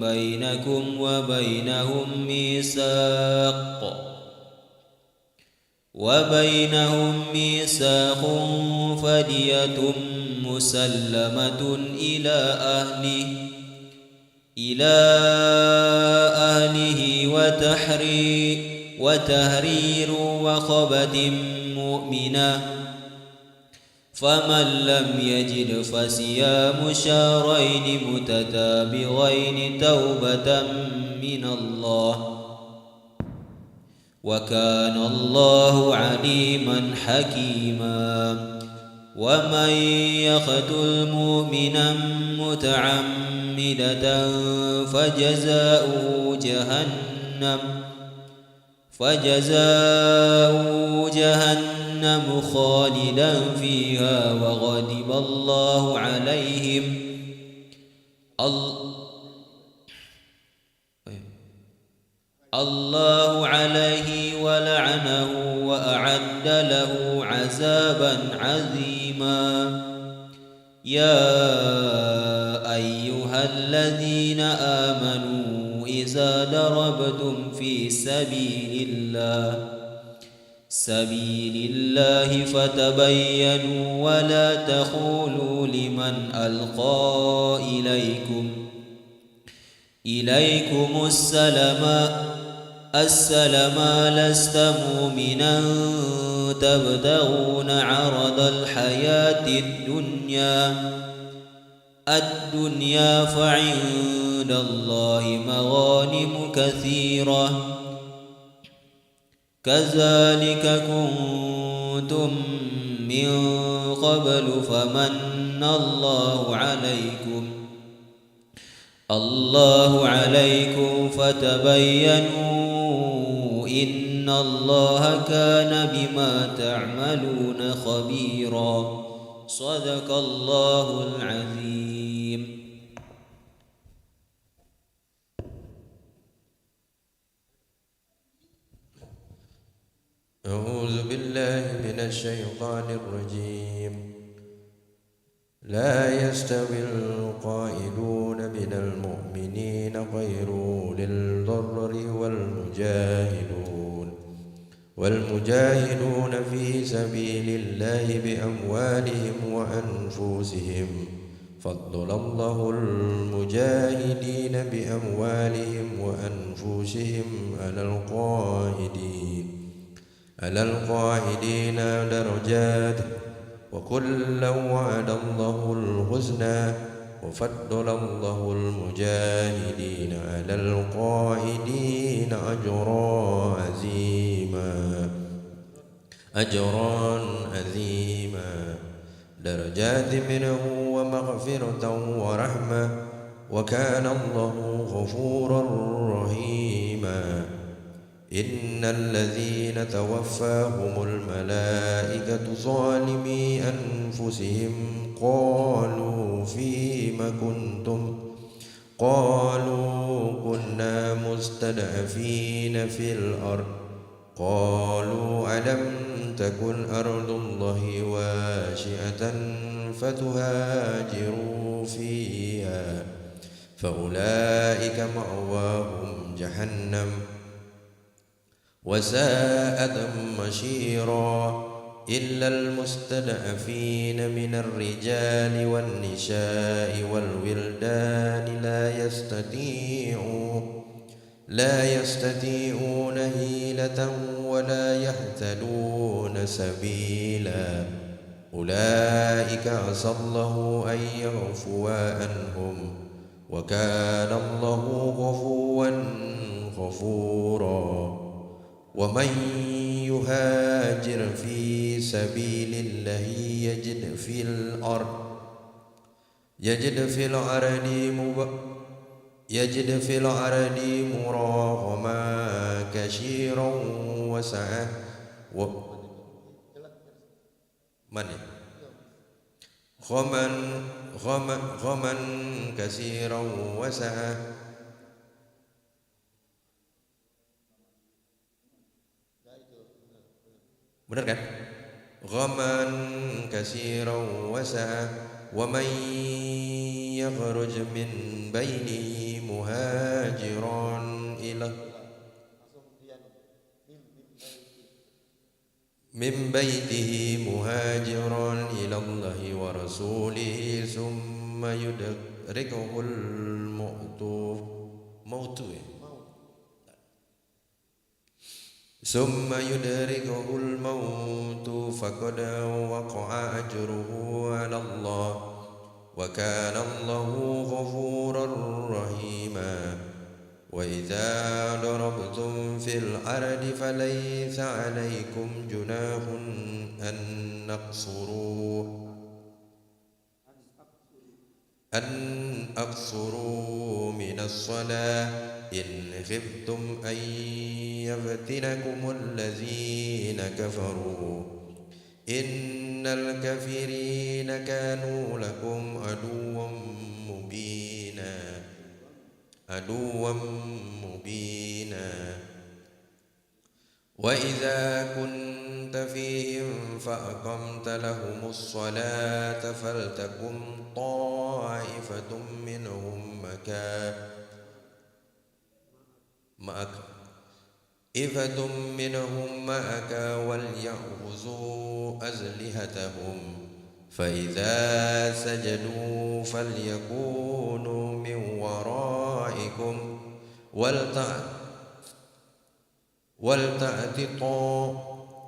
بينكم وبينهم ميثاق فدية مسلمة إلى أهله وتحرير رقبة مؤمنة فمن لم يجد فصيام شهرين متتابعين توبة من الله وكان الله عليما حكيما ومن يقتل مؤمنا متعمدا فجزاؤه جهنم خالدا فيها وغضب الله عليه ولعنه وأعد له عذابا عظيما يا أيها الذين آمنوا إذا ضربتم في سبيل الله فتبينوا ولا تقولوا لمن ألقى إليكم السلام لست مؤمنا تبتغون عرض الحياة الدنيا فعند الله مغانم كثيرة كذلك كنتم من قبل فمن الله عليكم فتبينوا إن الله كان بما تعملون خبيرا صدق الله العظيم. أعوذ بالله من الشيطان الرجيم. لا يستوي القائدون من المؤمنين غير أولي الضرر والمجاهدون في سبيل الله بأموالهم وأنفسهم فضل الله المجاهدين بأموالهم وأنفسهم على القائدين درجات وكلا وعد الله الحسنى وفضل الله المجاهدين على القائدين أجرا عظيما درجات منه ومغفرة ورحمة وكان الله غفورا رحيما. إن الذين توفاهم الملائكة ظالمي أنفسهم قالوا فيم كنتم قالوا كنا مستضعفين في الأرض قالوا ألم تكن أرض الله واسعة فتهاجروا فيها فأولئك مأواهم جهنم وساءت مصيرا إلا المستضعفين من الرجال والنساء والولدان لا يستطيعون حيلة ولا يهتدون سبيلا أولئك عسى الله أن يعفو عنهم وكان الله عفوا غفورا ومن يهاجر في سبيل الله يجد في الأرض مراغما كثيرا وسعة غما كثيرا وسعة benar kan? Ghaman katsiran wasa'a wa man yakhruj min bainihi muhajiran ila min baitihi muhajiran ila Allah wa rasulihi thumma yudrikuhul mautu ثم يدركه الموت فقد وقع أجره على الله وكان الله غفورا رحيما وإذا ضربتم في الأرض فليس عليكم جناح أن أقصروا من الصلاة إن خفتم أن يفتنكم الذين كفروا إن الكافرين كانوا لكم عدوا مبينا وإذا كنت فيهم فأقمت لهم الصلاة فلتكن طائفة منهم معك وليأخذوا أسلحتهم فإذا سجدوا فليكونوا من ورائكم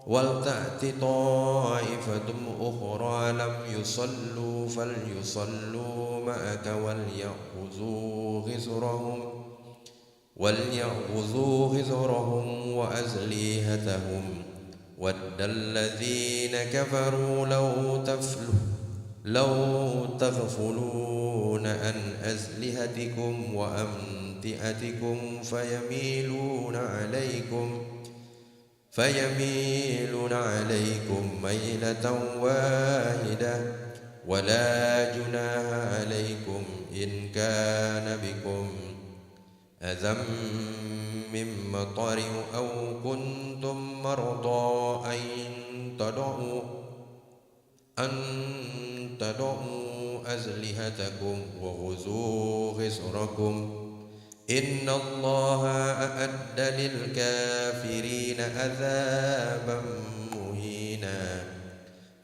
ولتأت طائفة أخرى لم يصلوا فليصلوا معك وليأخذوا غزرهم وأسلحتهم ود الذين كفروا لو تغفلون عن أسلحتكم وأمتعتكم فيميلون عليكم ميلة واحدة ولا جناح عليكم إن كان بكم أذى من مطر أو كنتم مرضى أن تضعوا أسلحتكم وخذوا غزركم إن الله أعد للكافرين عذابا مهينا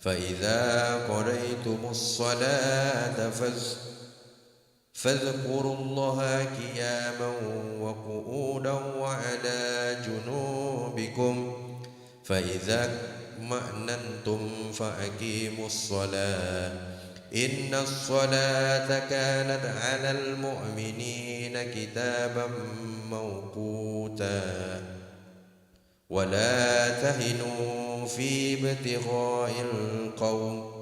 فإذا قضيتم الصلاة فاذكروا الله قياما وقعودا وعلى جنوبكم فإذا اطمأننتم فأقيموا الصلاة إن الصلاة كانت على المؤمنين كتابا موقوتا ولا تهنوا في ابتغاء القوم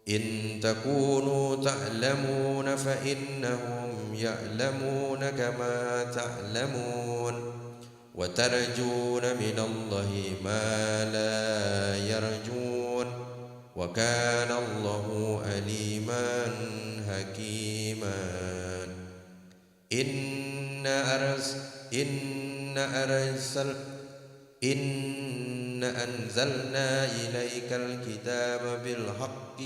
إن تكونوا تعلمون فإنهم يعلمون كما تعلمون وترجون من الله ما لا يرجون وكان الله عليما حكيما إن أنزلنا إليك الكتاب بالحق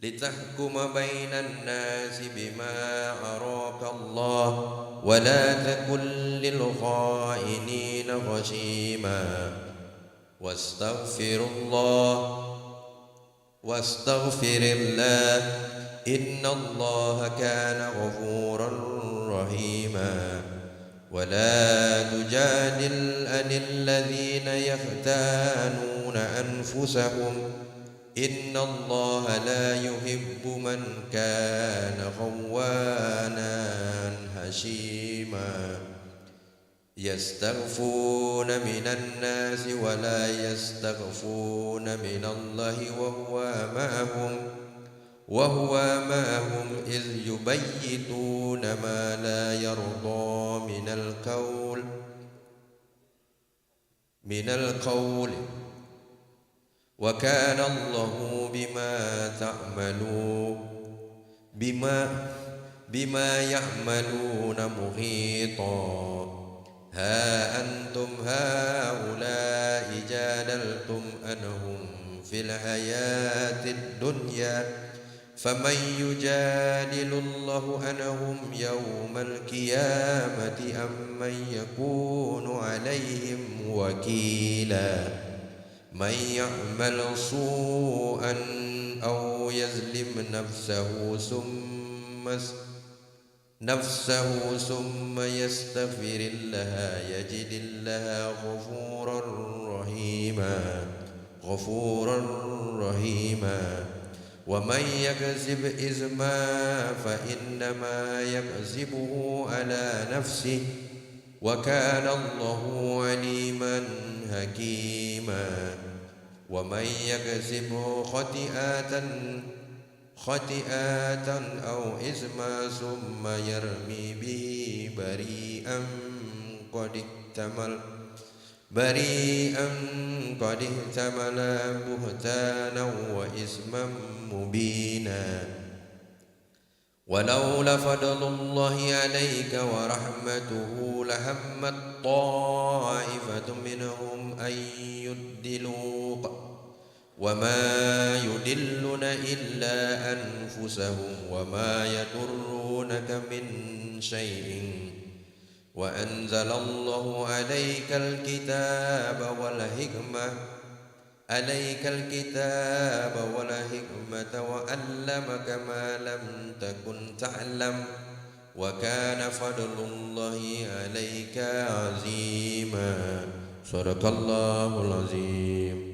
لتحكم بين الناس بما أراك الله ولا تكن للخائنين خصيما واستغفر الله إن الله كان غفورا رحيما ولا تجادل عن الذين يختانون أنفسهم إن الله لا يحب من كان خوانا هشيما يستخفون من الناس ولا يستخفون من الله وهو معهم إذ يبيتون ما لا يرضى من القول وكان الله بما يعملون محيطا ها أنتم هؤلاء جادلتم عنهم في الحياة الدنيا فمن يجادل الله عنهم يوم القيامة أم من يكون عليهم وكيلا من يعمل سوءا أو يظلم نفسه ثم يستغفر الله يجد الله غفورا رحيما ومن يكسب إثما فإنما يكسبه على نفسه وكان الله عليما حكيما ومن يكسب خطيئة أو إثما ثم يرمي به بريئا قد احتمل بهتانا وإثما مبينا ولولا فضل الله عليك ورحمته لهمت طائفة منهم أن يضلوك وما يضلون إلا أنفسهم وما يضرونك من شيء وأنزل الله عليك الكتاب والحكمة وعلمك ما لم تكن تعلم وكان فضل الله عليك عظيما صدق الله العظيم.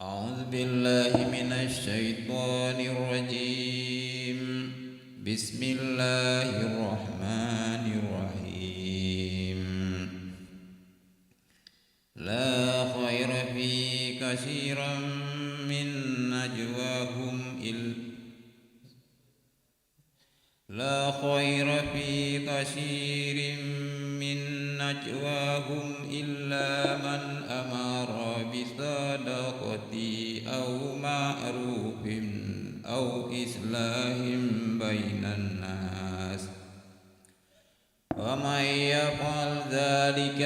أعوذ بالله من الشيطان الرجيم بسم الله الرحمن الرحيم لا خير في كثير من نجواهم إلا من أمر بصدقة أو معروف أو إصلاح بين الناس ومن يفعل ذلك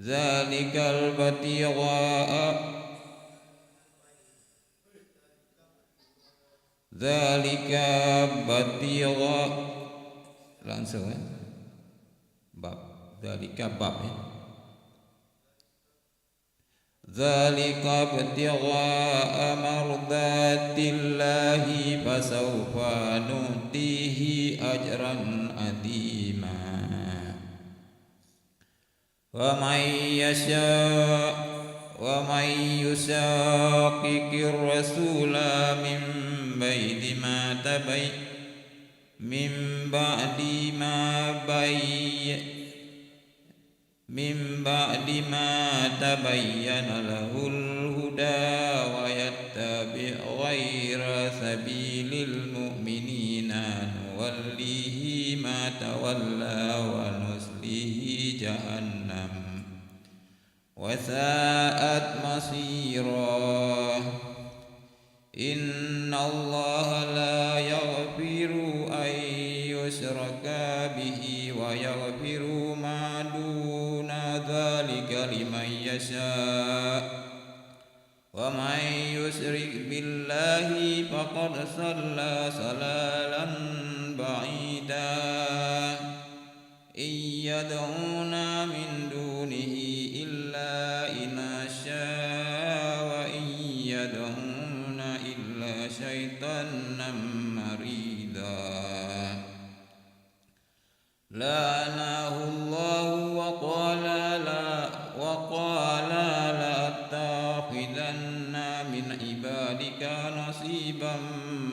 ذلك ابتغاء langsung ya bab dzalika bab ya dzalika ibtigha'a mardatillahi fasawfa nutihi ajran adima ومن يشاقق الرسول من بعد ما تبين له الهدى ويتبع غير سبيل المؤمنين نوليه ما تولى ونصليه جهنم وساءت مصيرا إن الله لا يغفر أن يشرك به ويغفر ما دون ذلك لمن يشاء ومن يشرك بالله فقد ضل ضلالا بعيدا إن يدعون من دونه إلا إناثا وإن يدعون إلا شيطانا مريدا لعنه الله وقال لأتخذن من عبادك نصيبا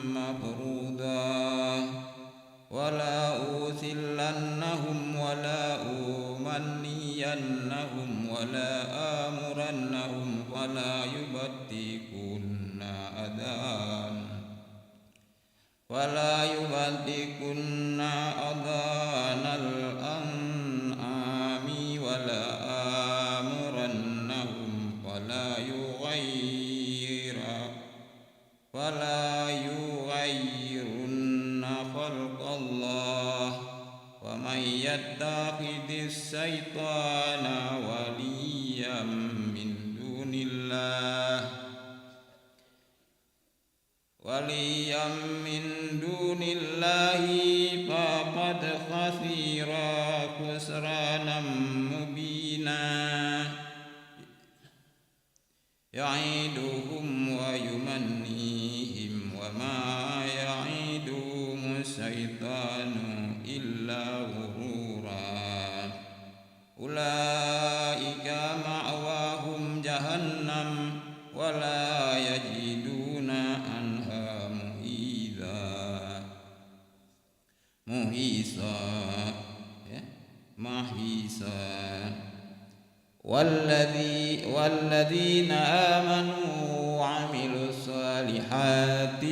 مفروضا ولا أوثلنهم ولا أمنينهم ولا آمرنهم ولا يبتكن أذان الأنعام ولا آمرنهم ولا يغيرن خلق الله ومن يتخذ الشيطان وليا من دون الله فقد خسر خسرانا مبينا يعيدهم ويمنيهم وما يعيدهم الشيطان إلا غرورا أولئك مأواهم جهنم ولا يجدون عنها محيصا والذين آمنوا وعملوا الصالحات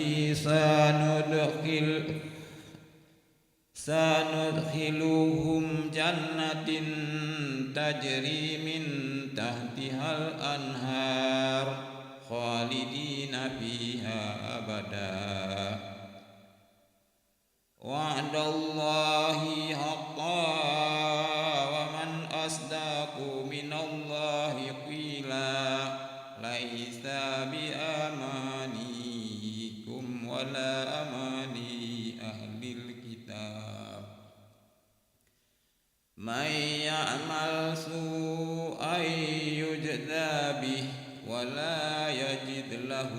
سندخلهم جنات تجري من تحتها الأنهار خالدين فيها أبدا وعد الله حقا ومن أصدق من الله قيلا ليس بأمانيكم ولا أماني أهل الكتاب من يعمل سوءا يجزى به ولا يجد له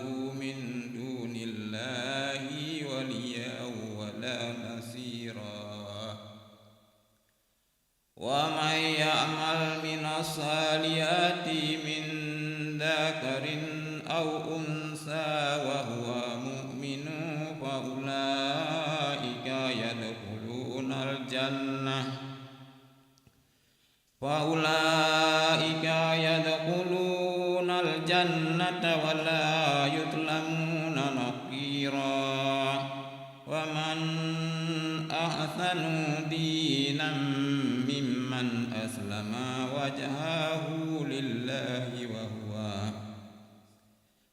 من دون الله وليا ولا نصيرا ومن يعمل من الصالحات من ذكر أو أنثى وهو مؤمن فأولئك يدخلون الجنة ولا يظلمون نقيرا ومن أحسن دينا ممن أسلم وجهه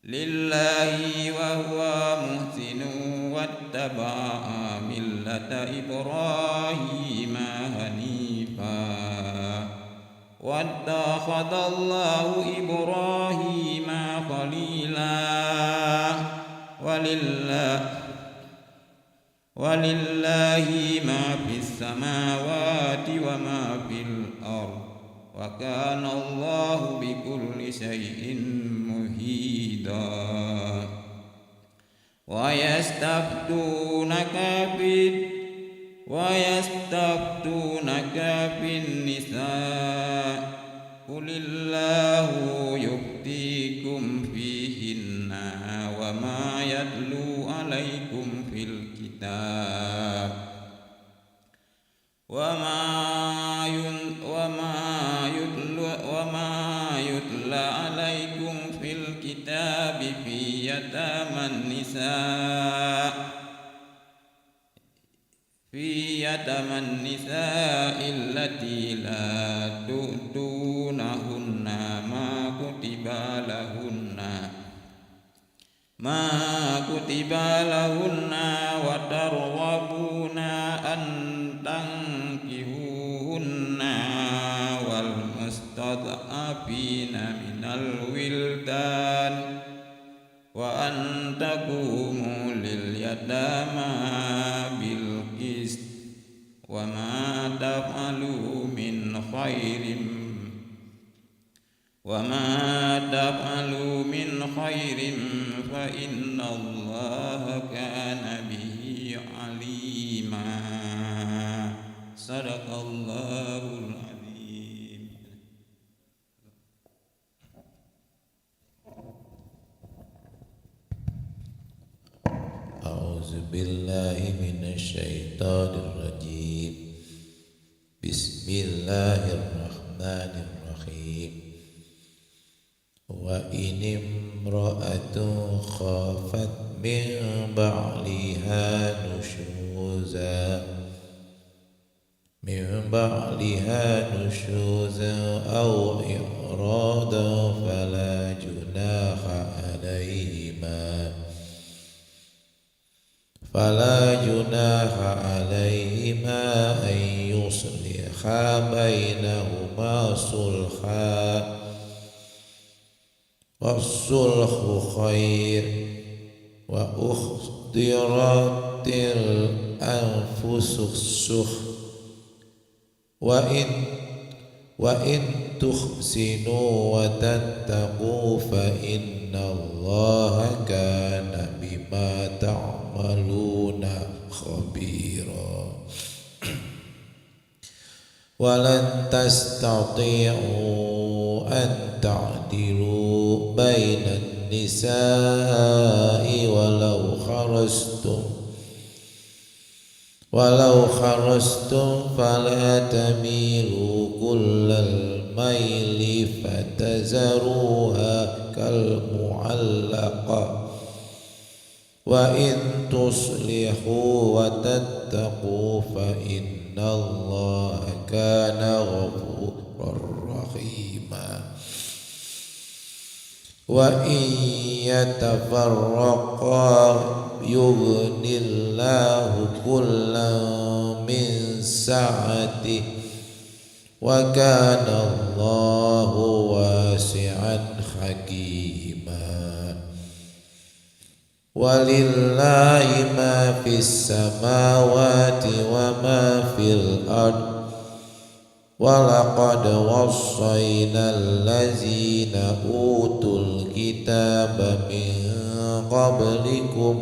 لله وهو محسن واتبع ملة إبراهيم حنيفا واتخذ الله إبراهيم خليلا ولله ما في السماوات وما في الأرض وكان الله بكل شيء مهيدا ويستفتونك في النساء الله يفتيكم فيهن وما يتلو عليكم في الكتاب وما يتلى عليكم في الكتاب في يتامى النساء التي لا تؤتونهن ما كتب لهن وترغبون أن تنكحوهن والمستضعفين من الولدان وأن تقوموا لليتامى بالقسط وما تفعلوا من خير فإن الله كان به عليما. صدق الله العظيم. أعوذ بالله من الشيطان الرجيم. بسم الله الرحمن الرحيم. وإن امرأة خافت من بعلها نشوزا أو إعراضا فلا جناح عليهما أن يصلحا بينهما صلحا والصلح خير وأحضرت الأنفس الشح وإن تحسنوا وتتقوا فإن الله كان بما تعملون خبيرا. ولن تستطيعوا أن تعدلوا بين النساء ولو خرجتم فلا تميلوا كل الميل فتذروها كالمعلقة وإن تصلحوا وتتقوا فإن الله كان غفورا رحيما. وإن يتفرقا يغن الله كلا من سعته وكان الله واسعا حكيما. ولله ما في السماوات وما في الأرض ولقد وصينا الذين أوتوا الكتاب من قبلكم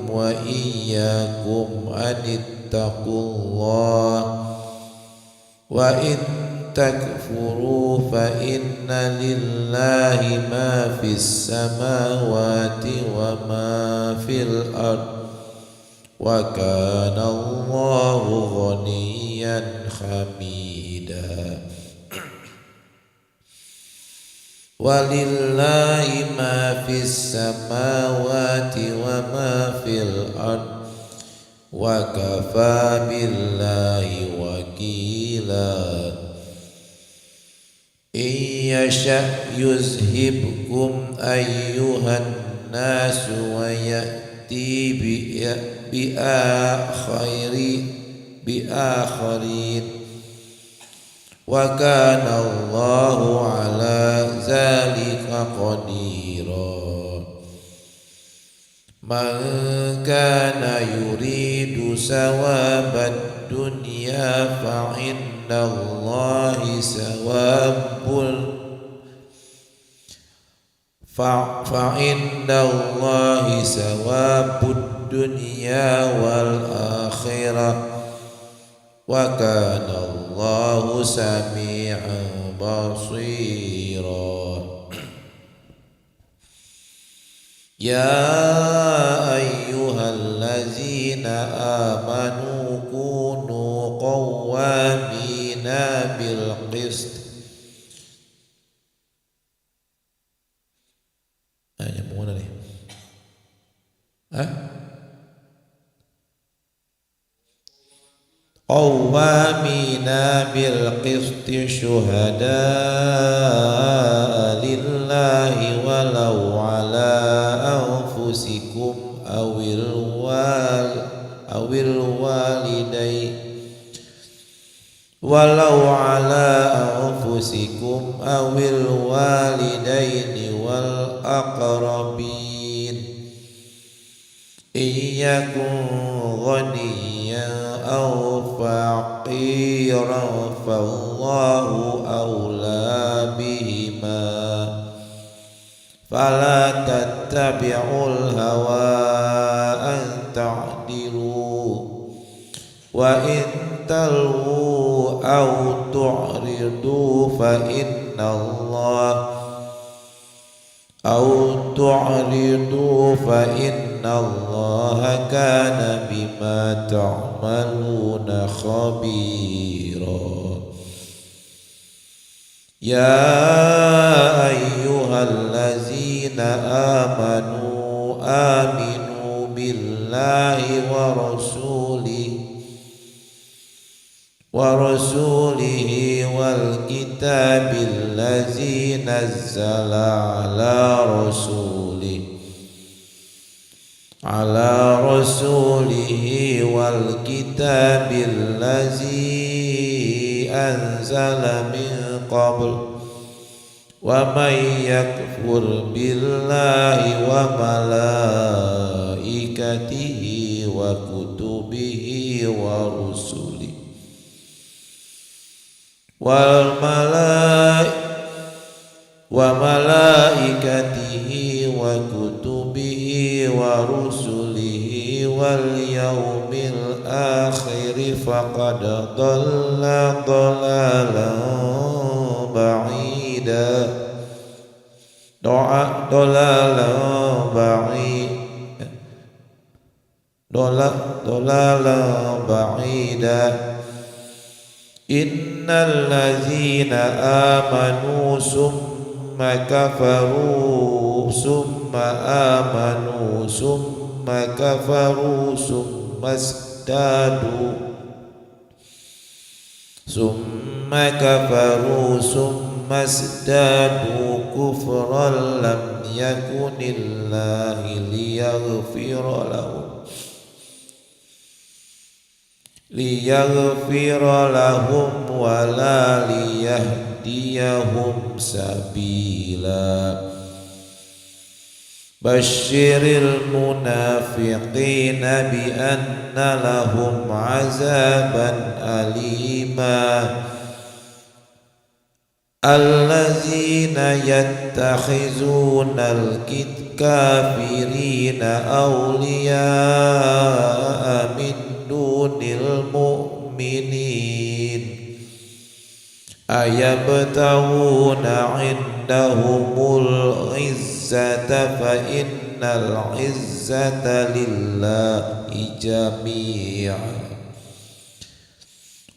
وإياكم أن اتقوا الله وإن تكفروا فإن لله ما في السماوات وما في الأرض وكان الله غنيا حميدا. ولله ما في السماوات وما في الأرض وكفى بالله وكيلا. إن يشأ يذهبكم أيها الناس ويأتي بآخرين وكان الله على ذلك قديرا. من كان يريد ثواب الدنيا فعند الله ثواب الدنيا والآخرة وكان الله سميعا بصيرا يا أيها الذين آمنوا كونوا قوامين بالقسط قوامين بالقسط شهداء لله ولو على أنفسكم أو الوالدين والأقربين إن يكن غنيا أو فقيرا فالله أولى بهما فلا تتبعوا الهوى أن تعدلوا وإن تلووا أو تعرضوا فإن الله كان بما تعملون خبيرا يا أيها الذين آمنوا بالله ورسوله والكتاب الذي نزل على رسوله والكتاب الذي أنزل من قبل ومن يكفر بالله وملائكته وكتبه ورسله واليوم الآخر فقد ضل ضلالا بعيدا إن الذين آمنوا ثم كفروا ثم آمنوا ثم كفروا ثم ازدادوا كفرا لم يكن الله ليغفر لهم ولا ليهديهم سبيلا بشر المنافقين بأن لهم عذابا أليما الذين يتخذون الكافرين أولياء من دون المؤمنين أيبتغون عندهم العزة فإن العزة لله جميعا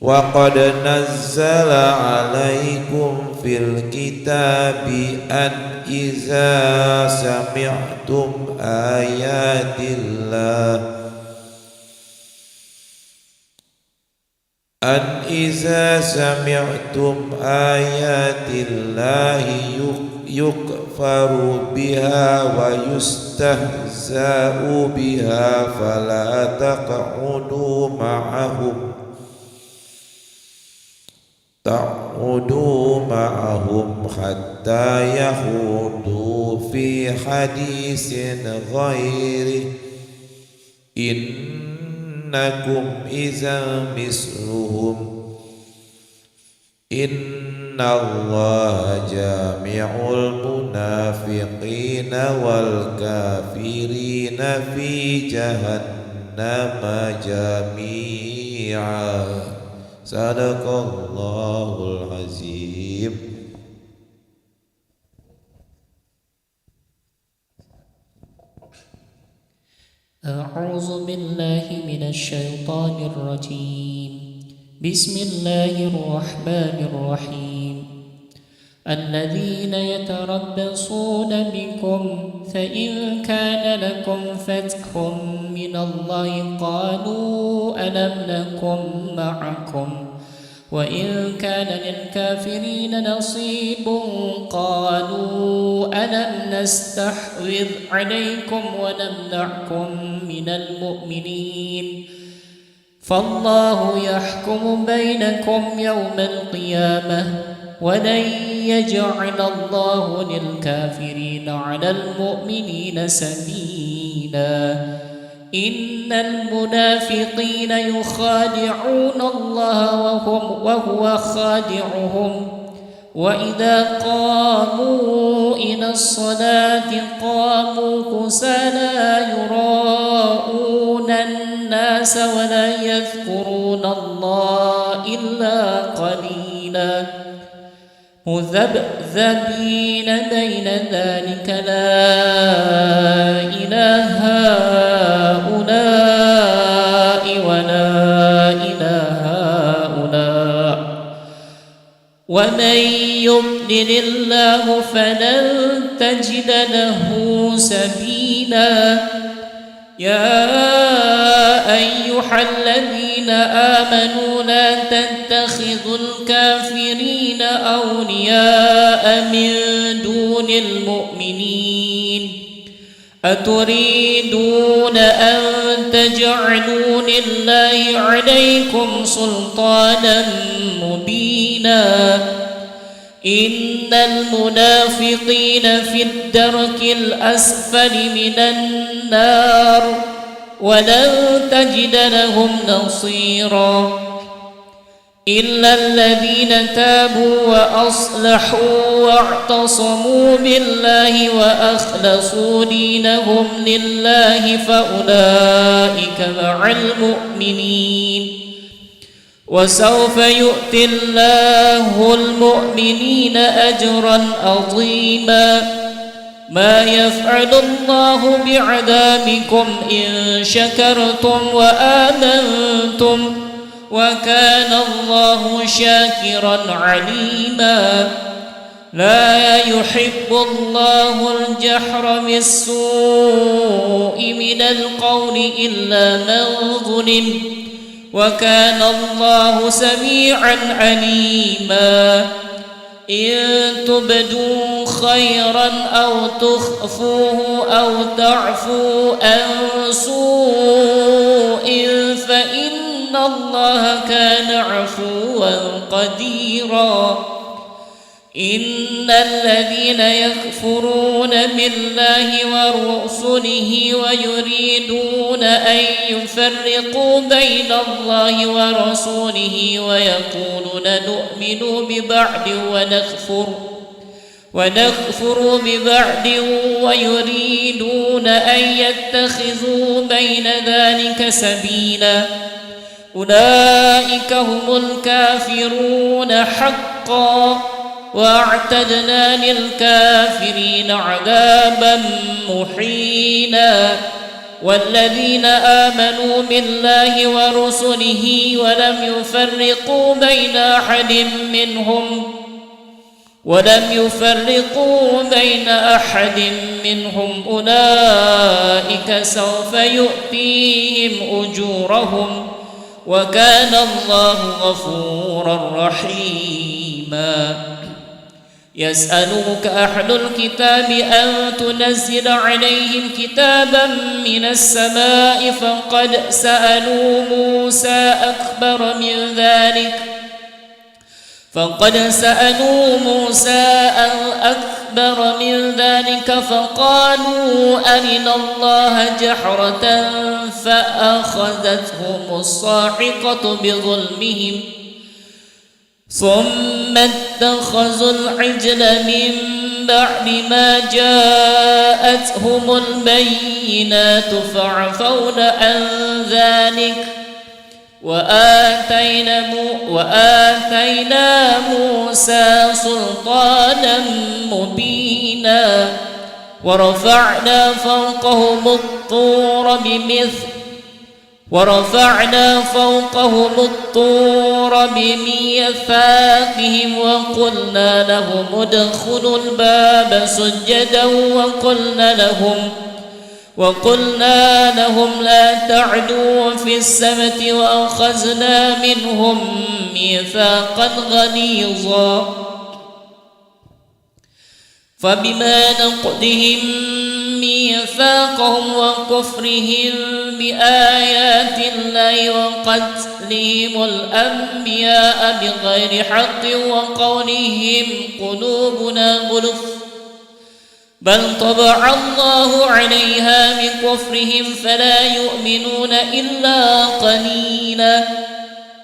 وقد نزل عليكم في الكتاب أن إذا سمعتم آيات الله يكفر بها ويستهزأ بها فلا تقعدوا معهم حتى يخوضوا في حديث غيره إنكم إذا مثلهم إن الله جامع المنافقين والكافرين في جهنم جميعا صدق الله العظيم. أعوذ بالله من الشيطان الرجيم. بسم الله الرحمن الرحيم. الذين يتربصون بكم فإن كان لكم فتح من الله قالوا ألم نكن معكم وإن كان للكافرين نصيب قالوا ألم نستحوذ عليكم ونمنعكم من المؤمنين فالله يحكم بينكم يوم القيامة ولن يجعل الله للكافرين على المؤمنين سبيلا. إن المنافقين يخادعون الله وهو خادعهم وإذا قاموا إلى الصلاة قاموا كسالى يراءون الناس ولا يذكرون الله إلا قليلا مذبذبين بين ذلك لا إله هؤلاء ولا إله هؤلاء ومن يضلل الله فلن تجد له سبيلا. يا أيها الذين آمنوا لا تتخذوا الكافرين أولياء من دون المؤمنين أتريدون أن تجعلوا لله عليكم سلطانا مبينا إن المنافقين في الدرك الأسفل من النار ولن تجد لهم نصيرا إلا الذين تابوا وأصلحوا واعتصموا بالله وأخلصوا دينهم لله فأولئك مع المؤمنين وسوف يؤتي الله المؤمنين أجرا عظيما. ما يفعل الله بعذابكم إن شكرتم وآمنتم وكان الله شاكرا عليما. لا يحب الله الجهر بالسوء من القول إلا من ظلم وكان الله سميعا عليما. إن تبدوا خيرا أو تخفوه أو تعفوا عن سوء فإن الله كان عفوا قديرا. إن الذين يكفرون بالله ورسله ويريدون أن يفرقوا بين الله ورسوله ويقولون نؤمن ببعض ونكفر ببعض ويريدون أن يتخذوا بين ذلك سبيلا أولئك هم الكافرون حقا واعتدنا للكافرين عذابا مهينا. والذين آمنوا بالله ورسله ولم يفرقوا بين أحد منهم أولئك سوف يؤتيهم أجورهم وكان الله غفورا رحيما. يسألك أهل الكتاب أن تنزل عليهم كتابا من السماء فقد سألوا موسى أكبر من ذلك فقالوا أرنا الله جهرة فأخذتهم الصاعقة بظلمهم ثم اتخذوا العجل من بعد ما جاءتهم البينات فعفونا عن ذلك وآتينا موسى سلطانا مبينا ورفعنا فوقهم الطور بميثاقهم وقلنا لهم ادخلوا الباب سجدا وقلنا لهم لا تعدوا في السبت وأخذنا منهم ميثاقا غليظا فبما نقضهم ميثاقهم وكفرهم بآيات الله وقتلهم الأنبياء بغير حق وقولهم قلوبنا غلف بل طبع الله عليها بكفرهم فلا يؤمنون إلا قليلا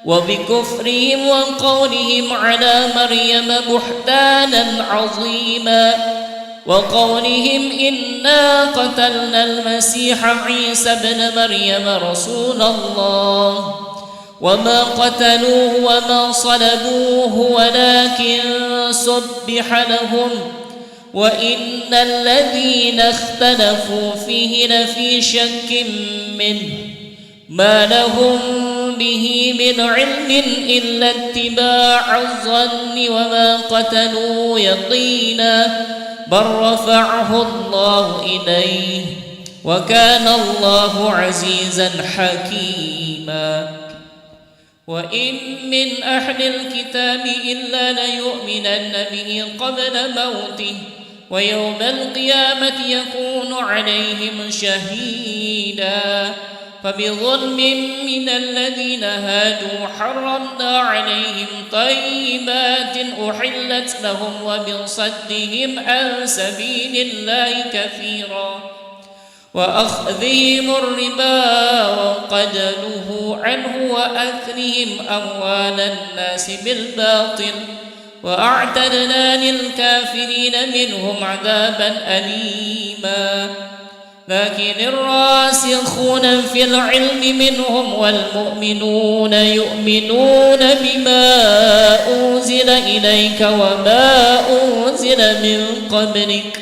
وبكفرهم وقولهم على مريم بهتانا عظيما وقولهم إنا قتلنا المسيح عيسى ابن مريم رسول الله وما قتلوه وما صلبوه ولكن سبح لهم وإن الذين اختلفوا فيه لفي شك منه ما لهم به من علم إلا اتباع الظن وما قتلوا يقينا بل رفعه الله إليه وكان الله عزيزا حكيما وإن من أهل الكتاب إلا ليؤمنن به قبل موته ويوم القيامة يكون عليهم شهيدا فبظلم من الذين هادوا حرمنا عليهم طيبات أحلت لهم وبصدهم عن سبيل الله كثيرا وأخذهم الربا وقد نهوا عنه وأكلهم أموال الناس بالباطل وأعتدنا للكافرين منهم عذابا أليما لكن الراسخون في العلم منهم والمؤمنون يؤمنون بما أنزل إليك وما أنزل من قبلك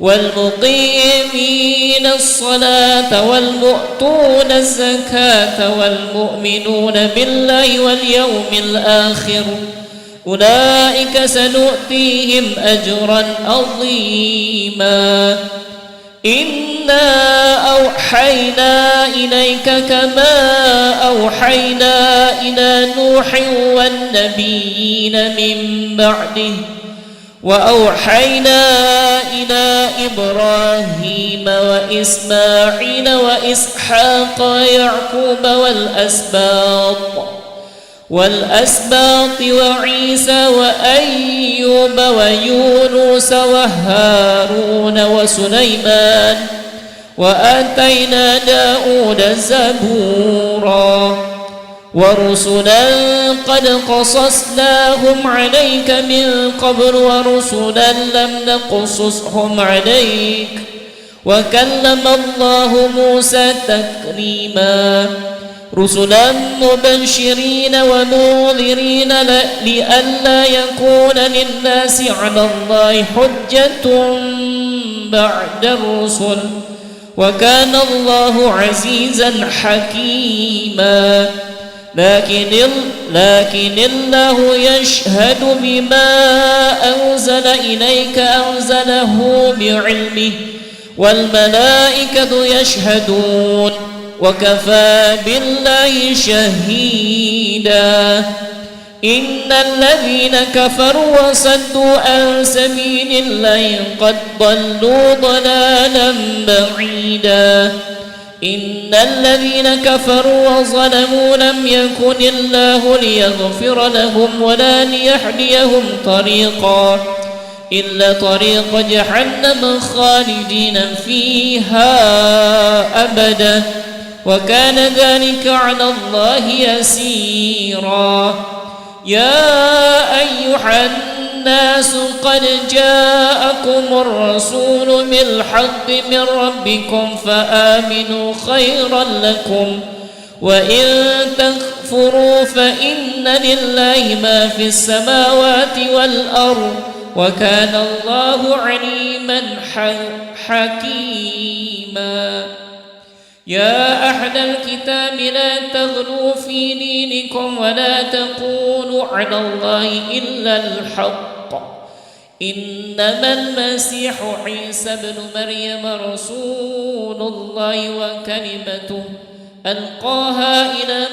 والمقيمين الصلاة والمؤتون الزكاة والمؤمنون بالله واليوم الآخر أولئك سنؤتيهم أجرا عظيما إنا أوحينا إليك كما أوحينا إلى نوح والنبيين من بعده وأوحينا إلى إبراهيم وإسماعيل وإسحاق ويعقوب والأسباط وعيسى وأيوب ويونس وهارون وسليمان وآتينا داود زبورا ورسلا قد قصصناهم عليك من قبل ورسلا لم نقصصهم عليك وكلم الله موسى تكليما رسلا مبشرين ومنذرين لئلا يكون للناس على الله حجة بعد الرسل وكان الله عزيزا حكيما لكن الله يشهد بما أنزل إليك أنزله بعلمه والملائكة يشهدون وكفى بالله شهيدا إن الذين كفروا وصدوا عن سبيل الله قد ضلوا ضلالا بعيدا إن الذين كفروا وظلموا لم يكن الله ليغفر لهم ولا ليهديهم طريقا إلا طريق جهنم خالدين فيها أبدا وكان ذلك على الله يسيرا يا أيها الناس قد جاءكم الرسول بالحق من ربكم فآمنوا خيرا لكم وإن تكفروا فإن لله ما في السماوات والأرض وكان الله عليما حكيما. يا أهل الكتاب لا تغلوا في دينكم ولا تقولوا على الله إلا الحق إنما المسيح عيسى بن مريم رسول الله وكلمته ألقاها إلى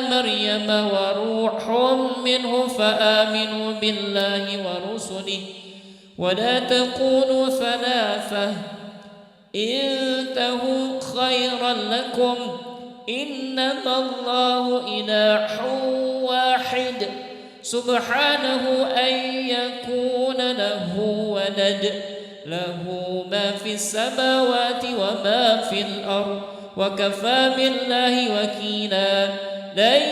مريم وروح منه فآمنوا بالله ورسله ولا تقولوا ثلاثة انتهوا خيرا لكم إنما الله إله واحد سبحانه أن يكون له ولد له ما في السماوات وما في الأرض وكفى بالله وكيلا. لن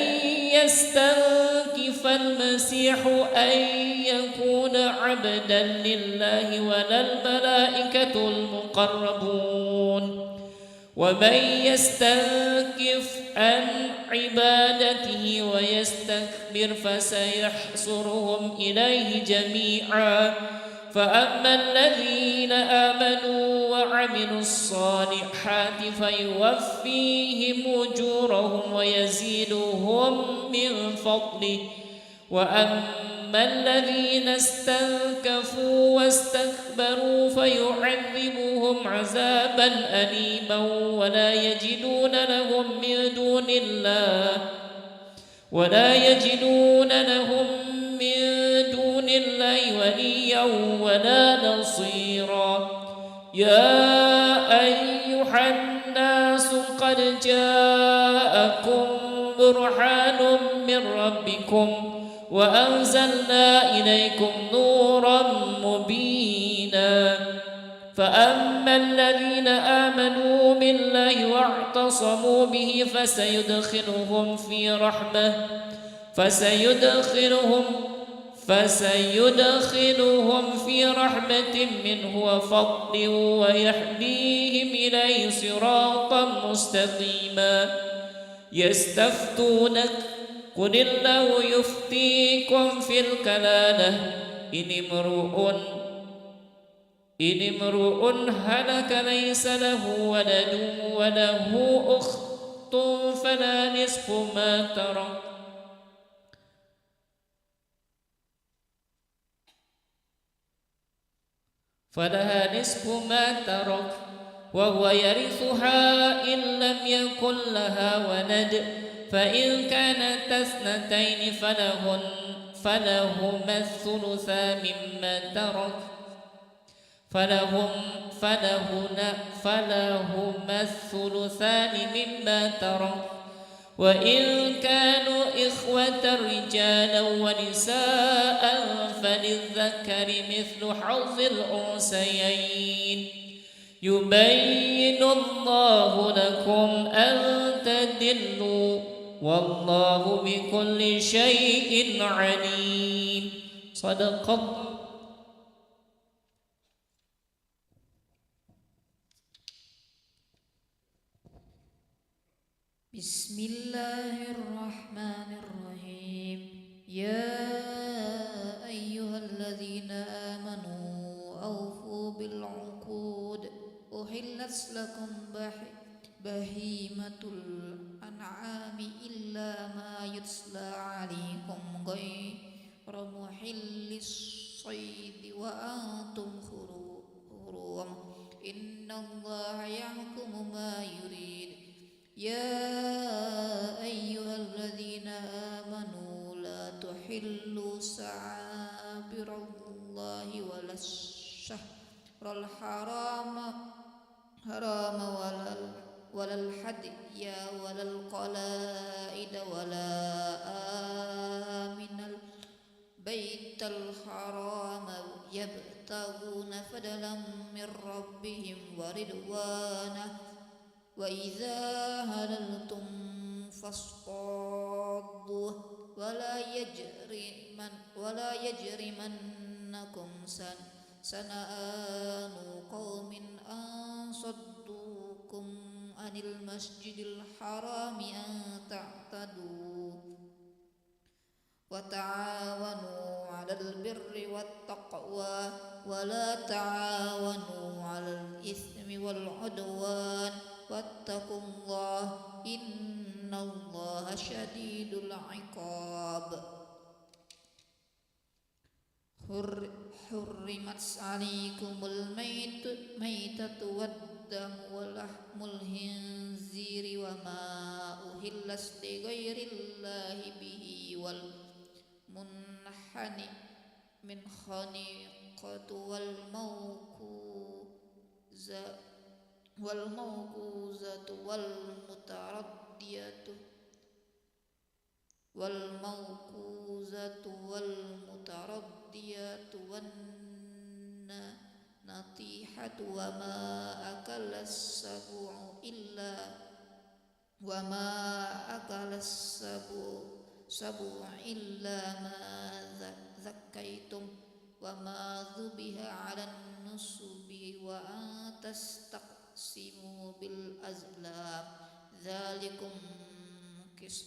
يستنكف المسيح أن يكون عبدا لله ولا الملائكة المقربون ومن يستنكف عن عبادته ويستكبر فسيحشرهم إليه جميعا. فأما الذين آمنوا وعملوا الصالحات فيوفيهم أجورهم ويزيدهم من فضله وأما الذين استنكفوا واستكبروا فيعذبهم عذابا أليما ولا يجدون لهم من دون الله وليا ولا نصيرا. يا أيها الناس قد جاءكم برهان من ربكم وأنزلنا إليكم نورا مبينا. فأما الذين آمنوا بالله واعتصموا به فسيدخلهم في رحمة منه وفضل ويهديهم إليه صراطا مستقيما. يستفتونك قل الله يفتيكم في الكلالة إن امرؤ هلك ليس له ولد وله أخت فلا نصف ما ترك وهو يرثها إن لم يكن لها ولد فإن كانت اثنتين فلهما الثلثان مما ترك وإن كانوا إخوة رجالا ونساء فللذكر مثل حظ الأنثيين. يبين الله لكم أن تضلوا والله بكل شيء عليم. صدق الله. بسم الله الرحمن الرحيم. يا أيها الذين آمنوا أوفوا بالعقود أحلت لكم بهيمة الأنعام إلا ما يتلى عليكم غير محل الصيد وأنتم حرم إن الله يحكم ما يريد. يا أيها الذين آمنوا لا تحلوا شعائر الله ولا الشهر الحرام ولا الهدي ولا القلائد ولا آمن البيت الحرام يبتغون فضلا من ربهم ورضوانا وإذا هللتم فاصطادوا ولا يجرمنكم سنآن قوم أن صدوا نهوكم عن المسجد الحرام أن تعتدوا وتعاونوا على البر والتقوى ولا تعاونوا على الإثم والعدوان واتقوا الله إن الله شديد العقاب. حرمت عليكم الميتة والدم ولحم الخنزير وما أهل لغير الله به والمنخنقة والموقوذة والمتردية والنطيحة وما أكل السبع إلا ما ذكيتم وما ذبح على النصب وأن تستقسموا بالأزلام ذلكم قسط.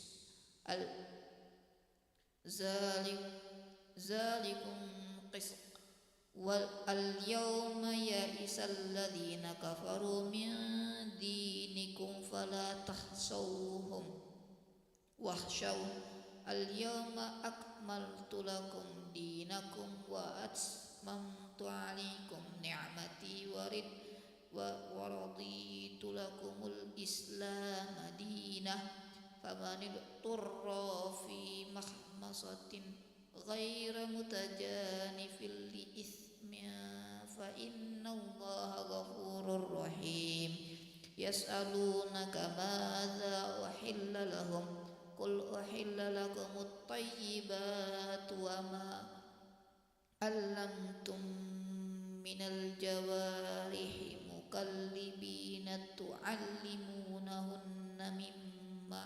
واليوم يئس الذين كفروا من دينكم فلا تخشوهم واخشون اليوم أكملت لكم دينكم وأتممت عليكم نعمتي ورضيت لكم الإسلام دينا فمن اضطر في مخمصة غير متجانف لإثم فإن الله غفور رحيم. يسألونك ماذا أحل لهم قل أحل لكم الطيبات وما علمتم من الجوارح مكلبين تعلمونهن مما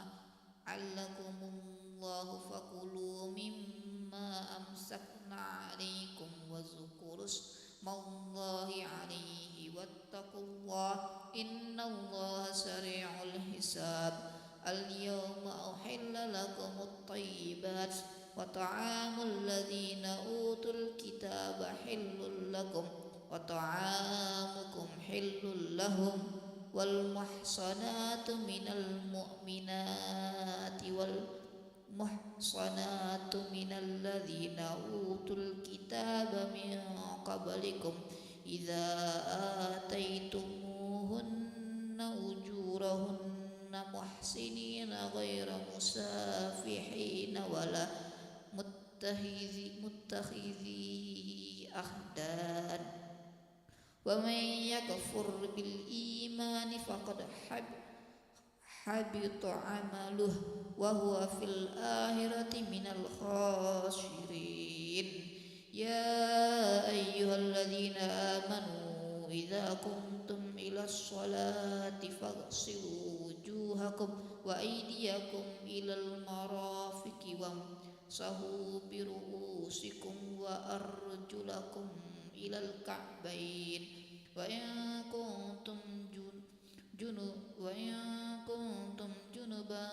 علمكم الله فكلوا مما أمسكنا عليكم واذكروا اسم الله عليه واتقوا الله إن الله سريع الحساب. اليوم أحل لكم الطيبات وطعام الذين أوتوا الكتاب حل لكم وطعامكم حل لهم والمحصنات من المؤمنات والمحصنات من الذين أوتوا الكتاب من قبلكم إذا آتيتموهن أجورهن محسنين غير مسافحين ولا متخذي أخدان ومن يكفر بالإيمان فقد حبط عمله وهو في الآخرة من الخاسرين. يا أيها الذين آمنوا إذا قمتم إلى الصلاة فاغسلوا وجوهكم وأيديكم إلى المرافق وامسحوا برؤوسكم وأرجلكم إلى الكعبين وإن كنتم جنبا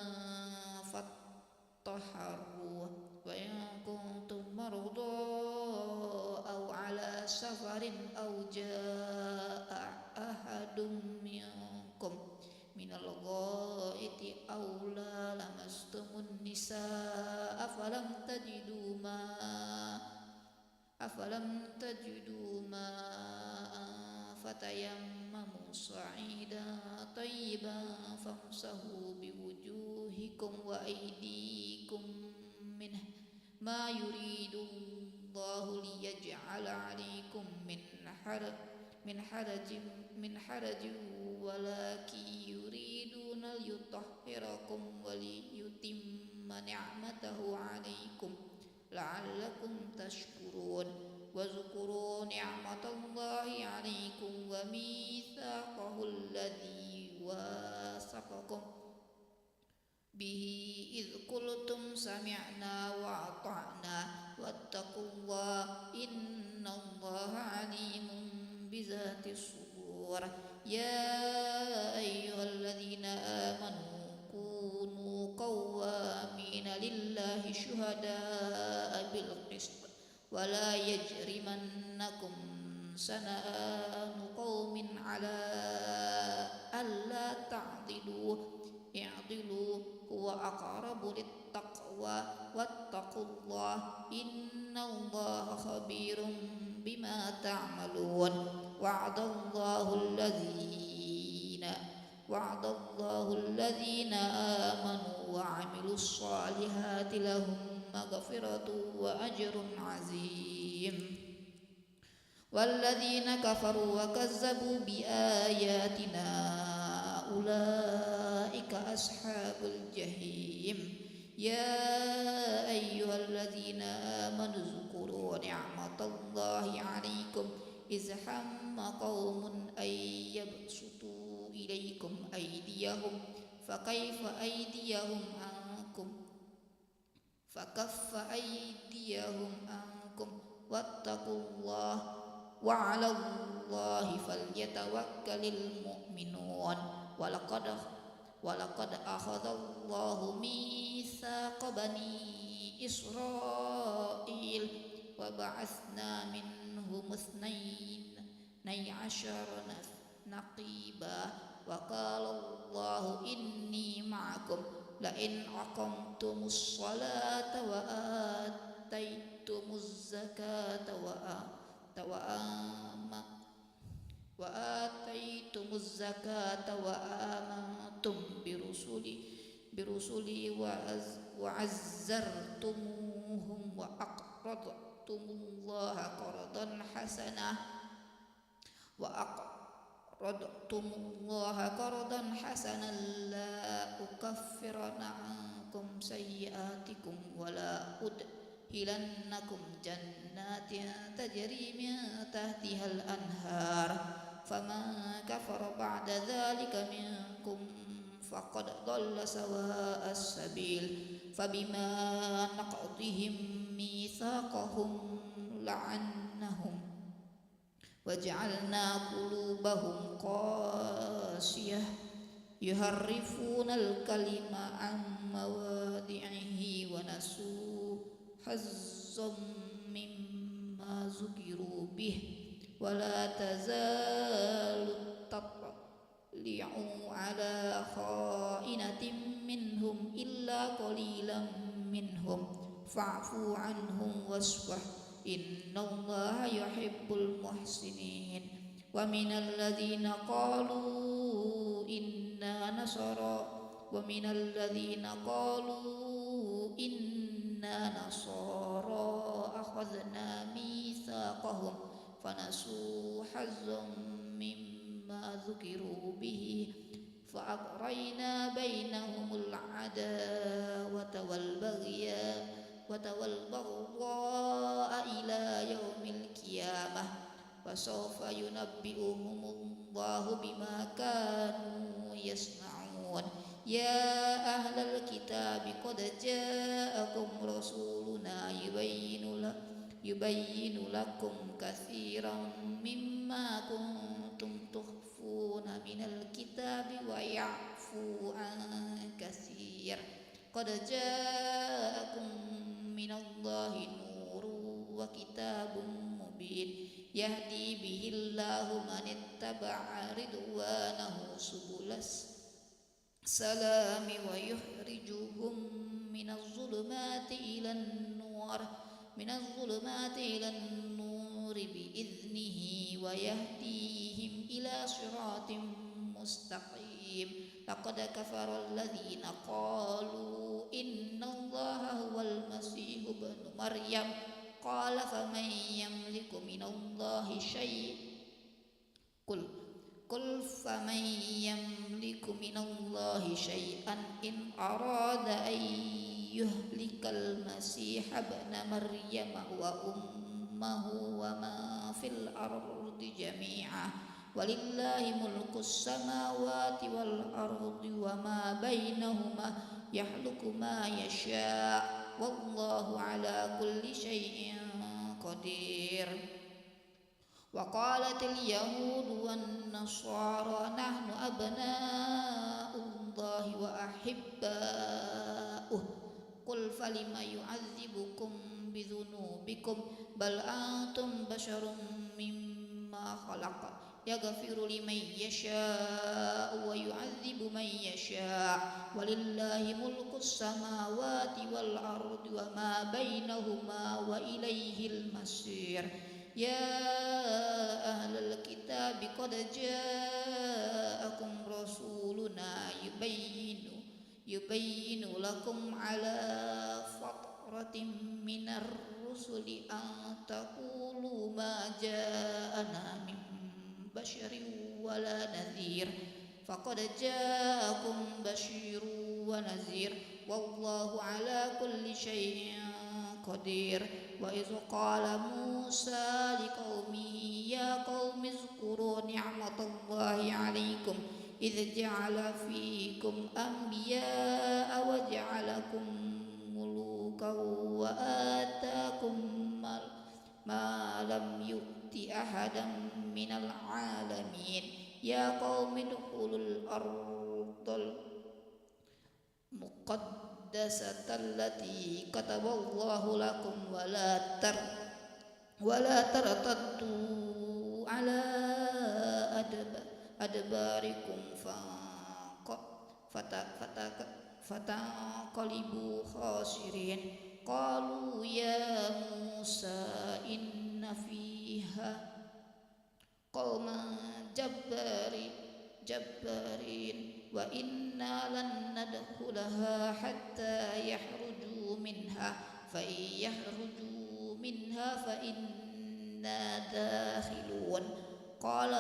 فاطهروا وإن كنتم مرضى أو على سفر أو جاء أحد منكم من الغائط أو لامستم النساء أفلم تجدوا ماء فتيمموا صعيدا طيبا فامسحوا بوجوهكم وأيديكم منه ما يريد الله ليجعل عليكم من حرج ولكن يريدون ليطهركم وليتم نعمته عليكم لعلكم تشكرون. واذكروا نعمة الله عليكم وميثاقه الذي واثقكم به إذ قلتم سمعنا وأطعنا واتقوا الله إن الله عليم بذات الصدور. يا أيها الذين آمنوا كونوا قوامين لله شهداء بالقسط ولا يجرمنكم شنآن قوم على ألا تعدلوا اعدلوا هو أقرب للتقوى واتقوا الله إن الله خبير بما تعملون وعد الله الذين آمنوا وعملوا الصالحات لهم مغفرة وأجر عظيم والذين كفروا وكذبوا بآياتنا أولئك أصحاب الجحيم يا أيها الذين آمنوا اذكروا نعمة الله عليكم إذ هم قوم أن يبسطوا إليكم أيديهم فكف أيديهم عنكم واتقوا الله وعلى الله فليتوكل المؤمنون ولقد أخذ الله ميثاق بني إسرائيل وبعثنا منهم 12 نقيبا وقال الله إني معكم لئن أقمتم الصلاة وآتيتم الزكاة وآمنتم برسلي وعزرتموهم وأقرضتم الله قرضا حسنا لا أكفرن عنكم سيئاتكم ولا أدخلنكم جنات تجري من تحتها الأنهار فمن كفر بعد ذلك منكم فقد ضل سواء السبيل فبما نقضهم ميثاقهم لعنهم وجعلنا قلوبهم قاسية يحرفون الكلم عن مواضعه ونسوا حظا مما ذكروا به ولا تزال تطلع على خائنة منهم إلا قليلا منهم فاعفوا عنهم واصفح إن الله يحب المحسنين ومن الذين قالوا إنا نصارى أخذنا ميثاقهم فنسوا حظا مما ذكروا به فأغرينا بينهم العداوة والبغضاء إلى يوم القيامة وسوف ينبئهم الله بما كانوا يصنعون يا أهل الكتاب قد جاءكم رسولنا يبين لكم كثيرا مما كنتم تخفون من الكتاب ويعفو عن كثير قد جاءكم من الله نور وكتاب مبين يهدي به الله من اتبع رضوانه سبل السلام ويخرجهم من الظلمات إلى النور بإذنه ويهديهم إلى صراط مستقيم لقد كفر الذين قالوا إن الله هو المسيح ابن مريم قال فمن يملك من الله شيئا قل فمن يملك من الله شيئا إن أراد أن يهلك المسيح ابن مريم وأمه وما في الأرض جميعا ولله ملك السماوات والأرض وما بينهما يخلق ما يشاء والله على كل شيء قدير وقالت اليهود والنصارى نحن أبناء الله وأحباؤه قل فلم يعذبكم بذنوبكم بل أنتم بشر مما خلق يغفر لمن يشاء ويعذب من يشاء ولله ملك السماوات والأرض وما بينهما وإليه المصير يا أهل الكتاب قد جاءكم رسولنا يبين لكم على فترة من الرسل أن تقولوا ما جاءنا من بشر ولا نذير فقد جاءكم بشير ونذير والله على كل شيء قدير وإذ قال موسى لقومه يا قوم اذكروا نعمة الله عليكم إذ جعل فيكم أنبياء وجعلكم ملوكا وآتاكم ما لم يؤت أحدا من العالمين يا قوم ادخلوا الأرض المقدسة التي كتب الله لكم ولا ترتدوا على أدباركم فتنقلبوا خاسرين قالوا يا موسى إن فيها قوما جبارين وإنا لن ندخلها حتى يخرجوا منها فإن يخرجوا منها فإنا داخلون قال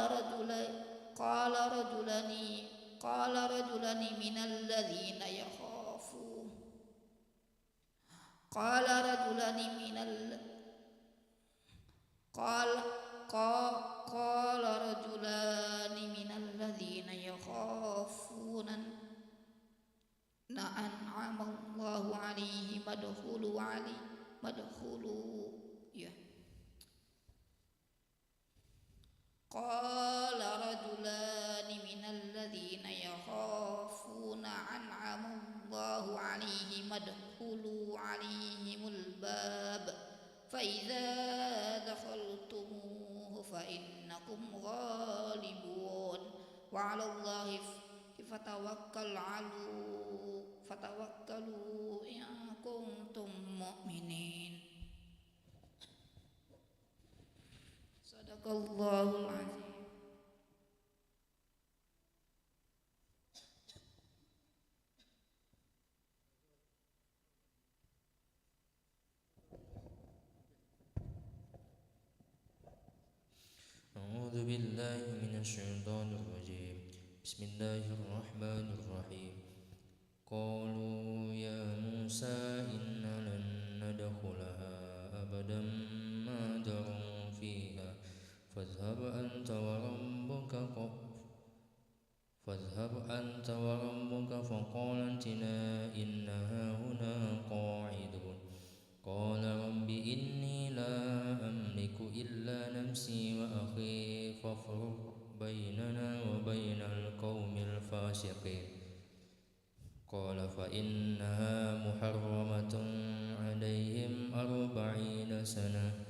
رجلان من الذين يخافون أنعم الله عليهم قال رجلان من الذين يخافون أنعم الله عليهم ادخلوا عليهم الباب فإذا دخلتموه فإنكم غالبون وعلى الله فتوكلوا إن كنتم مؤمنين صدق الله العظيم. أعوذ بالله من الشيطان الرجيم بسم الله الرحمن الرحيم قالوا يا موسى إنا لن ندخلها أبدا ما داموا فيها فاذهب أنت وربك فقاتلا إنها هنا قاعدون قال رب إني لا أملك إلا نفسي وأخي فافرق بيننا وبين القوم الفاسقين قال فإنها محرمة عليهم 40 سنة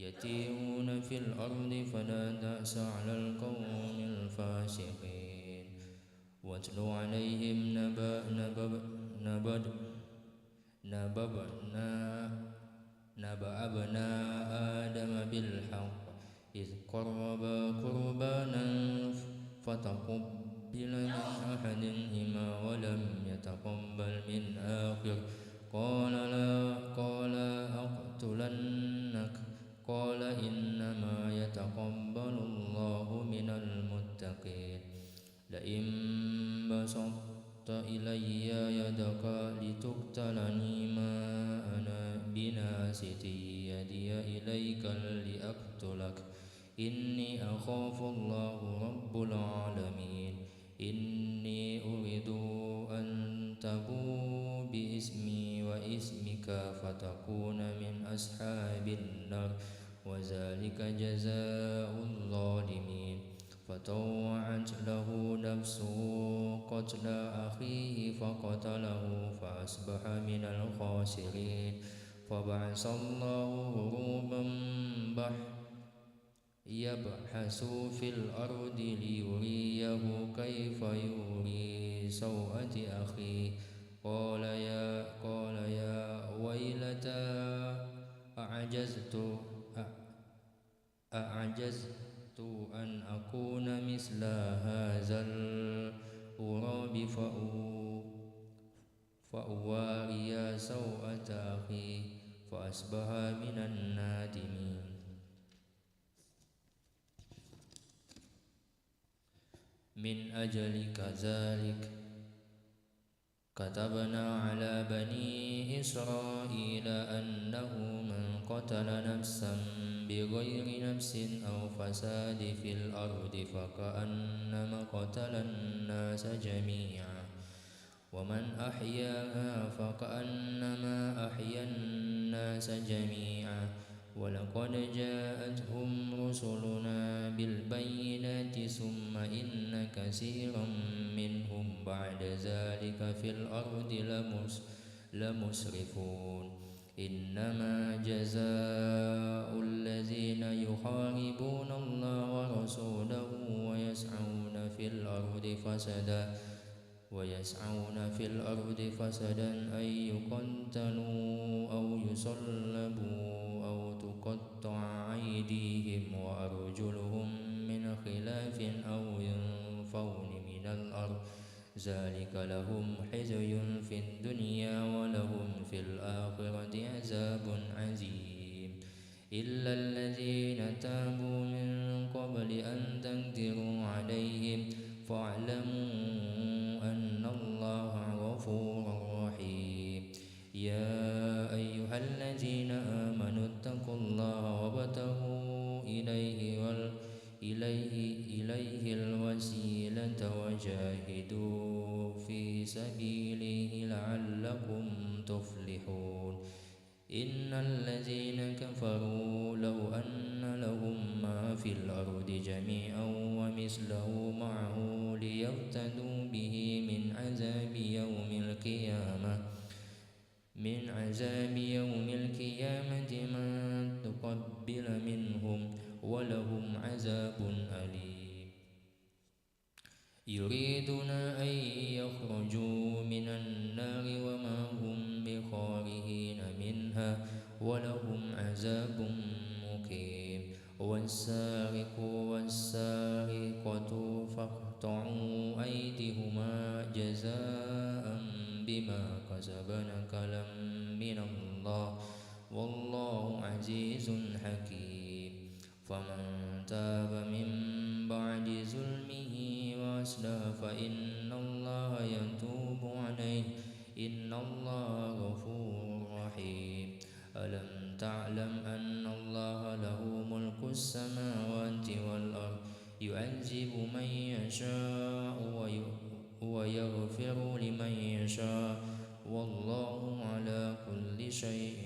يتيهون في الأرض فلا تأس على القوم الفاسقين واتل عليهم نبأ ابناء آدم بالحق إذ قربا قربانا فتقبل من أحدهما ولم يتقبل من آخر قال أقتلنك قال إنما يتقبل الله من المتقين لئن بسطت إلي يدك لتقتلني ما أنا بناسط يدي إليك لأقتلك إني أخاف الله رب العالمين إني أريد أن تبوء باسمي واسمك فتكون من أصحاب النار وذلك جزاء الظالمين فطوعت له نفسه قتل أخيه فقتله فأصبح من الخاسرين فبعث الله غروبا يبحث في الأرض ليريه كيف يوري سوءة أخيه قال يا ويلتى أعجزت أن أكون مثل هذا الغراب فأواري سوءة أخي فأصبح من النادمين من أجل كذلك كتبنا على بني إسرائيل أنه من قتل نفسا بغير نفس أو فساد في الأرض فكأنما قتل الناس جميعا ومن أحياها فكأنما أحيا الناس جميعا ولقد جاءتهم رسلنا بالبينات ثم إن كثيرا منهم بعد ذلك في الأرض لمسرفون إنما جزاء الذين يحاربون الله ورسوله ويسعون في الأرض فسدا أن يقتلوا أو يصلبوا أو تقطع أيديهم وأرجلهم من خلاف أو ينفون من الأرض ذلك لهم خزي في الدنيا ولهم في الآخرة عذاب عظيم إلا الذين تابوا من قبل أن تقدروا عليهم فاعلموا أن الله غفور رحيم يا أيها الذين آمنوا اتقوا الله وابتغوا إليه الوسيلة وجاهدوا في سبيله لعلكم تفلحون إن الذين كفروا لو أن لهم ما في الأرض جميعا ومثله معه ليفتدوا به من عذاب يوم القيامة ما تقبل منهم ولهم عذاب أليم يريدون أن يخرجوا من النار وما هم بخارجين منها ولهم عذاب مقيم والسارق والسارقة فاقطعوا أيديهما جزاء بما كسبا نكالا من الله والله عزيز حكيم فمن تاب من بعد ظلمه وأصلح فإن الله يتوب عليه إن الله غفور رحيم ألم تعلم أن الله له ملك السماوات والأرض يعذب من يشاء ويغفر لمن يشاء والله على كل شيء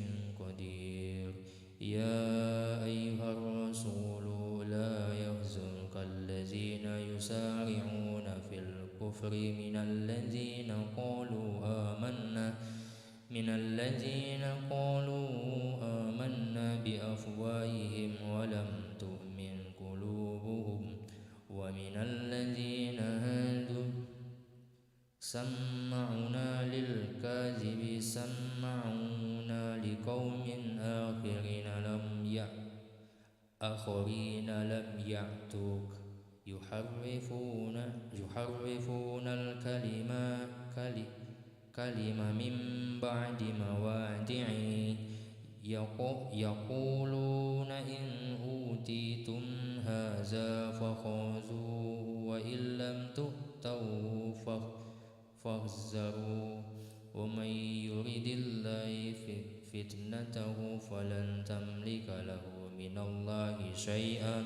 قدير يا أيها الرسول لا يحزنك الذين يسارعون في الكفر من الذين قالوا آمنا بأفواههم ولم تؤمن قلوبهم ومن الذين هادوا سمعون للكاذب سمعون لقوم آخرين لم يأتوك يحرفون الكلم من بعد مواضعه يقولون إن أوتيتم هذا فخذوه وإن لم تؤتوه فاحذروا ومن يرد الله فتنته فلن تملك له من الله شيئا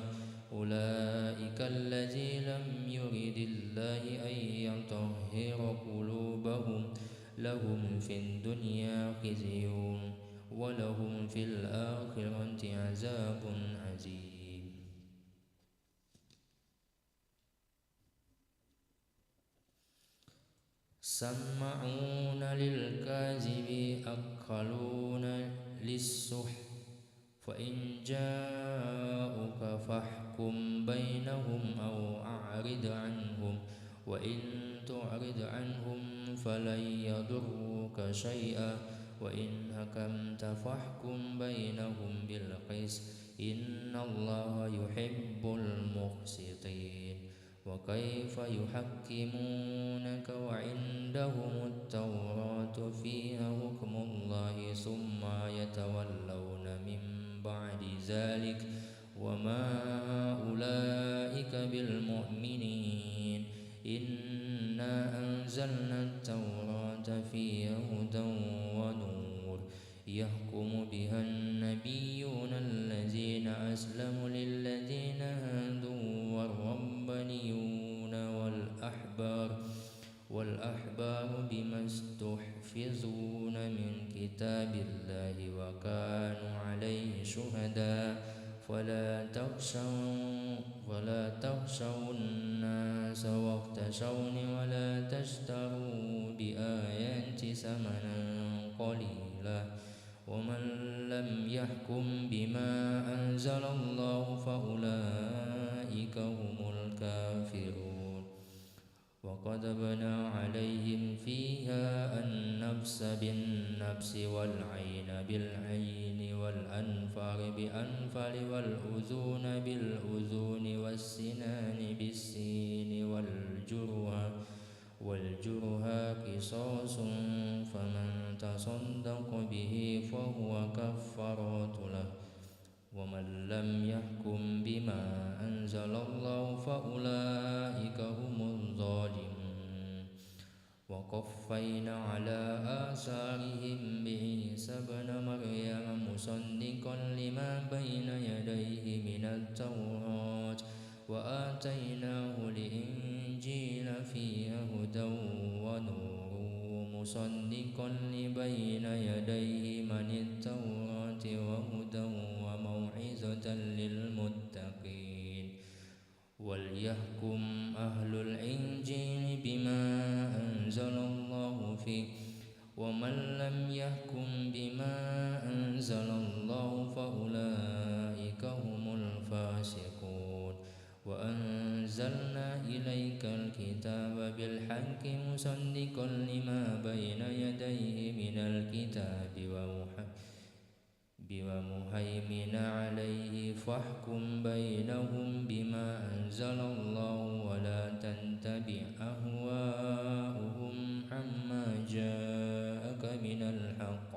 أولئك الذين لم يرد الله أن يطهر قلوبهم لهم في الدنيا خزي ولهم في الآخرة عذاب عظيم. سمعون للكاذب أكلون للسحت فإن جاءوك فاحكم بينهم أو أعرض عنهم وإن تعرض عنهم فلن يضروك شيئا وإن حكمت فاحكم بينهم بالقسط إن الله يحب المقسطين. وكيف يحكمونك وعندهم التوراة فيها حكم الله ثم يتولون من بعد ذلك وما أولئك بالمؤمنين. إنا أنزلنا التوراة فيها هدى ونور يحكم بها النبيون الذين أسلموا للذين هادوا والربانيون والأحبار بما استحفظوا من كتاب الله وكانوا عليه شهداء فلا تخشوا الناس واخشوني ولا تشتروا بآياتي ثمنا قليلا ومن لم يحكم بما أنزل الله فأولئك هم الكافرون. وكتبنا عليهم فيها النفس بالنفس والعين بالعين والأنفر بالأنفر والأذون بالأذون والسنان بالسين والجرح قصاص فمن تصدق به فهو كفارة له ومن لم يحكم بما أنزل الله فأولئك هم الظالمون. وقفينا على آثارهم بعيسى ابن مريم مصدقا لما بين يديه من التوراة وآتيناه الإنجيل فيها هدى ونور مصدقا لبين يديه من التوراة وهدى وموعظة للمتقين. وليحكم أهل الإنجيل بما أنزل الله فيه ومن لم يحكم بما أنزل الله فأولئك هم الفاسقون. وأنزلنا إليك الكتاب بالحق مصدقا لما بين يديه من الكتاب ومهيمن عليه فاحكم بينهم بما أنزل الله ولا تتبع أهواءهم عما جاءك من الحق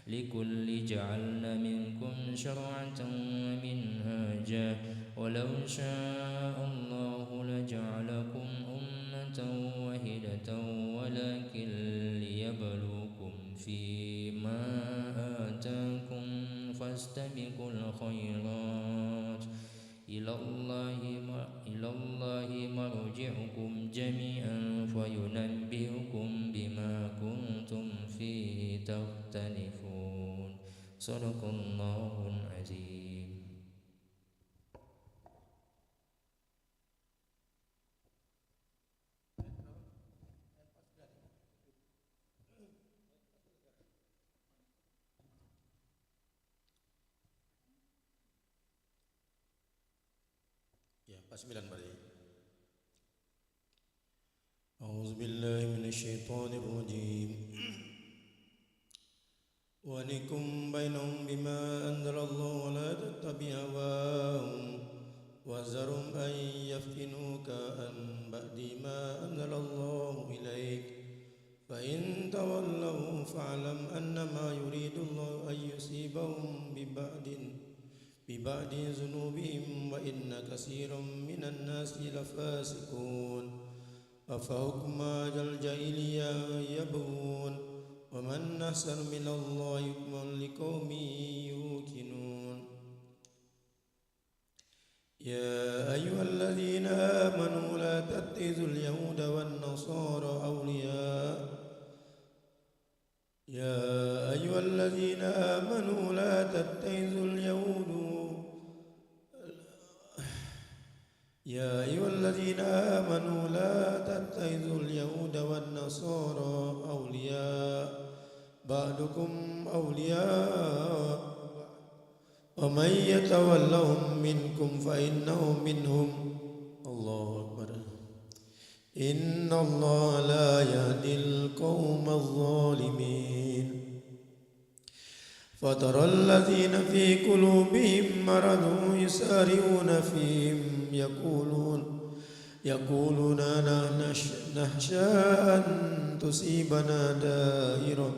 لكل جعلنا منكم شرعة ومنهاجا ولو شاء الله لجعلكم أمة واحدة ولكن ليبلوكم فيما آتاكم فاستبقوا الخيرات إلى الله مرجعكم جميعا فينبئكم بما كنتم فيه تختلفون. صدق الله العظيم. Ya, pas 9 balik. A'udzu billahi minasyaitonir rajim. Wa nikum bainahum bima anzalallahu wa la tattabi' hawahum wa zarum an yaftinuka an ba'di ma anzalallahu ilaik fa in tawallaw fa'lam annama yuridu Allahu an yusibahum ببعد ذنوبهم وإن كثيرا من الناس لفاسقون أفحكم الجاهلية يبغون ومن أحسن من الله حكما لقوم يوقنون. يا أيها الذين آمنوا لا تتخذوا اليهود والنصارى أولياء يا أيها الذين آمنوا لا تتخذوا اليهود والنصارى أولياء بعضكم أولياء ومن يتولهم منكم فإنه منهم الله أكبر إن الله لا يهدي القوم الظالمين فترى الذين في قلوبهم مرض يسارعون فيهم يقولون نخشى أن تصيبنا دائرة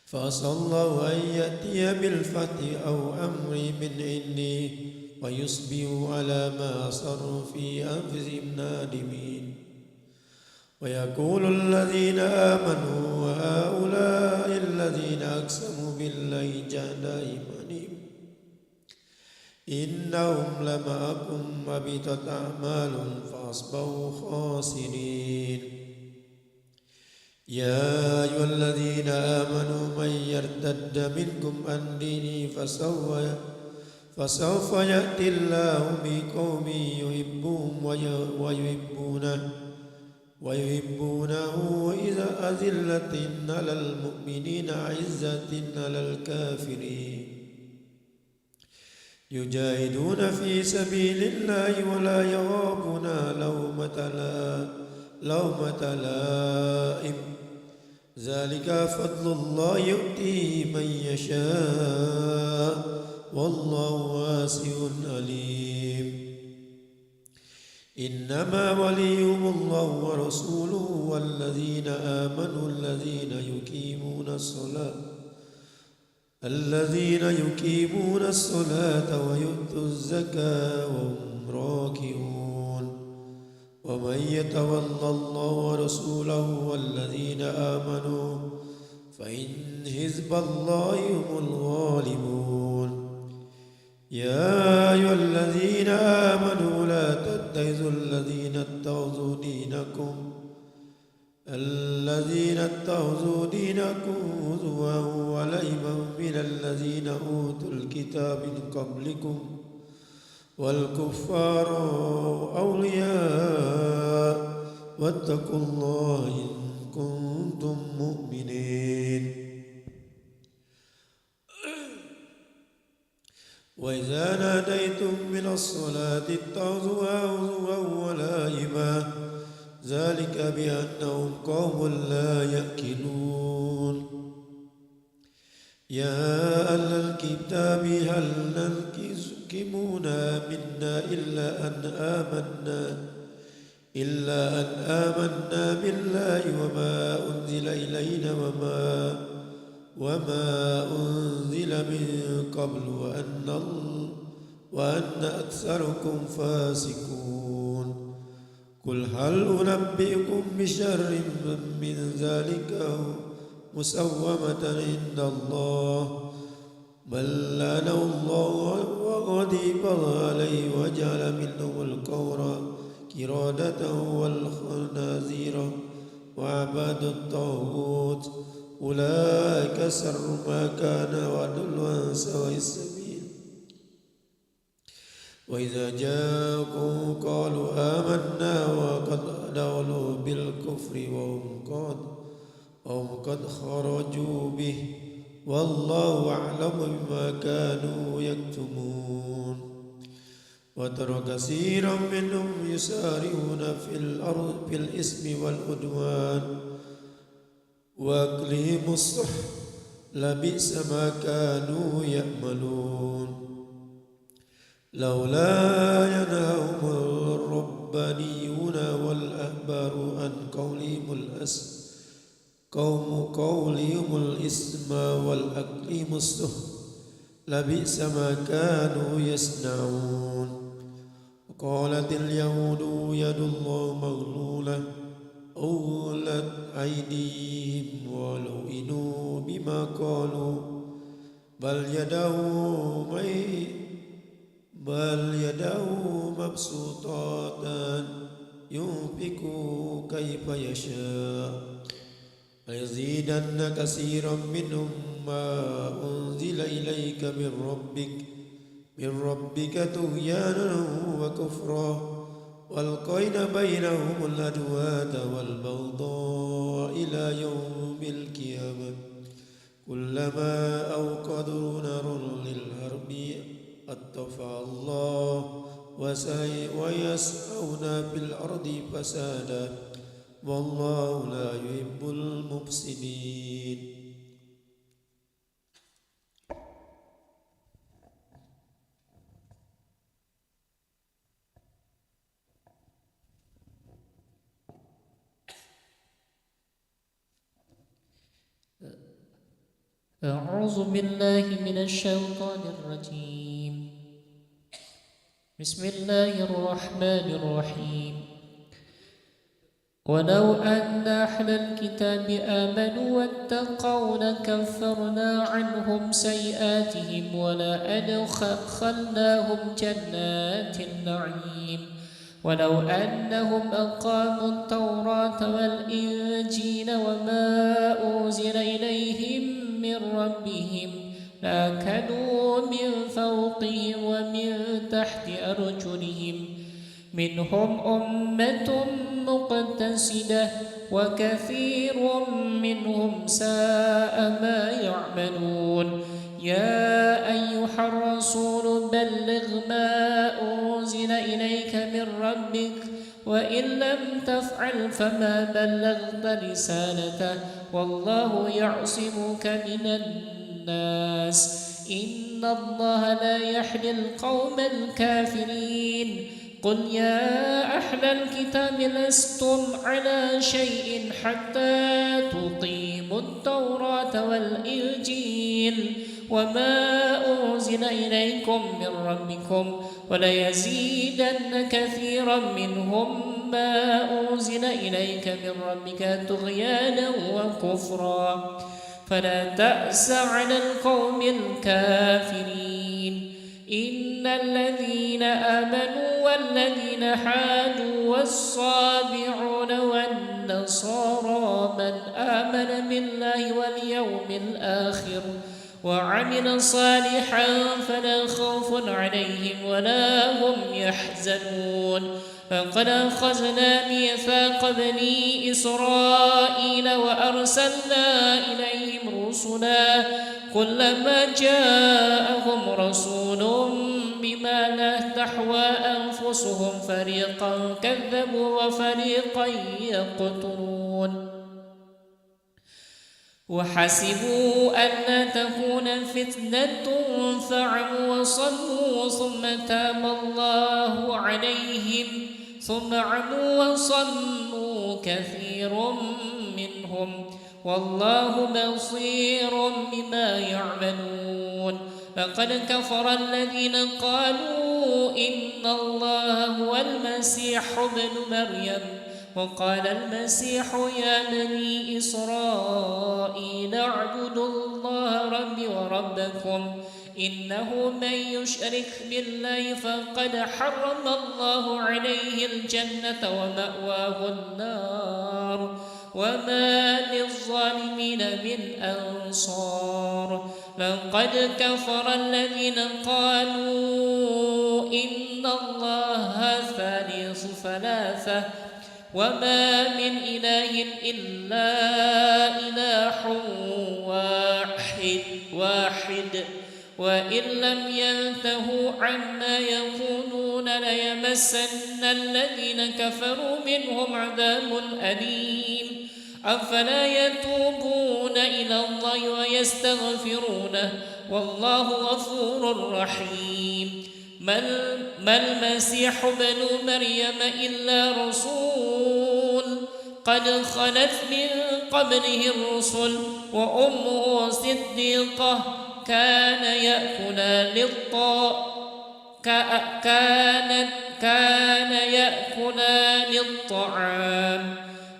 فعسى الله أن يأتي بالفتح أو أمر من عنده ويصبحوا على ما أصروا في أنفسهم نادمين ويقول الذين آمنوا وهؤلاء الذين أقسموا بالله جهد أيمانهم إنهم لمعكم وبطت أعمالهم فأصبحوا خاسرين يا أيها الذين آمنوا من يرتد منكم عن دينه فسوف يأتي الله بقوم يحبهم ويحبونه إذا أذلة على المؤمنين عزة على الكافرين يجاهدون في سبيل الله ولا يخافون لومة لائم ذلك فضل الله يؤتيه من يشاء والله واسع عليم إنما وليهم الله ورسوله والذين آمنوا الذين يقيمون الصلاة ويؤتوا الزكاة وهم راكعون ومن يتولى الله ورسوله والذين آمنوا فإن حزب الله هم الغالبون يا أيها الذين آمنوا لا تتخذوا الذين اتخذوا دينكم هزوا ولعبا من الذين أوتوا الكتاب من قبلكم والكفار أولياء واتقوا الله إن كنتم مؤمنين وإذا ناديتم من الصلاة اتخذوها هزوا ولعبا ذلك بأنهم قوم لا يأكلون يا أهل الكتاب هل ننكسكمون منا إلا أن آمنا بالله وما أنزل إلينا وما أنزل من قبل وأن أكثركم فاسقون قل هل أنبئكم بشر من ذلك مسومة عند الله بل لعنه الله وغضب عليه وجعل منهم القردة والخنازير وعباد الطاغوت أولئك شر مكانا وأضل عن سواء السبيل وإذا جاءكم قالوا آمنا وقد دخلوا بالكفر وهم قد خرجوا به والله أعلم بما كانوا يكتمون وترى كثيرا منهم يسارعون في الإثم والعدوان وأكلهم السحت لبئس ما كانوا يعملون لولا ينهاهم الربانيون والأحبار عن قولهم الإثم والأكلهم السحت لبئس ما كانوا يصنعون وقالت اليهود يد الله مغلولة غلت أيديهم ولعنوا بما قالوا بل يداه مبسوطتان ينفق كيف يشاء ليزيدن كثيرا منهم ما أنزل إليك من ربك طغيانا وكفرا والقينا بينهم الأدوات والبغضاء إلى يوم القيامة كلما أوقدوا نار للحرب أطفأ الله ويسعون في الأرض فسادا والله لا يحب المفسدين. أعوذ بالله من الشيطان الرجيم. بسم الله الرحمن الرحيم. ولو أن أهل الكتاب آمنوا واتقوا لكفرنا عنهم سيئاتهم ولأدخلناهم جنات النعيم ولو أنهم أقاموا التوراة والإنجيل وما أنزل إليهم من ربهم لأكلوا من فوقهم ومن تحت أرجلهم منهم أمة مقتصدة وكثير منهم ساء ما يعملون. يا أيها الرسول بلغ ما أنزل إليك من ربك وإن لم تفعل فما بلغت رسالته والله يعصمك من الناس إن الله لا يهدي القوم الكافرين. قل يا أهل الكتاب لستم على شيء حتى تقيموا التوراة والإنجيل وما أنزل إليكم من ربكم وليزيدن كثيرا منهم ما أنزل إليك من ربك طغيانا وكفرا فلا تأس على القوم الكافرين. إن الذين آمنوا والذين هادوا والصابعون والنصارى من آمن بالله واليوم الآخر وعمل صالحا فلا خوف عليهم ولا هم يحزنون. فقد أخذنا ميثاق بني إسرائيل وأرسلنا إليهم رسلا كلما جاءهم رسول بما لا تحوى أنفسهم فريقا كذبوا وفريقا يقتلون. وحسبوا أن تكون فتنة فعموا وصلوا ثم تاب الله عليهم ثم عموا وصلوا كثير منهم والله بصير بما يعملون. فقد كفر الذين قالوا إن الله هو المسيح ابن مريم وقال المسيح يا بني إسرائيل اعبدوا الله ربي وربكم إنه من يشرك بالله فقد حرم الله عليه الجنة ومأواه النار وما للظالمين من أنصار. لقد كفر الذين قالوا إن الله ثالث ثلاثة وما من إله إلا إله واحد وإن لم ينتهوا عما يقولون ليمسن الذين كفروا منهم عذاب أليم. أفلا يتوبون إلى الله ويستغفرونه والله غفور رحيم. ما المسيح ابن مريم إلا رسول قد خلت من قبله الرسل وأمه صديقة كان يأكلان الطعام.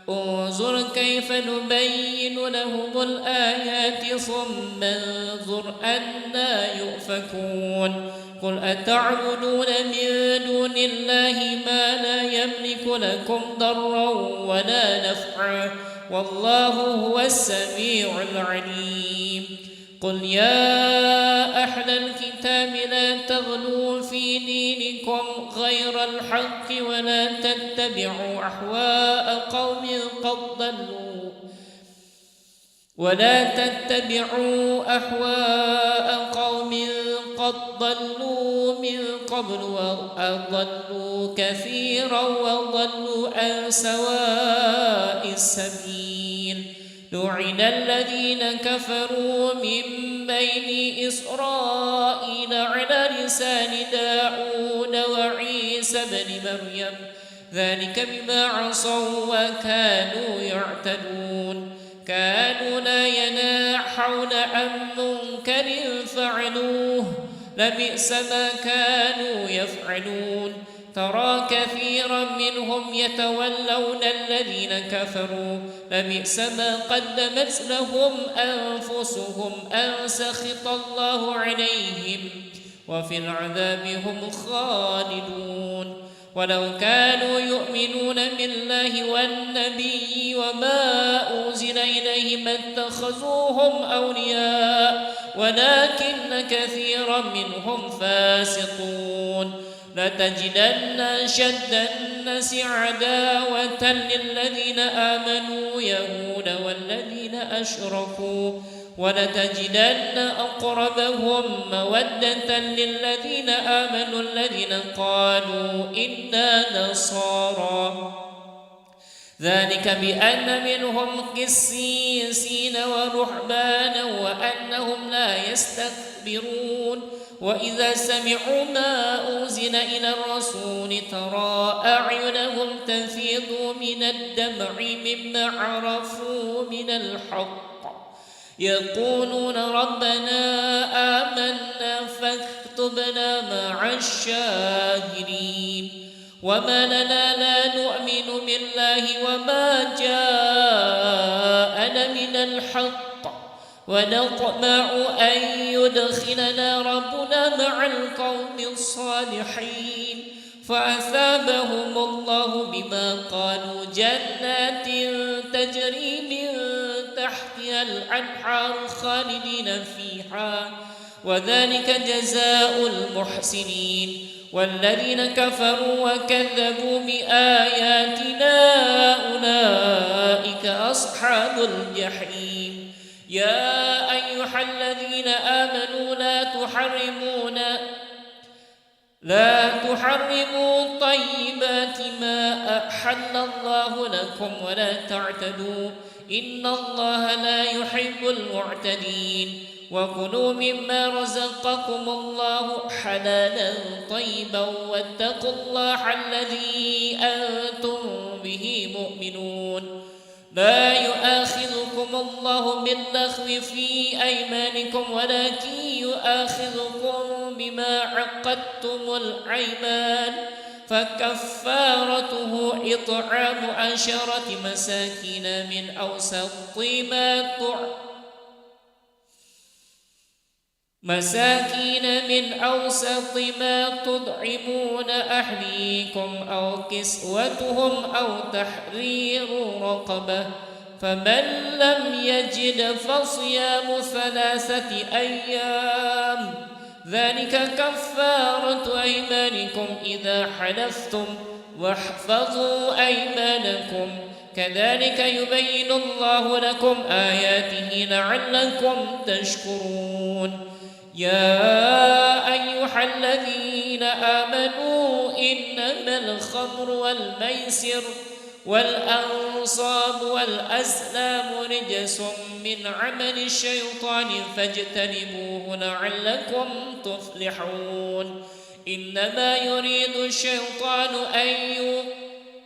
انظر كيف نبين لهم الآيات ثم انظر أنى يؤفكون. قل أتعبدون من دون الله ما لا يملك لكم ضرا ولا نفعا والله هو السميع العليم. قل يا أهل الكتاب لا تغلوا في دينكم غير الحق ولا تتبعوا أهواء قوم قد ضلوا من قبل وأضلوا كثيرا وضلوا عن سواء السبيل. لعن الذين كفروا من بني إسرائيل على لسان داود وعيسى بن مريم ذلك بما عصوا وكانوا يعتدون. كانوا لا يناحون عن منكر فعلوه لبئس ما كانوا يفعلون. ترى كثيرا منهم يتولون الذين كفروا لبئس ما قدمت لهم أنفسهم أن سخط الله عليهم وفي العذاب هم خالدون. ولو كانوا يؤمنون بالله والنبي وما أنزل إليه ما اتخذوهم أولياء ولكن كثيرا منهم فاسقون. لتجدن أشد الناس عداوة للذين آمنوا يهود والذين أشركوا ولتجدن أقربهم مودة للذين آمنوا الذين قالوا إنا نصارى ذلك بأن منهم قسيسين ورهبانا وأنهم لا يستكبرون. وإذا سمعوا ما أنزل إلى الرسول ترى أعينهم تفيض من الدمع مما عرفوا من الحق يقولون ربنا آمنا فاكتبنا مع الشاهدين. وما لنا لا نؤمن بالله وما جاءنا من الحق ونطمع أن يدخلنا ربنا مع القوم الصالحين. فأثابهم الله بما قالوا جنات تجري من تحتها الأنهار خالدين فيها وذلك جزاء المحسنين. والذين كفروا وكذبوا بآياتنا أولئك أصحاب الجحيم. يا أيها الذين آمنوا لا تحرموا طيبات ما أحل الله لكم ولا تعتدوا إن الله لا يحب المعتدين. وكلوا مما رزقكم الله حلالا طيبا واتقوا الله الذي أنتم به مؤمنون. لا يؤاخذكم الله باللغو في أيمانكم ولكن يؤاخذكم بما عقدتم الأيمان فكفارته إطعام 10 مساكين من أوسط ما تطعمون أهليكم أو كسوتهم أو تحرير رقبة. فمن لم يجد فصيام 3 أيام ذلك كفارة أيمانكم إذا حلفتم واحفظوا أيمانكم كذلك يبين الله لكم آياته لعلكم تشكرون. يا أيها الذين آمنوا إنما الخمر والميسر والأنصاب والأزلام رجس من عمل الشيطان فاجتنبوه لعلكم تفلحون. إنما يريد الشيطان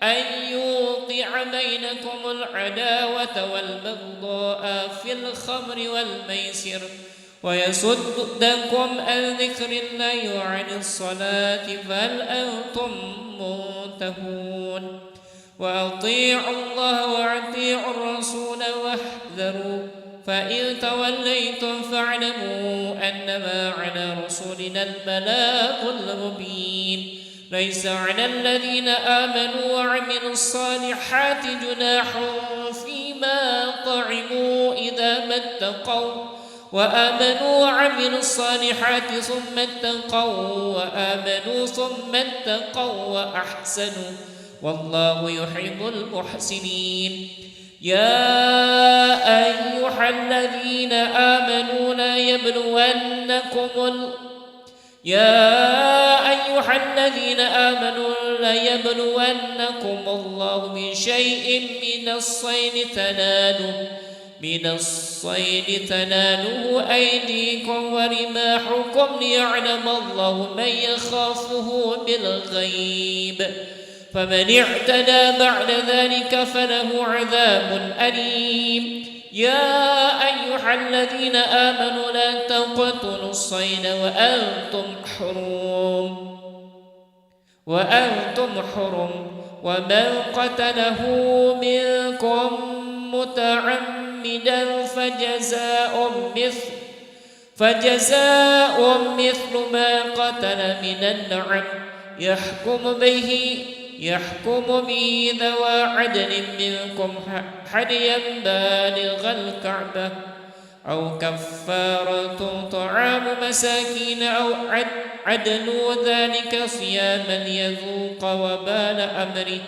أن يوقع بينكم العداوة والبغضاء في الخمر والميسر ويصدكم عن ذكر الله وعن الصلاة فهل أنتم منتهون. وأطيعوا الله وأطيعوا الرسول واحذروا فإن توليتم فاعلموا أنما على رسولنا البلاغ المبين. ليس على الذين آمنوا وعملوا الصالحات جناح فيما مما طعموا إذا ما اتقوا وآمنوا وعملوا الصالحات ثم اتقوا وآمنوا ثم اتقوا وأحسنوا والله يحب المحسنين. يا أيها الذين آمنوا ليبلونكم الله بشيء من الصيد تناله أيديكم ورماحكم ليعلم الله من يخافه بالغيب فمن اعتدى بعد ذلك فله عذاب أليم. يا أيها الذين آمنوا لا تقتلوا الصيد وأنتم حرم ومن قتله منكم متعمدا فجزاء مثل ما قتل من النعم يحكم به ذوى عدل منكم هديا بالغ الكعبة أو كفارة طعام مساكين أو عدل ذلك صياما ليذوق وبال أمره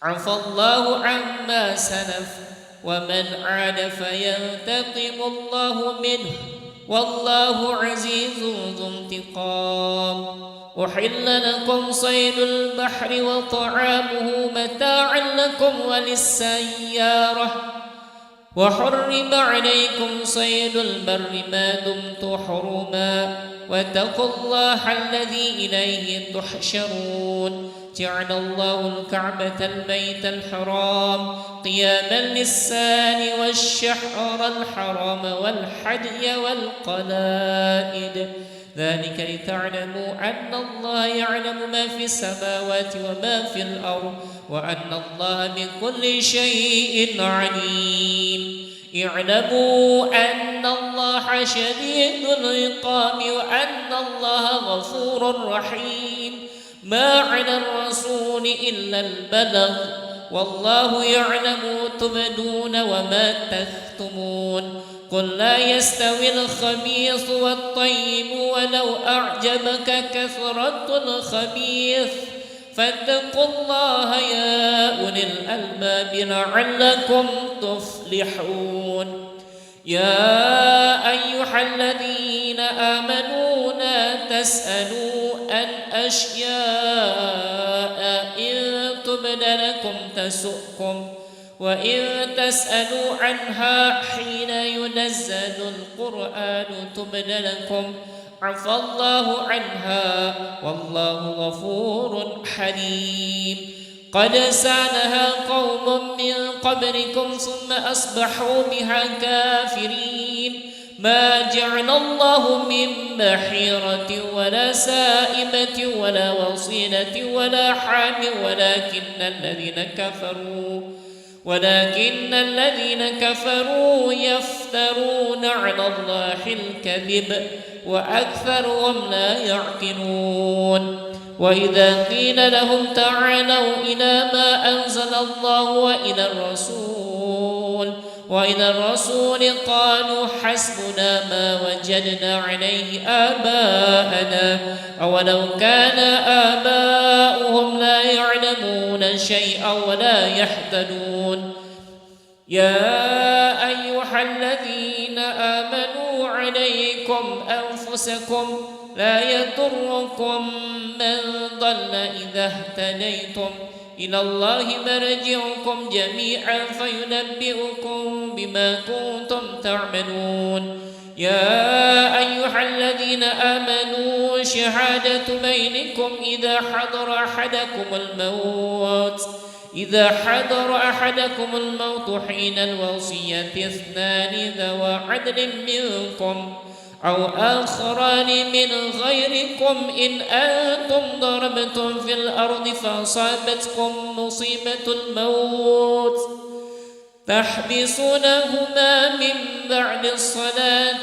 عفى الله عما سلف ومن عاد فينتقم الله منه والله عزيز ذو انتقام. أحل لكم صيد البحر وطعامه متاعا لكم وللسيارة وحرم عليكم صيد البر ما دمت حرما واتقوا الله الذي إليه تحشرون. جعل الله الكعبة البيت الحرام قياما للسان والشهر الحرام والحدي والقلائد ذلك لتعلموا أن الله يعلم ما في السماوات وما في الأرض وأن الله بكل شيء عليم. اعلموا أن الله شديد العقاب وأن الله غفور رحيم. ما على الرسول إلا البلاغ والله يعلم تبدون وما تكتمون. قل لا يستوي الخبيث والطيب ولو أعجبك كثرة الخبيث فاتقوا الله يا أولي الألباب لعلكم تفلحون. يا أيها الذين آمنوا لا تسألوا عن أشياء إن تبد لكم تسؤكم وإن تسألوا عنها حين ينزل القرآن تبد لكم عفى الله عنها والله غفور حليم. قد سألها قوم من قبلكم ثم أصبحوا بها كافرين. ما جعل الله من بحيرة ولا سائبة ولا وصيلة ولا حام ولكن الذين كفروا يفترون على الله الكذب وأكثرهم لا يعقلون. وإذا قيل لهم تعالوا إلى ما أنزل الله وإلى الرسول قالوا حسبنا ما وجدنا عليه آباءنا أولو كان آباؤهم لا يعلمون شيئا ولا يهتدون. يا أيها الذين آمنوا عليكم أنفسكم لا يضركم من ضل إذا اهتديتم إلى الله مرجعكم جميعا فينبئكم بما كنتم تعملون. يا أيها الذين آمنوا شهادة بينكم إذا حضر أحدكم الموت حين الوصية اثنان ذوى عدل منكم أو آخران من غيركم إن أنتم ضربتم في الأرض فأصابتكم مصيبة الموت تحبسونهما من بعد الصلاة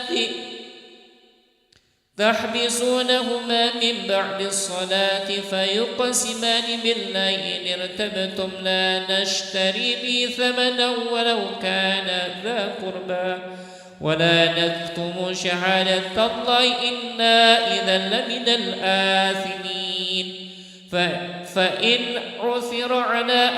تحبسونهما من بعد الصلاة فيقسمان بالله إن ارتبتم لا نشتري به ثمنا ولو كان ذا قربى ولا نكتم شهادة الله إنا إذا لمن الآثمين فإن عثر على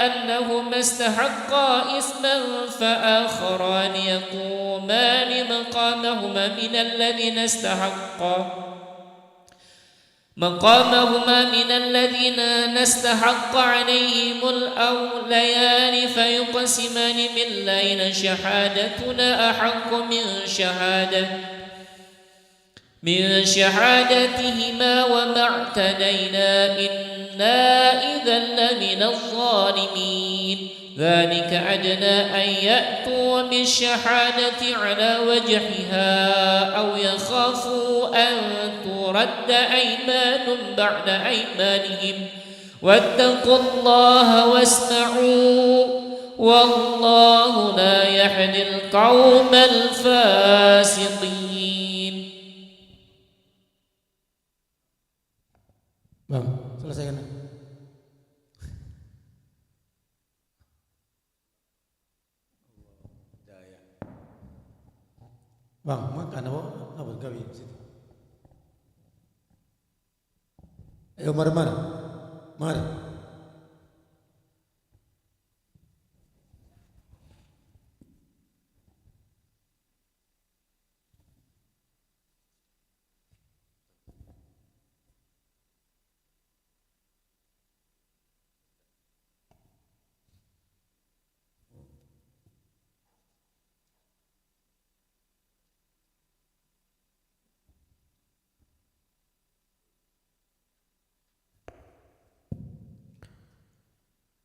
أنهما استحقا إثما فآخران يقومان مقامهما من الذين نستحق عليهم الأوليان فيقسمان بالله إن شهادتنا أحق من شهادتهما وما اعتدينا إنا إذا لمن الظالمين ذلك أدنى أن يأتوا بالشهادة على وجهها أو يخافوا أن ترد أيمان بعد أيمانهم واتقوا الله واسمعوا والله لا يهدي القوم الفاسقين. Bang, selesaikan. Bang, makan apa kami situ. Ayo mari.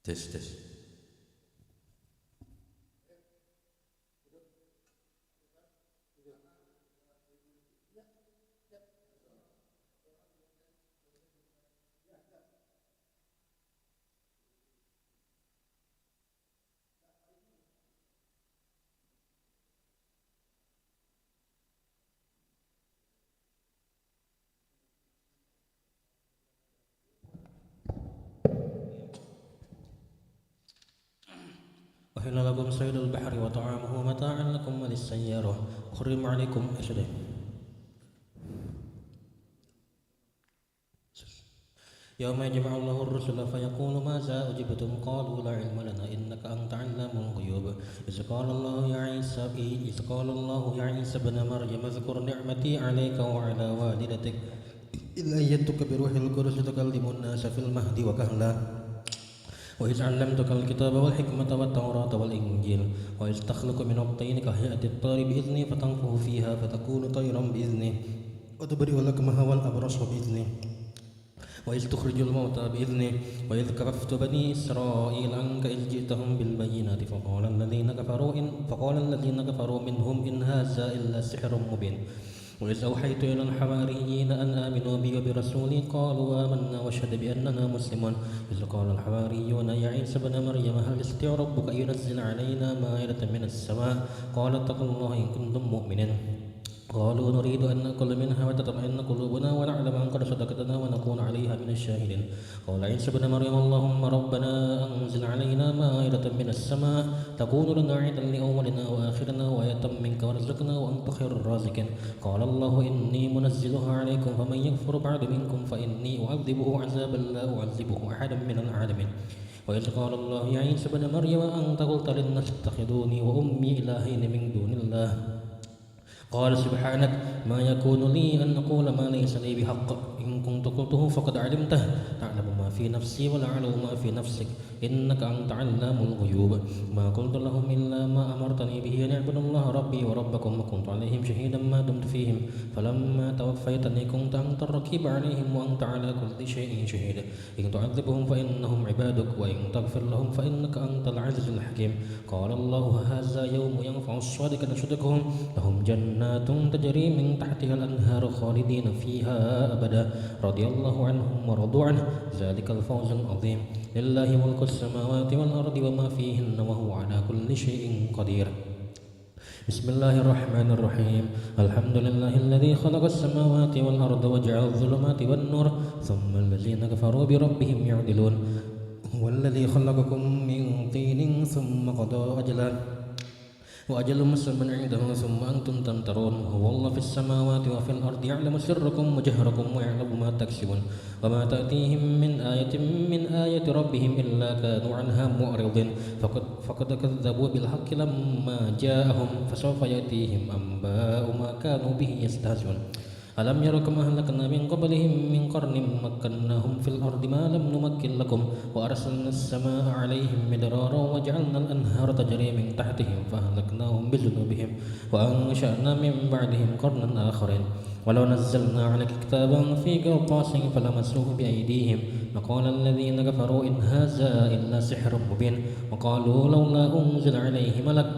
Tes. أحل لكم صيد البحر وطعامه متاعا لكم وللسيارة وحرم عليكم أشده. يوم يجمع الله الرسل فيقول ماذا أجبتم قالوا لا علم لنا إنك أنت علام الغيوب إذ قال الله يا عيسى ابن مريم اذكر نعمتي عليك وعلى والدتك إذ أيدتك بروح القدس تكلم الناس في المهد وكهلا وإذ علمتك الكتاب والحكمة والتوراة والإنجيل وإذ تخلق من الطين كهيئة الطير بإذني فتنفخ فيها فتكون طيرا بإذني وتبرئ الأكمه والأبرص بإذني وإذ تخرج الموتى بإذنه وإذ كففت بني إسرائيل عنك إذ جئتهم بالبينات فقال الذين كفروا منهم إن هذا إلا سحر مبين وإذ أوحيت إلى الحواريين أن آمنوا بي وبرسولي قالوا آمنا واشهد بأننا مسلمون إذ قال الحواريون يا عيسى ابن مريم هل يستطيع ربك أن ينزل علينا مائدة من السماء قال اتقوا الله إن كنتم مؤمنين قالوا نريد أن نأكل منها وتطمئن قلوبنا ونعلم أن قد صدقتنا ونكون عليها من الشاهدين قال عيسى ابن مريم اللهم ربنا أنزل علينا مائدة من السماء تكون لنا عيدا لأولنا وآخرنا وآية منك وارزقنا وأنت خير الرازقين قال الله إني منزلها عليكم فمن يكفر بعد منكم فإني أعذبه عذابا لا أعذبه أحدا من العالمين وإذ قال الله يا عيسى ابن مريم أنت قلت للناس اتخذوني وأمي إلهين من دون الله قال سبحانك ما يكون لي أن أقول ما ليس لي بحق إن كنت قلته فقد علمته تعلم ما في نفسي ولا أعلم ما في نفسك إنك أنت علام الغيوب ما قلت لهم إلا ما أمرتني به أن اعبدوا الله ربي وربكم وكنت عليهم شهيدا ما دمت فيهم فلما توفيتني كنت أنت الرقيب عليهم وأنت على كل شيء شهيد إن تعذبهم فإنهم عبادك وإن تغفر لهم فإنك أنت العزيز الحكيم قال الله هذا يوم ينفع الصادقين صدقهم لهم جنات تجري من تحتها الأنهار خالدين فيها أبدا رضي الله عنهم ورضوا عنه ذلك الفوز العظيم لله ملك السماوات والأرض وما فيهن وهو على كل شيء قدير. بسم الله الرحمن الرحيم. الحمد لله الذي خلق السماوات والأرض وجعل الظلمات والنور ثم الذين كفروا بربهم يعدلون. هو الذي خلقكم من طين ثم قضى أجلا وأجل مسمى عنده ثم أنتم تمترون. هو الله في السماوات وفي الأرض يعلم سركم وجهركم ويعلم ما تكسبون وما تأتيهم من آية ربهم إلا كانوا عنها معرضين. فقد كذبوا بالحق لما جاءهم فسوف يأتيهم أنباء ما كانوا به يستهزئون. ألم يروا كما أهلكنا من قبلهم من قرن مكناهم في الأرض ما لم نمكن لكم وأرسلنا السماء عليهم مدرارا وجعلنا الأنهار تجري من تحتهم فأهلكناهم بذنوبهم وأنشأنا من بعدهم قرنا آخرين. ولو نزلنا عليك كتابا في قرطاس فلمسوه بأيديهم وقال الذين كفروا إن هذا إلا سحر مبين وقالوا لولا أنزل عليه ملك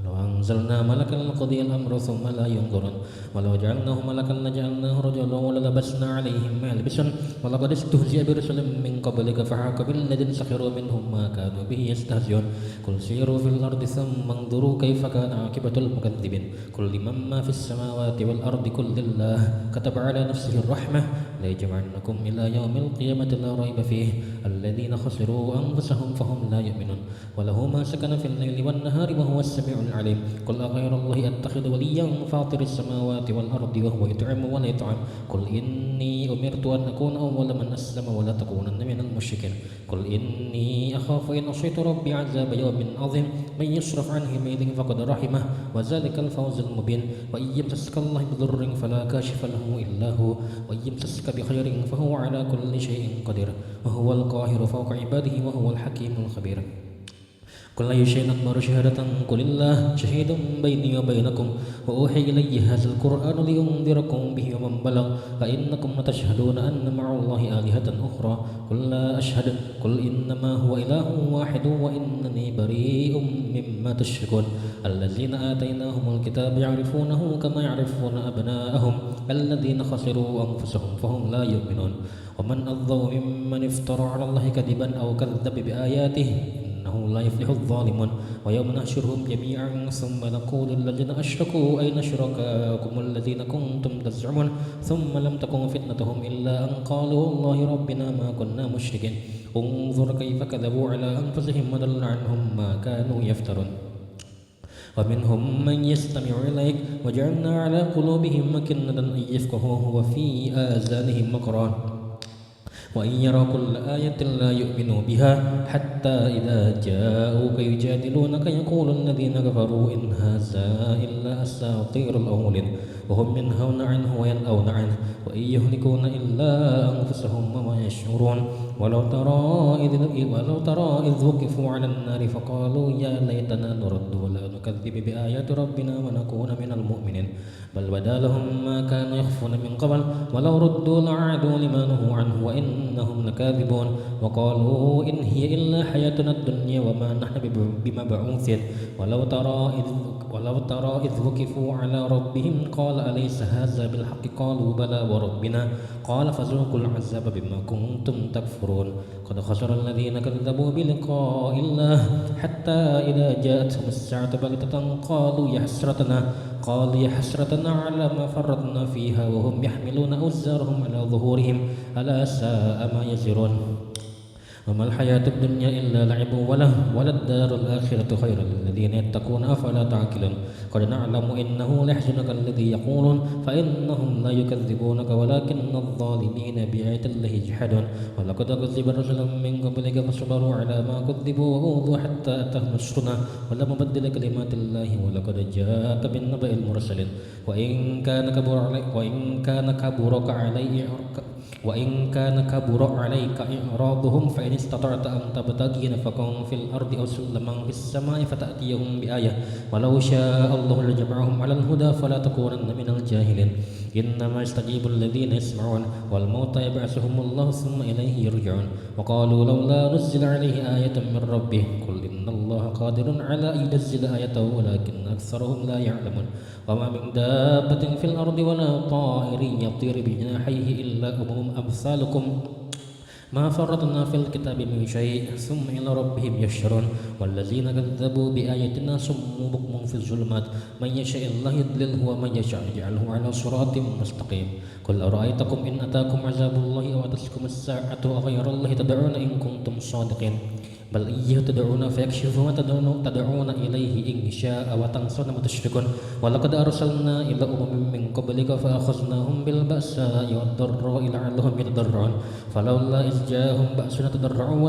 لو أنزلنا ملكا لقضي الأمر ثم لا ينظرون ولو جعلناه ملكا لجعلناه رجلا وللبسنا عليهم ما يلبسون ولقد استهزئ برسل من قبلك فحاق بالذين سخروا منهم ما كانوا به يستهزئون. قل سيروا في الأرض ثم انظروا كيف كان عاقبة المكذبين. قل لمن ما في السماوات والأرض قل لله كتب على نفسه الرحمة ليجمعنكم إلى يوم القيامة لا ريب فيه الذين خسروا أنفسهم فهم لا يؤمنون. وله ما سكن في الليل والنهار وهو السميع العليم. قل أغير الله أتخذ وليا فاطر السماوات والأرض وهو يطعم ولا يطعم. قل إني أمرت أن أكون أول من أسلم ولا تكونن من المشركين. قل إني أخاف إن عصيت ربي عذاب يوم عظيم من يصرف عنه يومئذ فقد رحمه وذلك الفوز المبين. وإن يمسسك الله بضر فلا كاشف له إلا هو وإن يمسسك بخير فهو على كل شيء قدير وهو القاهر فوق عباده وهو الحكيم الخبير. قل أي شيء أكبر شهادة قل الله شهيد بيني وبينكم وأوحي إلي هذا القرآن لأنذركم به ومن بلغ أئنكم لتشهدون أن مع الله آلهة أخرى قل لا أشهد قل إنما هو إله واحد وإنني بريء مما تشركون. الذين آتيناهم الكتاب يعرفونه كما يعرفون أبناءهم الذين خسروا أنفسهم فهم لا يؤمنون. ومن أظلم ممن افترى على الله كذبا أو كذب بآياته إنه لا يفلح الظالمون. ويوم نحشرهم جميعا ثم نقول الذين أشركوا أين شركاؤكم الذين كنتم تزعمون ثم لم تكن فتنتهم إلا أن قالوا والله ربنا ما كنا مشركين. انظر كيف كذبوا على أنفسهم وضل عنهم ما كانوا يفترون. ومنهم من يستمع إليك وجعلنا على قلوبهم أكنة أن يفقهوه وفي آذانهم وقرا وإن يروا كل آية لا يؤمنوا بها حتى إذا جاءوك يجادلونك يقول الذين كفروا إن هذا إلا أساطير الأولين وهم ينهون عنه وينأون عنه وإن يهلكون إلا أنفسهم وما يشعرون. ولو ترى إذ وقفوا على النار فقالوا يا ليتنا نرد ولا نكذب بآيات ربنا ونكون من المؤمنين بل بدا لهم ما كانوا يخفون من قبل ولو ردوا لعادوا لما نهوا عنه وإنهم لكاذبون. وقالوا إن هي إلا حياتنا الدنيا وما نحن بمبعوثين. ولو ترى إذ وقفوا على ربهم قال أليس هذا بالحق قالوا بلى وربنا قال فذوقوا العذاب بما كنتم تكفرون. قد خسر الذين كذبوا بلقاء الله حتى إذا جاءتهم الساعة بغتة قالوا يا حسرتنا على ما فرطنا فيها وهم يحملون أوزارهم على ظهورهم ألا ساء ما يزرون. وما الحياة الدنيا إلا لعب وللدار الآخرة خير للذين يتقون أفلا تعقلون. قد نعلم إنه ليحزنك الذي يقولون فإنهم لا يكذبونك ولكن الظالمين بآيات الله يجحدون. ولقد كذب رسل من قبلك فصبروا على ما كذبوا وأوذوا حتى أتاهم نصرنا ولا مبدل كلمات الله ولقد جاءك بالنبأ المرسلين. وإن كان كبر عليك إعراضهم فإن استطعت أن تبتغي نفقا في الأرض أو سلما في السماء فتأتيهم بآية ولو شاء الله لجمعهم على الهدى فلا تكونن من الجاهلين. إنما يستجيب الذين يسمعون والموتى يبعثهم الله ثم إليه يرجعون. وقالوا لولا نزل عليه آية من ربه قل إن الله قادر على أن ينزل آية ولكن أكثرهم لا يعلمون. وما من دابة في الأرض ولا طائر يطير بجناحيه إلا أمم أمثالكم ما فرطنا في الكتاب من شيء ثم إلى ربهم يحشرون والذين كذبوا بآياتنا صم بكم في الظلمات من يشاء الله يضلله ومن يشاء يجعله على صراط مستقيم قل أرأيتكم إن أتاكم عذاب الله أو أتتكم الساعة أغير الله تدعون إن كنتم صادقين بل إياه تدعون فيكشف ما تدعون إليه إن شاء وتنسون ما تشركون ولقد أرسلنا إلى من قبلك فأخذناهم بالبأساء والضراء لعلهم يتضرعون فلولا إذ جاءهم بأسنا تضرعوا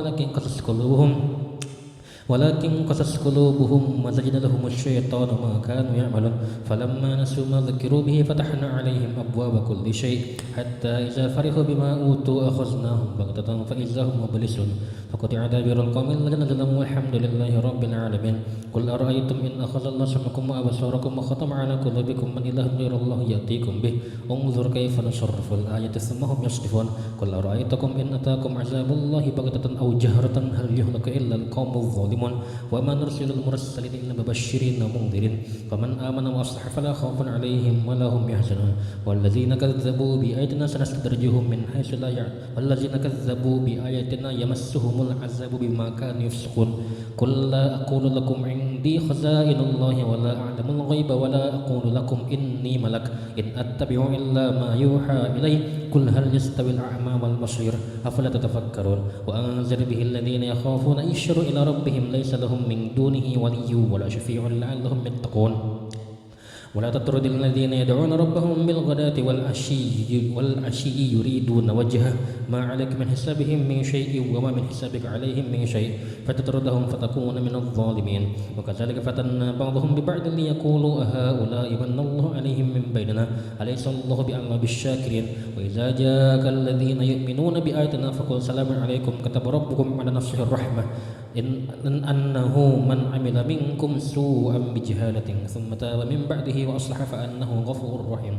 ولكن قست قلوبهم وزين لهم الشيطان ما كانوا يعملون فلما نسوا ما ذكروا به فتحنا عليهم أبواب كل شيء حتى إذا فرحوا بما أوتوا أخذناهم بغتة فإذا هم مبلسون فقطع دابر القوم الذين ظلموا والحمد لله رب العالمين قل أرأيتم إن أخذ الله سمعكم وأبصاركم وختم على قلوبكم من إله غير الله يأتيكم به انظر كيف نصرف الآية ثم هم يصدفون قل أرأيتكم إن أتاكم عذاب الله بغتة أو جهرة هل يهلك إلا القوم الظالمون وما نرسل المرسلين إلا مبشرين ومنذرين فمن آمن وأصلح فلا خوف عليهم ولا هم يحزنون والذين كذبوا بآياتنا سنستدرجهم من حيث لا يعلمون والذين كذبوا بآياتنا يمسهم العذاب بما كانوا يفسقون قل لا أقول لكم عندي خزائن الله ولا أعلم الغيب ولا أقول لكم إني ملك إن أتبع إلا ما يوحى إلي قل هل يستوي الأعمى والبصير أفلا تتفكرون وأنذر به الذين يخافون أن يحشروا إلى ربهم ليس لهم من دونه ولي ولا شفيع لعلهم يتقون ولا تطرد الذين يدعون ربهم بالغداة والعشي يريدون وجهه ما عليك من حسابهم من شيء وما من حسابك عليهم من شيء فتطردهم فتكون من الظالمين وكذلك فتنا بعضهم ببعض ليقولوا أهؤلاء من الله عليهم من بيننا أليس الله بأعلم بالشاكرين وإذا جاءك الذين يؤمنون بآياتنا فقل سلام عليكم كتب ربكم على نفسه الرحمة أنه من عمل منكم سوءا بجهالة ثم تاب من بعده وأصلح فأنه غفور رحيم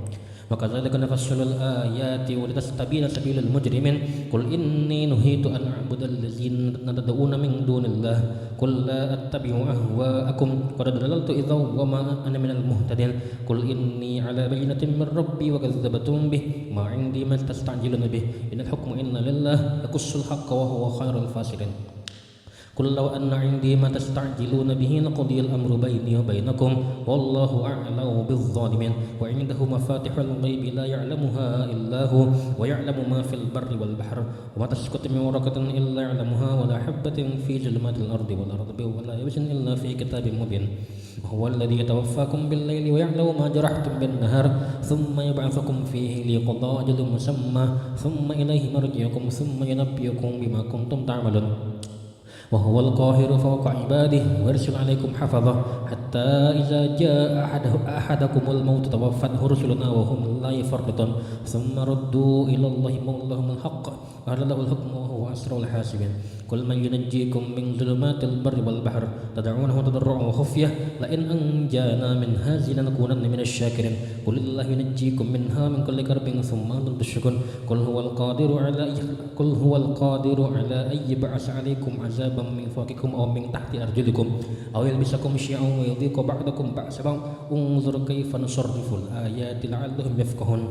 وكذلك نفصل الآيات ولتستبين سبيل المجرمين قل إني نهيت أن أعبد الذين تدعون من دون الله قل لا أتبع أهواءكم قد ضللت إذا وما أنا من المهتدين قل إني على بينة من ربي وكذبتم به ما عندي ما تستعجلون به إن الحكم إلا لله يقص الحق وهو خير الفاصلين قل لو أن عندي ما تستعجلون به لقضي الأمر بيني وبينكم والله أعلم بالظالمين وعنده مفاتح الغيب لا يعلمها إلا هو ويعلم ما في البر والبحر وما تسقط من ورقة إلا يعلمها ولا حبة في ظلمات الأرض والأرض ولا يبس إلا في كتاب مبين وهو الذي يتوفاكم بالليل ويعلم ما جرحتم بالنهار ثم يبعثكم فيه ليقضى أجل مسمى ثم إليه مرجعكم ثم ينبئكم بما كنتم تعملون وهو القاهر فوق عباده ويرسل عليكم حفظه حتى إذا جاء أحدكم الموت توفته رسلنا وهم لا يفرطون ثم ردوا إلى الله مولاهم الحق وهل له الحكم وهو أسرع الحاسبين قل من ينجيكم من ظلمات البر والبحر تدعونه تضرعا وخفية لئن أنجانا من هذه لنكونن من الشاكرين قل الله ينجيكم منها من كل كرب ثم أنتم تشركون قل هو القادر على أن يبعث عليكم عذابا من فوقكم أو من تحت أرجلكم أو يلبسكم شيعا ويذيق بعضكم بأس بعض انظر كيف نصرف الآيات لعلهم يفقهون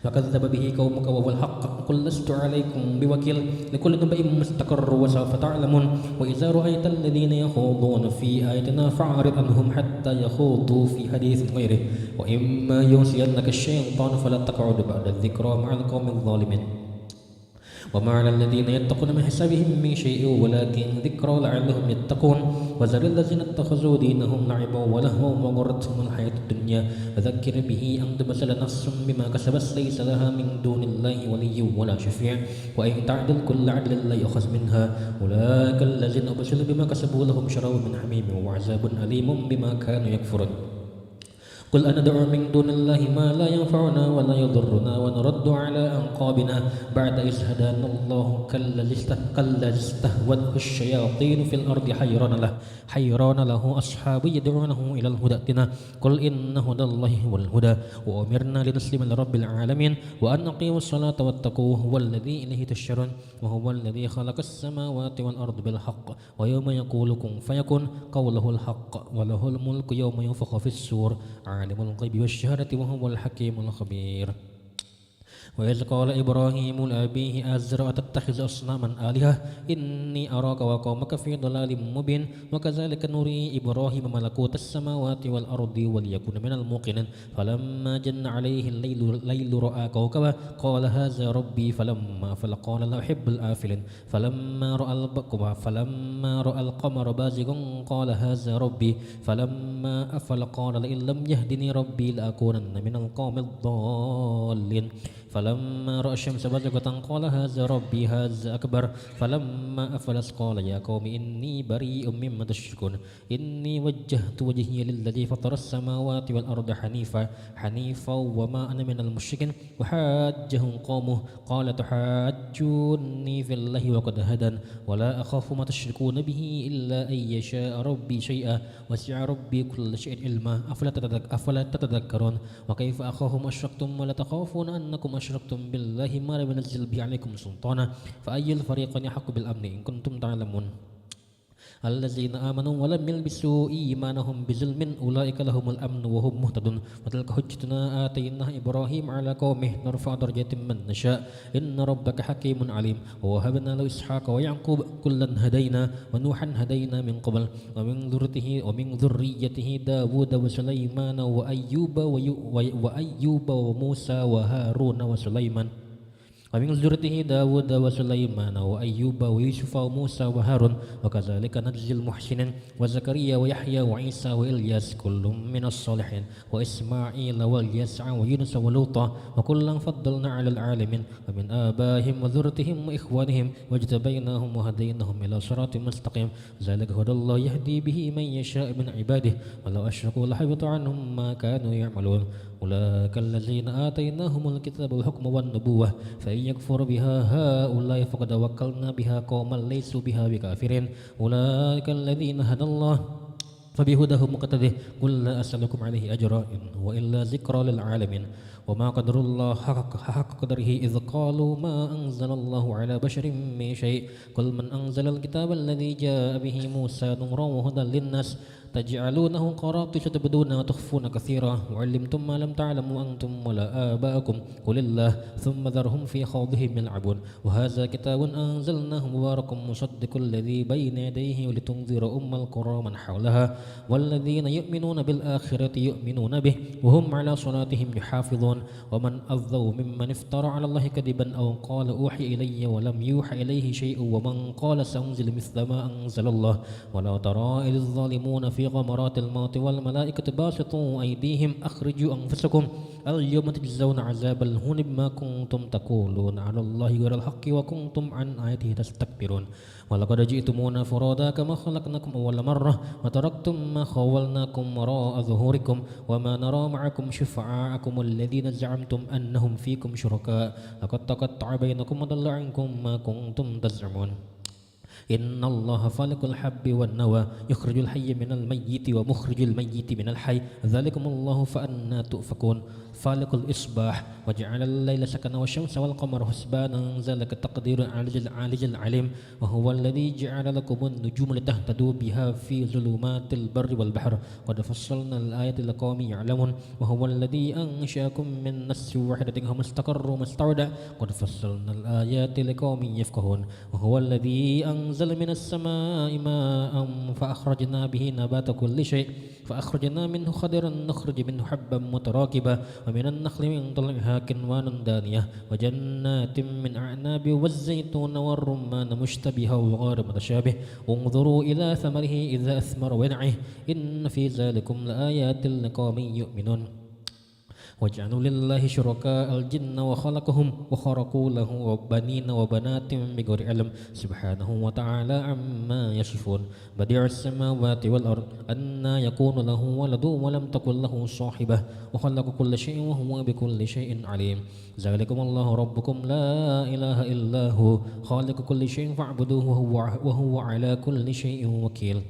وكذب به قومك وهو الحق قل لست عليكم بوكيل لكل نبأ مستقر وسوف تعلمون وإذا رأيت الذين يخوضون في آياتنا فأعرض عنهم حتى يخوضوا في حديث غيره وإما ينسينك الشيطان فلا تقعد بعد الذكرى مع القوم الظالمين وما على الذين يتقون من حسابهم من شيء ولكن ذكرى لعلهم يتقون وذر الذين اتخذوا دينهم لعبا ولهوا وغرتهم الحياة الدنيا فذكر به أن تبصر نفس بما كسبت ليس لها من دون الله ولي ولا شفيع وإن تعدل كل عدل لا يؤخذ منها أولئك الذين أبصروا بما كسبوا لهم شراب من حميم وعذاب أليم بما كانوا يكفرون قل أندعو من دون الله ما لا ينفعنا ولا يضرنا ونرد على أنقابنا بعد إذ هدانا الله كالذي استهوته الشياطين في الأرض حيران له أصحاب يدعونه إلى الهدى ائتنا قل إن هدى الله هو الهدى وأمرنا لنسلم لرب العالمين وأن نقيم الصلاة واتقوه هو الذي إليه تحشرون وهو الذي خلق السماوات والأرض بالحق ويوم يقول كن فيكن قوله الحق وله الملك يوم ينفخ في السور عالم الغيب والشهادة وهو الحكيم الخبير وإذ قال إبراهيم لأبيه آزر أتتخذ أصناما آلهة إني أراك وقومك في ضلال مبين وكذلك نري إبراهيم ملكوت السماوات والأرض وليكون من الموقنين فلما جن عليه الليل رأى كوكبا قال هذا ربي فلما أفل قال لا أحب الآفلين فلما رأى القمر بازغا قال هذا ربي فلما أفل قال لئن لم يهدني ربي لأكونن من القوم الضالين فلما رأى الشمس بازغة قال هذا ربي هذا أكبر فلما أفلت قال يا قوم إني بريء مما تشركون إني وجهت وجهي للذي فطر السماوات والأرض حنيفا وما أنا من المشركين وحاجه قومه قال تحاجوني في الله وقد هدن ولا أخاف ما تشركون به إلا أن يشاء ربي شيئا وسع ربي كل شيء علما أفلا تتذكرون وكيف أخاف ما أشركتم ولا تخافون أنكم أشركتم بالله ما لم ينزل به عليكم سلطانا فأي الفريقين أحق بالأمن إن كنتم تعلمون الذين آمنوا ولم يلبسوا إيمانهم بظلم أولئك لهم الأمن وهم مهتدون وتلك حجتنا آتيناها إبراهيم على قومه نرفع درجات من نشاء إن ربك حكيم عليم ووهبنا له إسحاق ويعقوب كلا هدينا ونوحا هدينا من قبل ومن ذريته داود وسليمان وأيوب وموسى وهارون وسليمان ومن ذريته داود وسليمان وأيوب ويوسف وموسى وهارون وكذلك نجزي المحسنين وزكريا ويحيى وعيسى وإلياس كل من الصالحين وإسماعيل واليسع ويونس ولوطا وكلا فضلنا على العالمين ومن آبائهم وذريتهم وإخوانهم واجتبيناهم وهديناهم إلى صراط مستقيم ذلك هدى الله يهدي به من يشاء من عباده ولو أشركوا لحبط عنهم ما كانوا يعملون أولئك الذين آتيناهم الكتاب والحكم والنبوة فإن يكفر بها هؤلاء فقد وكلنا بها قوما ليسوا بها بكافرين أولئك الذين هدى الله فبهداه مقتده قل لا أسألكم عليه أجرا إن هو إلا ذكرى للعالمين وما قدر الله حق قدره إذ قالوا ما أنزل الله على بشر من شيء قل من أنزل الكتاب الذي جاء به موسى نورا وهدى للناس تجعلونه قراطيس تبدون وتخفون كثيرا وعلمتم ما لم تعلموا أنتم ولا آباءكم قل الله ثم ذرهم في خوضهم يلعبون وهذا كتاب أنزلناه مبارك مصدق الذي بين يديه ولتنذر القرى من حولها والذين يؤمنون بالآخرة يؤمنون به وهم على صلاتهم يحافظون ومن أظلم ممن افترى على الله كذبا أو قال أوحي إلي ولم يوحى إليه شيء ومن قال سأنزل مثل ما أنزل الله ولا ترى إذ الظالمون في غمرات الموت والملائكة باسطوا أيديهم أخرجوا أنفسكم اليوم تجزون عذاب الهون بما كنتم تقولون على الله غير الحق وكنتم عن آياته تستكبرون ولقد جئتمونا فرادا كما خلقناكم أول مرة وتركتم ما خولناكم وراء ظهوركم وما نرى معكم شفعاءكم الذين زعمتم أنهم فيكم شركاء لقد تقطع بينكم وضل عنكم ما كنتم تزعمون إن الله فالق الحب والنوى يخرج الحي من الميت ومخرج الميت من الحي ذلكم الله فأنا تؤفكون فالق الإصباح وجعل الليل سكنا والشمس والقمر حسبانا ذلك تقدير العالج العليم وهو الذي جعل لكم النجوم لتهتدوا بها في ظلمات البر والبحر قد فصلنا الآيات لقوم يعلمون وهو الذي أنشأكم من نفس واحدة مستقر ومستودع قد فصلنا الآيات لقوم يفقهون وهو الذي أنزل من السماء ماء فأخرجنا به نبات كل شيء فأخرجنا منه خضرا نخرج منه حبا متراكبا ومن النخل من طلعها كنوان دانية وجنات من أعناب والزيتون والرمان مشتبها وغير متشابه انظروا إلى ثمره إذا أثمر وينعه إن في ذلكم لآيات لقوم يؤمنون وجعلوا لله شركاء الجن وخلقهم وخرقوا له بنين وبنات بغير علم سبحانه وتعالى عما يصفون بديع السماوات والأرض أنى يكون له ولد ولم تكن له صاحبة وخلق كل شيء وهو بكل شيء عليم ذلكم الله ربكم لا إله إلا هو خالق كل شيء فاعبدوه وهو على كل شيء وكيل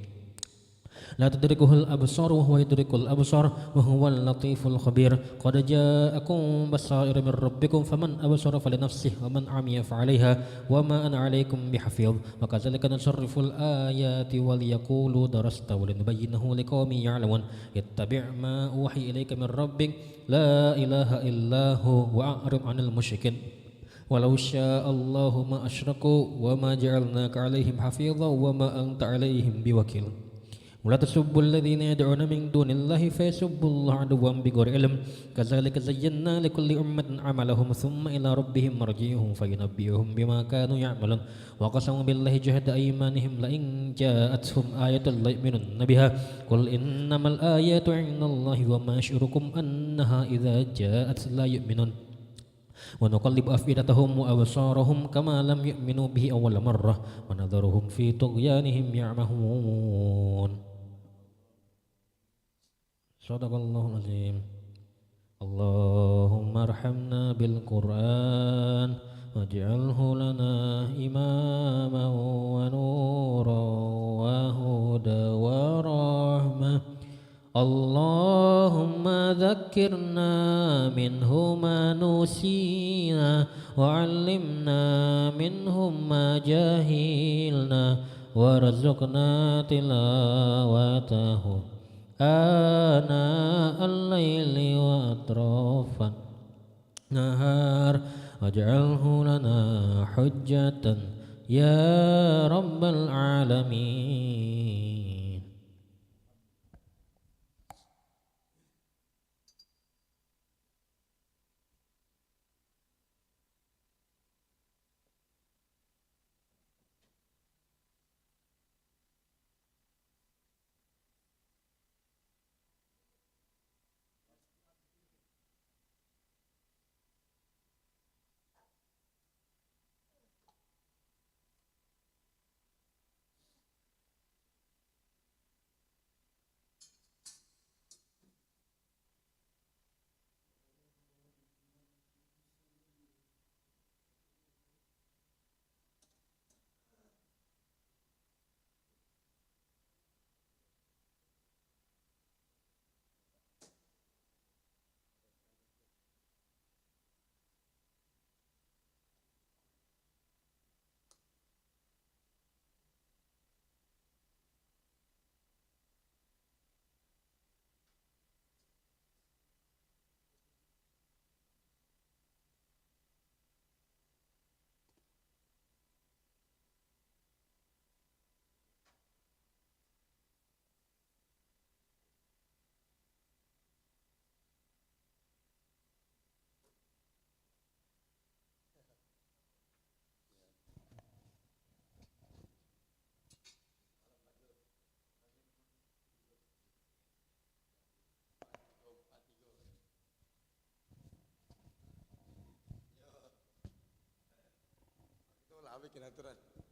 لا تدركه الأبصار وهو يدرك الأبصار وهو اللطيف الخبير قد جاءكم بصائر من ربكم فمن أبصر فلنفسه ومن عمي فعليها وما أنا عليكم بحفيظ وكذلك نصرف الآيات وليقولوا درست ولنبينه لقوم يعلمون اتبع ما أوحي إليك من ربك لا إله إلا هو وأعرض عن المشركين ولو شاء الله ما أشركوا وما جعلناك عليهم حفيظا وما أنت عليهم بوكيل ولا تسبوا الذين يدعون من دون الله فيسبوا الله عدوا بغير علم كذلك زينا لكل أمة عملهم ثم إلى ربهم مرجعهم فينبئهم بما كانوا يعملون وقسموا بالله جهد أيمانهم لئن جاءتهم آية ليؤمنن بها قل إنما الآيات عند الله وما يشعركم أنها إذا جاءت لا يؤمنون ونقلب أفئدتهم وأبصارهم كما لم يؤمنوا به أول مرة ونذرهم في طغيانهم يعمهون صدق الله العظيم اللهم ارحمنا بالقرآن واجعله لنا إماما ونورا وهدى ورحمة اللهم ذكرنا منه ما نسينا وعلمنا منه ما جهلنا وارزقنا تلاوته آناء الليل وأطراف النهار واجعله لنا حجة يا رب العالمين. bikin aturan.